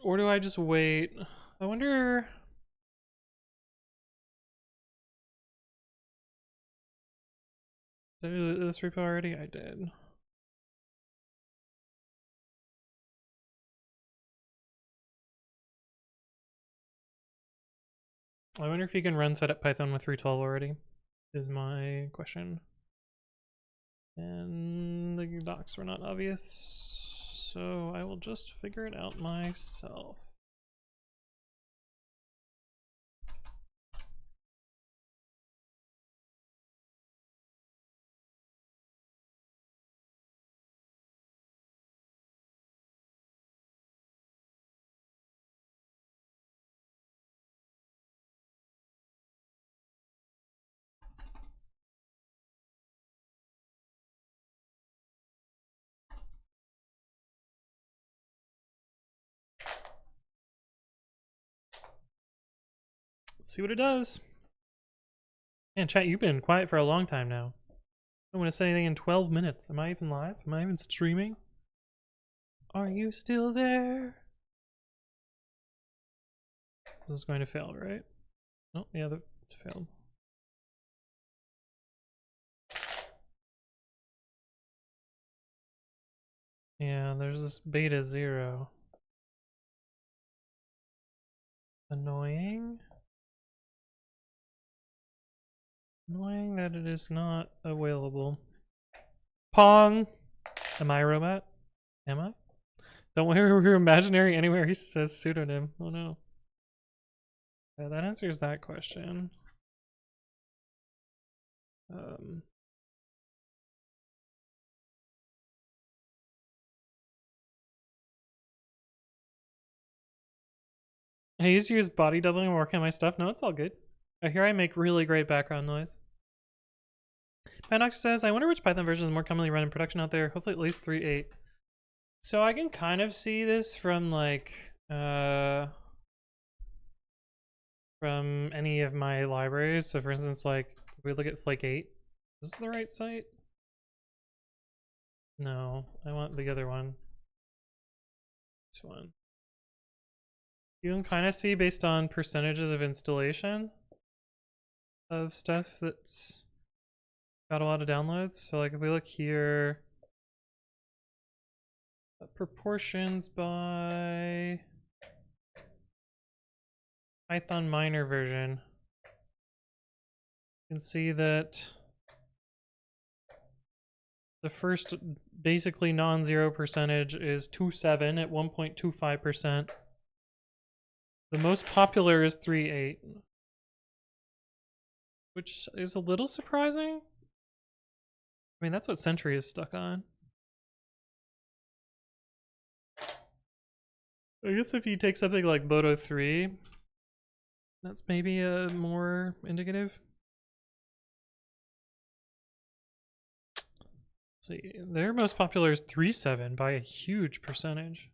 Or do I just wait? I wonder... Did I do this repo already? I did. I wonder if you can run setup Python with 3.12 already, is my question. And the docs were not obvious, so I will just figure it out myself. Let's see what it does. Man, chat, you've been quiet for a long time now. I don't want to say anything in 12 minutes. Am I even live? Am I even streaming? Are you still there? This is going to fail, right? Oh, yeah, that failed. Yeah, there's this beta 0. Annoying. Annoying that it is not available. Pong! Am I a robot? Am I? Don't worry, we're imaginary anywhere he says pseudonym. Oh no. Yeah, that answers that question. I used to use body doubling and working on my stuff. No, it's all good. I hear I make really great background noise. Panox says, I wonder which Python version is more commonly run in production out there. Hopefully at least 3.8. So I can kind of see this from like from any of my libraries. So for instance, like if we look at Flake 8, is this the right site? No, I want the other one. This one. You can kind of see based on percentages of installation of stuff that's got a lot of downloads. So like if we look here, proportions by Python minor version, you can see that the first basically non-zero percentage is 2.7 at 1.25%. The most popular is 3.8, which is a little surprising. I mean, that's what Sentry is stuck on. I guess if you take something like Moto 3, that's maybe a more indicative. Let's see, their most popular is 3.7 by a huge percentage.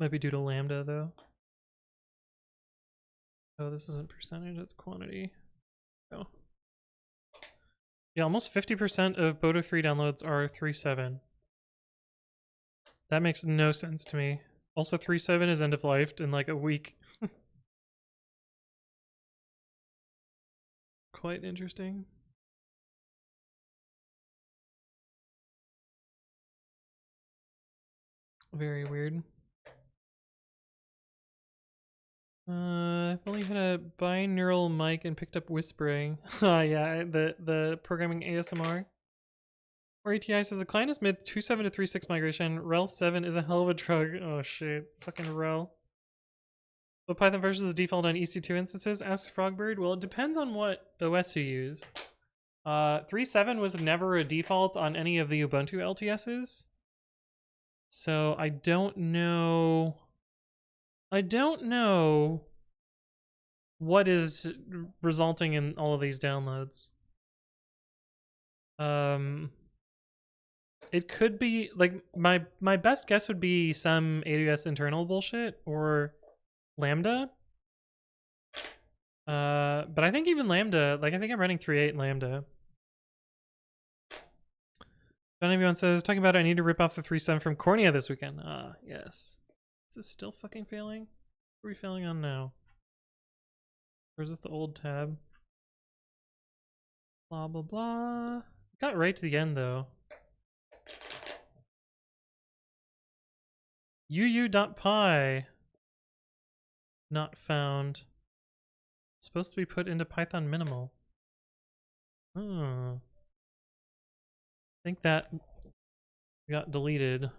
Might be due to Lambda though. Oh, this isn't percentage, that's quantity. Oh. Yeah, almost 50% of Moto 3 downloads are 3.7. That makes no sense to me. Also, 3.7 is end of life in like a week. Quite interesting. Very weird. I've only had a binaural mic and picked up whispering. Yeah, the programming ASMR. Or ATI says the client is mid 2.7 to 3.6 migration. Rel 7 is a hell of a drug. Oh shit, fucking Rel. What Python version is default on EC2 instances? Asks Frogbird. Well, it depends on what OS you use. 3.7 was never a default on any of the Ubuntu LTSs. So I don't know. I don't know what is resulting in all of these downloads. It could be like my best guess would be some AWS internal bullshit or Lambda. But I think even Lambda, like I think I'm running 3.8 in Lambda. John Everyone says, talking about it, I need to rip off the 3.7 from Cornea this weekend. Ah, yes. Is this still fucking failing? What are we failing on now? Or is this the old tab? Blah, blah, blah. Got right to the end, though. uu.py. Not found. Supposed to be put into Python minimal. I think that got deleted.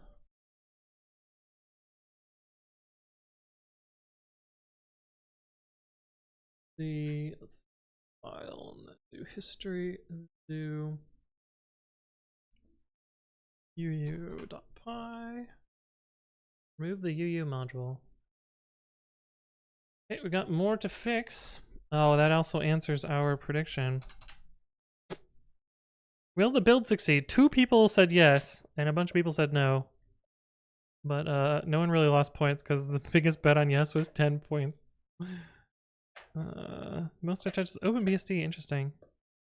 Let's file and then do history and do uu.py. Remove the uu module. Okay, we got more to fix. Oh, that also answers our prediction. Will the build succeed? 2 people said yes, and a bunch of people said no. But no one really lost points because the biggest bet on yes was 10 points. Most I touched is OpenBSD. Interesting.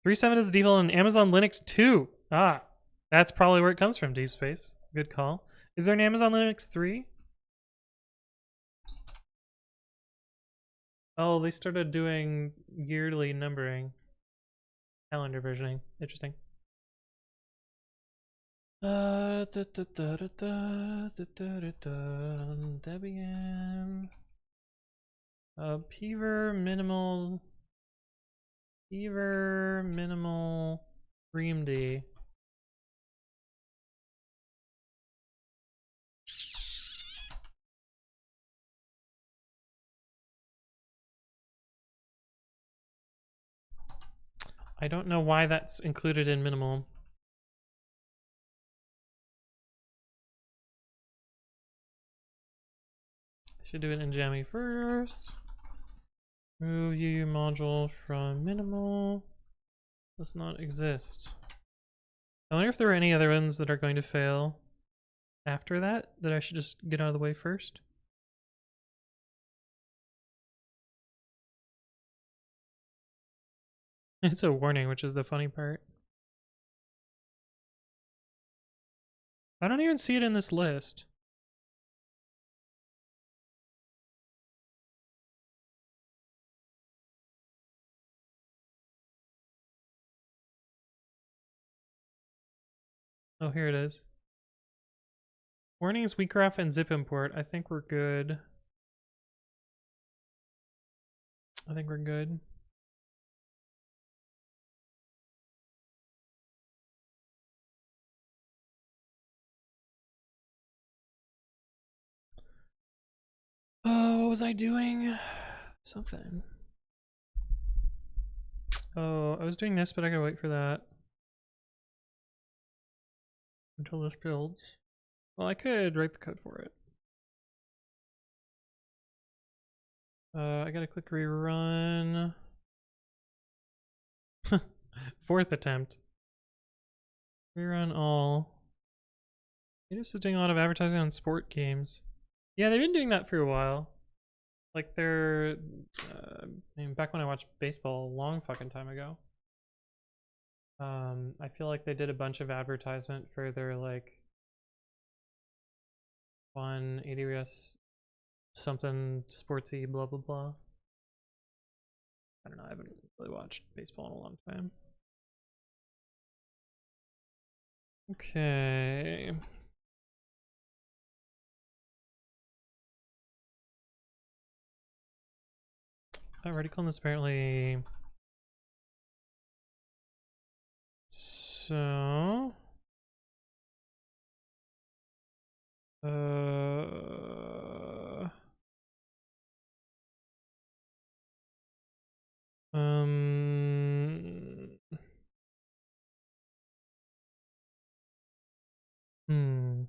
3.7 is the default on Amazon Linux 2. Ah, that's probably where it comes from, Deep Space. Good call. Is there an Amazon Linux 3? Oh, they started doing yearly numbering. Calendar versioning. Interesting. Debian. Pever minimal Dreamd. I don't know why that's included in minimal. Should do it in Jammy first. Move UU module from minimal. Does not exist. I wonder if there are any other ones that are going to fail after that I should just get out of the way first. It's a warning, which is the funny part. I don't even see it in this list. Oh, here it is. Warnings, weakref, and zip import. I think we're good. I think we're good. Oh, what was I doing? Something. Oh, I was doing this, but I gotta wait for that until this builds. Well, I could write the code for it. I gotta click rerun. 4th attempt. Rerun all. They're just doing a lot of advertising on sport games. Yeah, they've been doing that for a while. Like they're, I mean, back when I watched baseball a long fucking time ago. I feel like they did a bunch of advertisement for their like fun AWS something sportsy blah blah blah. I don't know, I haven't really watched baseball in a long time. Okay. Radical this apparently. So um hmm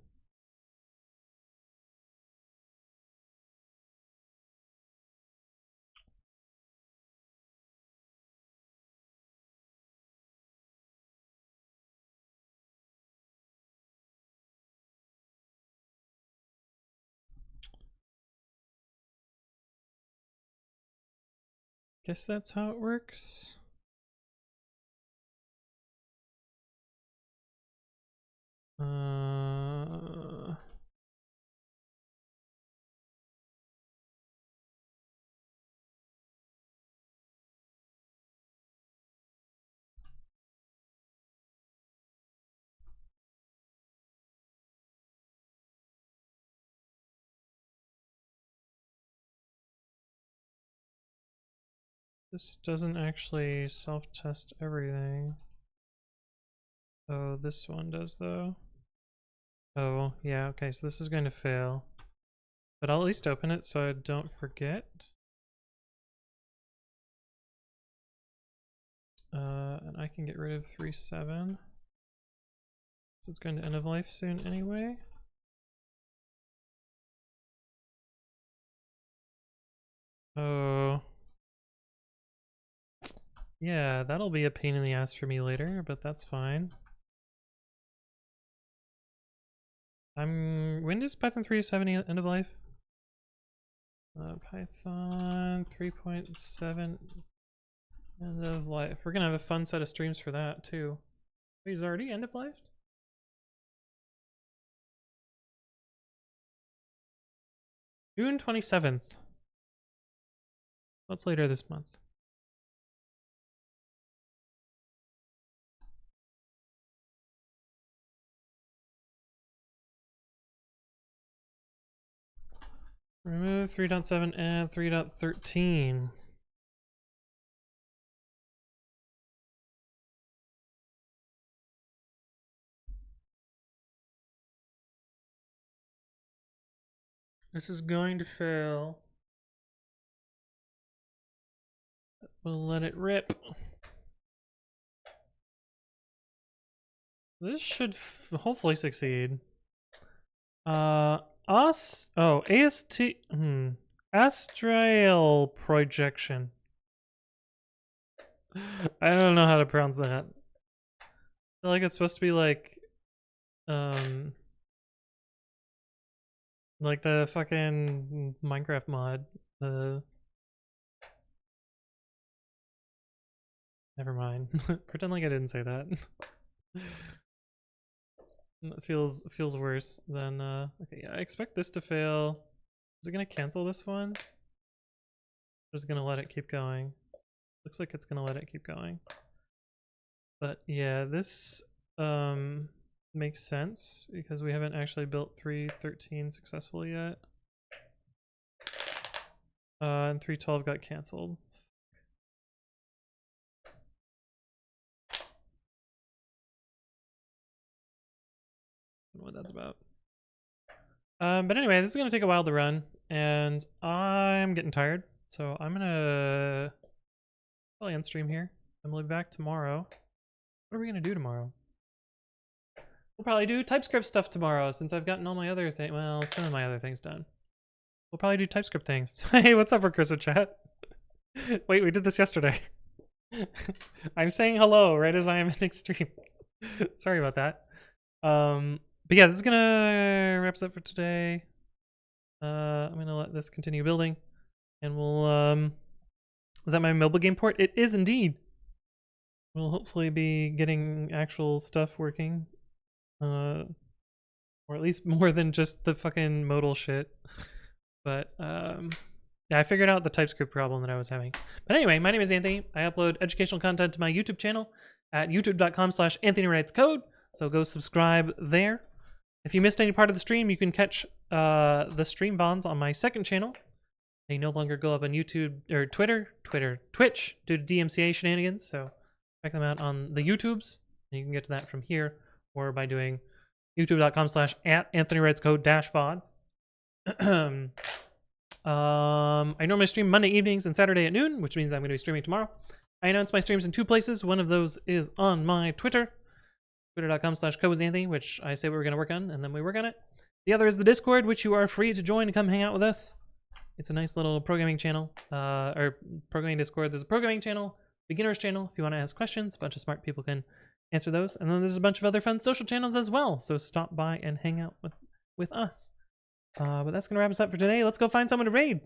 Guess that's how it works. This doesn't actually self-test everything. Oh, this one does though. Oh, yeah, okay, so this is going to fail. But I'll at least open it so I don't forget. And I can get rid of 3.7. So it's going to end of life soon anyway. Oh. Yeah, that'll be a pain in the ass for me later, but that's fine. When does Python 3.7 end of life? Python 3.7 end of life. We're gonna have a fun set of streams for that too. Wait, is it already end of life? June 27th. What's later this month? Remove 3.7 and 3.13. This is going to fail. We'll let it rip. This should hopefully succeed. Astral projection. I don't know how to pronounce that. I feel like it's supposed to be like the fucking Minecraft mod. Never mind. Pretend like I didn't say that. It feels worse than okay, yeah, I expect this to fail. Is it gonna cancel this one? Or is it gonna let it keep going? Looks like it's gonna let it keep going. But yeah, this makes sense because we haven't actually built 3.13 successfully yet. And 3.12 got canceled. I don't know what that's about. But anyway, this is gonna take a while to run, and I'm getting tired, so I'm gonna probably end stream here. I'm gonna be back tomorrow. What are we gonna do tomorrow? We'll probably do TypeScript stuff tomorrow, since I've gotten all my other things. Well, some of my other things done. We'll probably do TypeScript things. Hey, what's up, recursive chat? Wait, we did this yesterday. I'm saying hello right as I am in extreme. Sorry about that. But yeah, this is gonna wrap us up for today. I'm gonna let this continue building, and we'll is that my mobile game port? It is indeed. We'll hopefully be getting actual stuff working, or at least more than just the fucking modal shit. But yeah, I figured out the TypeScript problem that I was having. But anyway, my name is Anthony. I upload educational content to my YouTube channel at youtube.com/anthonywritescode. So go subscribe there. If you missed any part of the stream, you can catch the stream VODs on my second channel. They no longer go up on YouTube or Twitch due to DMCA shenanigans. So check them out on the YouTubes. And you can get to that from here or by doing youtube.com/anthonywritescode-vods. I normally stream Monday evenings and Saturday at noon, which means I'm going to be streaming tomorrow. I announce my streams in 2 places. One of those is on my Twitter. Twitter.com/codewithanthony, which I say what we're going to work on, and then we work on it. The other is the Discord, which you are free to join and come hang out with us. It's a nice little programming channel, or programming Discord. There's a programming channel, beginners channel. If you want to ask questions, a bunch of smart people can answer those. And then there's a bunch of other fun social channels as well. So stop by and hang out with us. But that's going to wrap us up for today. Let's go find someone to raid.